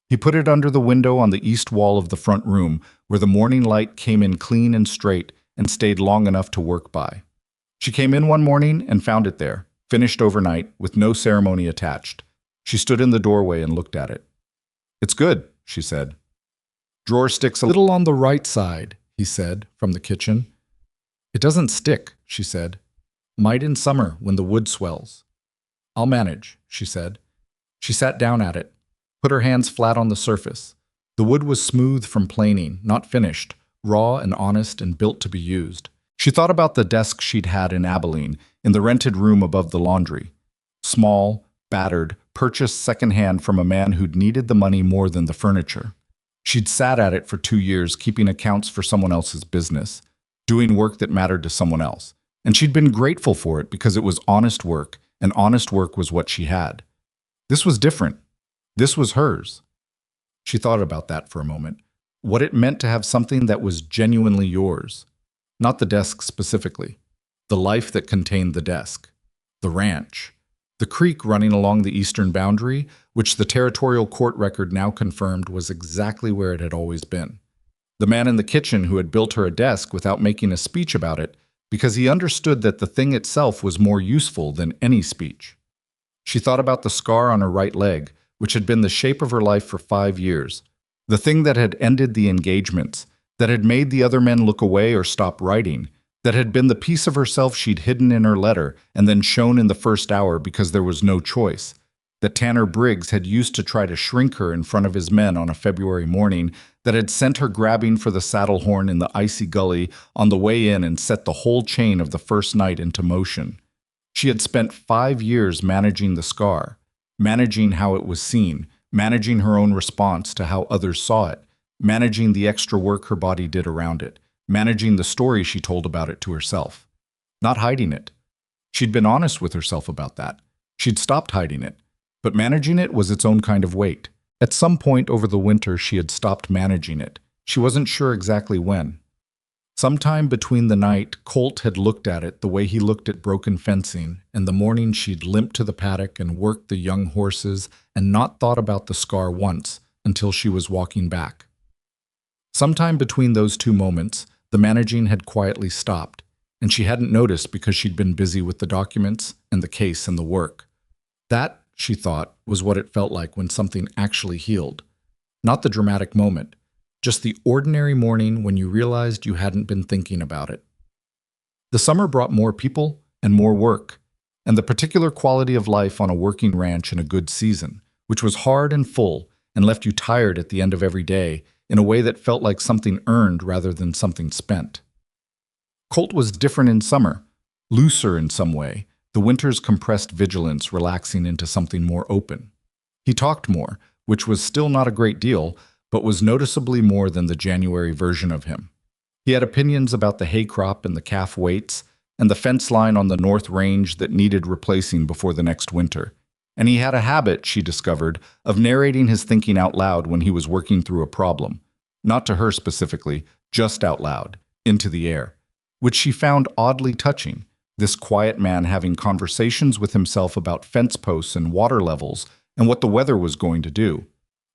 A: He put it under the window on the east wall of the front room, where the morning light came in clean and straight and stayed long enough to work by. She came in one morning and found it there, finished overnight, with no ceremony attached. She stood in the doorway and looked at it. "It's good," she said. "Drawer sticks a little on the right side," he said, from the kitchen. "It doesn't stick," she said. "Might in summer when the wood swells." "I'll manage," she said. She sat down at it, put her hands flat on the surface. The wood was smooth from planing, not finished, raw and honest and built to be used. She thought about the desk she'd had in Abilene, in the rented room above the laundry. Small, battered, purchased secondhand from a man who'd needed the money more than the furniture. She'd sat at it for 2 years, keeping accounts for someone else's business, doing work that mattered to someone else. And she'd been grateful for it because it was honest work, and honest work was what she had. This was different. This was hers. She thought about that for a moment. What it meant to have something that was genuinely yours. Not the desk specifically. The life that contained the desk. The ranch. The creek running along the eastern boundary, which the territorial court record now confirmed was exactly where it had always been. The man in the kitchen who had built her a desk without making a speech about it, because he understood that the thing itself was more useful than any speech. She thought about the scar on her right leg, which had been the shape of her life for 5 years, the thing that had ended the engagements, that had made the other men look away or stop writing, that had been the piece of herself she'd hidden in her letter and then shown in the first hour because there was no choice, that Tanner Briggs had used to try to shrink her in front of his men on a February morning, that had sent her grabbing for the saddle horn in the icy gully on the way in and set the whole chain of the first night into motion. She had spent 5 years managing the scar, managing how it was seen, managing her own response to how others saw it, managing the extra work her body did around it, managing the story she told about it to herself. Not hiding it. She'd been honest with herself about that. She'd stopped hiding it. But managing it was its own kind of weight. At some point over the winter, she had stopped managing it. She wasn't sure exactly when. Sometime between the night, Colt had looked at it the way he looked at broken fencing, and the morning she'd limped to the paddock and worked the young horses and not thought about the scar once until she was walking back. Sometime between those 2 moments, the managing had quietly stopped, and she hadn't noticed because she'd been busy with the documents and the case and the work. That, she thought, was what it felt like when something actually healed. Not the dramatic moment, just the ordinary morning when you realized you hadn't been thinking about it. The summer brought more people and more work, and the particular quality of life on a working ranch in a good season, which was hard and full and left you tired at the end of every day in a way that felt like something earned rather than something spent. Colt was different in summer, looser in some way, the winter's compressed vigilance relaxing into something more open. He talked more, which was still not a great deal, but was noticeably more than the January version of him. He had opinions about the hay crop and the calf weights, and the fence line on the North Range that needed replacing before the next winter. And he had a habit, she discovered, of narrating his thinking out loud when he was working through a problem. Not to her specifically, just out loud, into the air, which she found oddly touching, this quiet man having conversations with himself about fence posts and water levels and what the weather was going to do.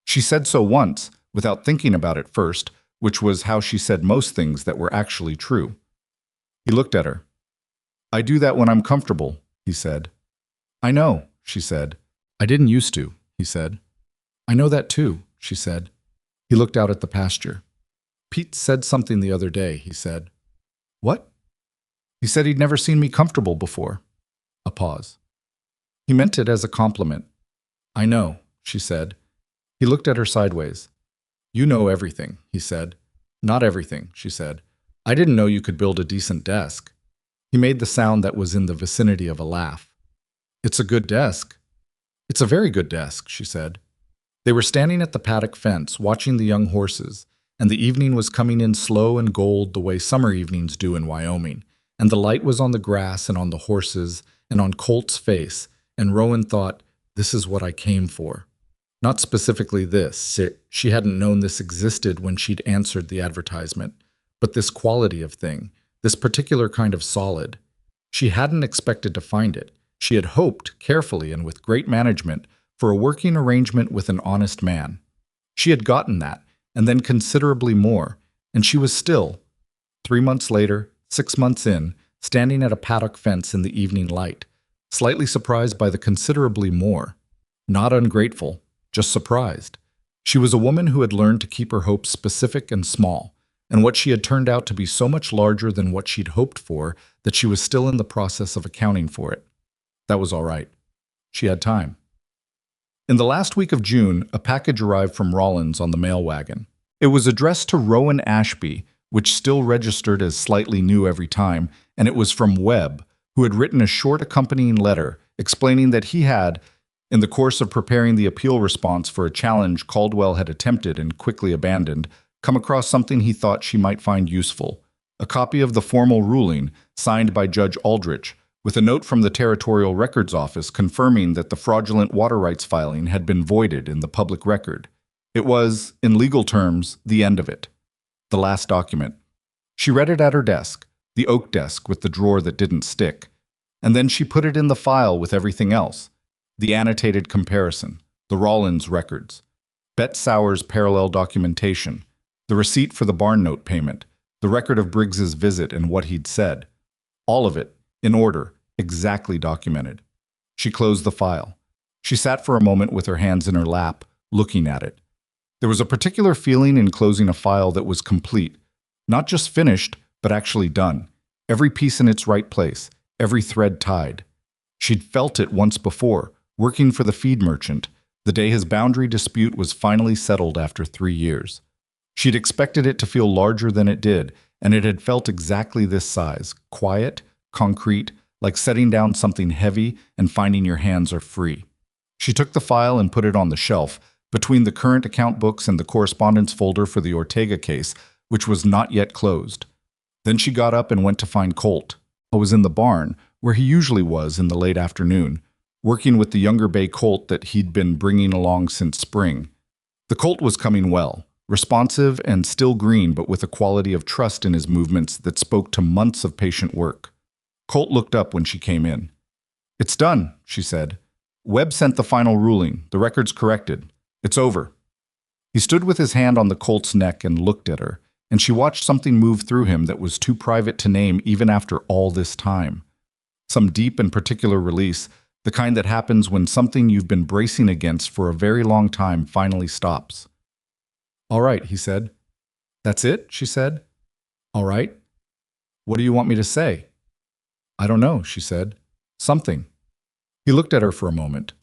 A: She said so once, without thinking about it first, which was how she said most things that were actually true. He looked at her. "I do that when I'm comfortable," he said. "I know," she said. "I didn't used to," he said. "I know that too," she said. He looked out at the pasture. "Pete said something the other day," he said. "What?" "He said he'd never seen me comfortable before." A pause. He meant it as a compliment. "I know," she said. He looked at her sideways. "You know everything," he said. "Not everything," she said. "I didn't know you could build a decent desk." He made the sound that was in the vicinity of a laugh. "It's a good desk." "It's a very good desk," she said. They were standing at the paddock fence, watching the young horses, and the evening was coming in slow and gold the way summer evenings do in Wyoming, and the light was on the grass and on the horses and on Colt's face, and Rowan thought, "This is what I came for." Not specifically this. She hadn't known this existed when she'd answered the advertisement, but this quality of thing, this particular kind of solid. She hadn't expected to find it. She had hoped, carefully and with great management, for a working arrangement with an honest man. She had gotten that, and then considerably more, and she was still, 3 months later, 6 months in, standing at a paddock fence in the evening light, slightly surprised by the considerably more. Not ungrateful, just surprised. She was a woman who had learned to keep her hopes specific and small, and what she had turned out to be so much larger than what she'd hoped for that she was still in the process of accounting for it. That was all right. She had time. In the last week of June, a package arrived from Rollins on the mail wagon. It was addressed to Rowan Ashby, which still registered as slightly new every time, and it was from Webb, who had written a short accompanying letter explaining that he had, in the course of preparing the appeal response for a challenge Caldwell had attempted and quickly abandoned, come across something he thought she might find useful, a copy of the formal ruling signed by Judge Aldrich, with a note from the Territorial Records Office confirming that the fraudulent water rights filing had been voided in the public record. It was, in legal terms, the end of it. The last document. She read it at her desk, the oak desk with the drawer that didn't stick, and then she put it in the file with everything else. The annotated comparison, the Rollins records, Bet Sauer's parallel documentation, the receipt for the barn note payment, the record of Briggs's visit and what he'd said. All of it, in order, exactly documented. She closed the file. She sat for a moment with her hands in her lap, looking at it. There was a particular feeling in closing a file that was complete, not just finished, but actually done. Every piece in its right place, every thread tied. She'd felt it once before, working for the feed merchant, the day his boundary dispute was finally settled after 3 years. She'd expected it to feel larger than it did, and it had felt exactly this size, quiet, concrete, like setting down something heavy and finding your hands are free. She took the file and put it on the shelf, between the current account books and the correspondence folder for the Ortega case, which was not yet closed. Then she got up and went to find Colt, who was in the barn, where he usually was in the late afternoon, working with the younger bay colt that he'd been bringing along since spring. The colt was coming well, responsive and still green, but with a quality of trust in his movements that spoke to months of patient work. Colt looked up when she came in. "It's done," she said. "Webb sent the final ruling. The record's corrected. It's over." He stood with his hand on the colt's neck and looked at her, and she watched something move through him that was too private to name even after all this time. Some deep and particular release, the kind that happens when something you've been bracing against for a very long time finally stops. "All right," he said. "That's it?" she said. "All right. What do you want me to say?" "I don't know," she said. "Something." He looked at her for a moment.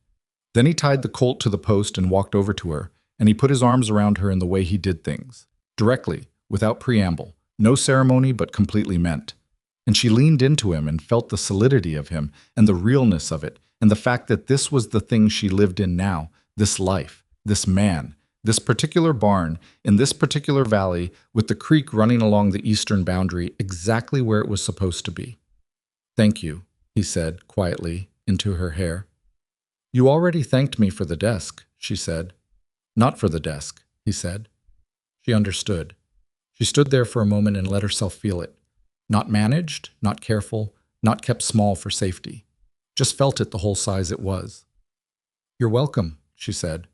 A: Then he tied the colt to the post and walked over to her, and he put his arms around her in the way he did things. Directly, without preamble, no ceremony but completely meant. And she leaned into him and felt the solidity of him and the realness of it, and the fact that this was the thing she lived in now, this life, this man, this particular barn, in this particular valley, with the creek running along the eastern boundary exactly where it was supposed to be. "Thank you," he said, quietly, into her hair. "You already thanked me for the desk," she said. "Not for the desk," he said. She understood. She stood there for a moment and let herself feel it. Not managed, not careful, not kept small for safety. Just felt it the whole size it was. "You're welcome," she said.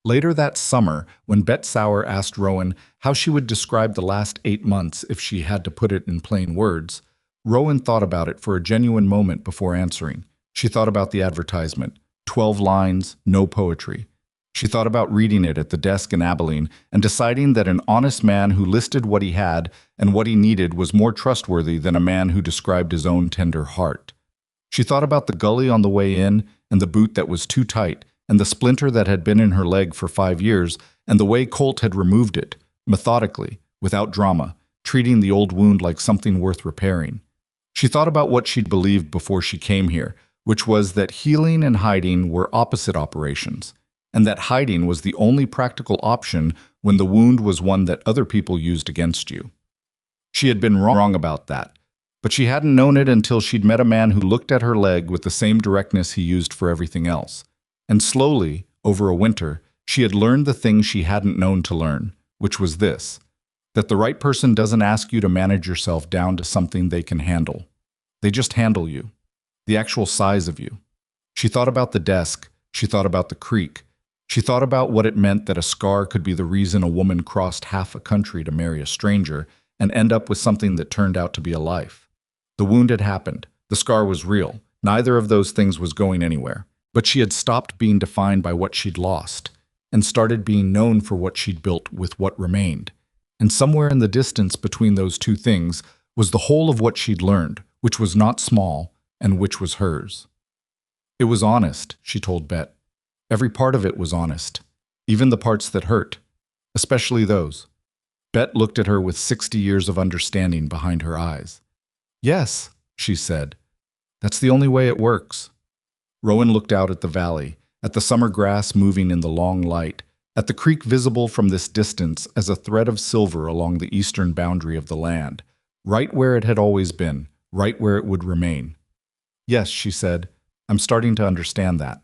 A: Later that summer, when Bet Sauer asked Rowan how she would describe the last 8 months if she had to put it in plain words, Rowan thought about it for a genuine moment before answering. She thought about the advertisement, 12 lines, no poetry. She thought about reading it at the desk in Abilene and deciding that an honest man who listed what he had and what he needed was more trustworthy than a man who described his own tender heart. She thought about the gully on the way in and the boot that was too tight and the splinter that had been in her leg for 5 years and the way Colt had removed it, methodically, without drama, treating the old wound like something worth repairing. She thought about what she'd believed before she came here, which was that healing and hiding were opposite operations, and that hiding was the only practical option when the wound was one that other people used against you. She had been wrong about that, but she hadn't known it until she'd met a man who looked at her leg with the same directness he used for everything else. And slowly, over a winter, she had learned the thing she hadn't known to learn, which was this: that the right person doesn't ask you to manage yourself down to something they can handle. They just handle you, the actual size of you. She thought about the desk, she thought about the creek, she thought about what it meant that a scar could be the reason a woman crossed half a country to marry a stranger and end up with something that turned out to be a life. The wound had happened, the scar was real, neither of those things was going anywhere. But she had stopped being defined by what she'd lost, and started being known for what she'd built with what remained. And somewhere in the distance between those two things was the whole of what she'd learned, which was not small, and which was hers. It was honest, she told Bet. Every part of it was honest, even the parts that hurt, especially those. Bet looked at her with 60 years of understanding behind her eyes. Yes, she said. That's the only way it works. Rowan looked out at the valley, at the summer grass moving in the long light, at the creek visible from this distance as a thread of silver along the eastern boundary of the land, right where it had always been, right where it would remain. Yes, she said, I'm starting to understand that.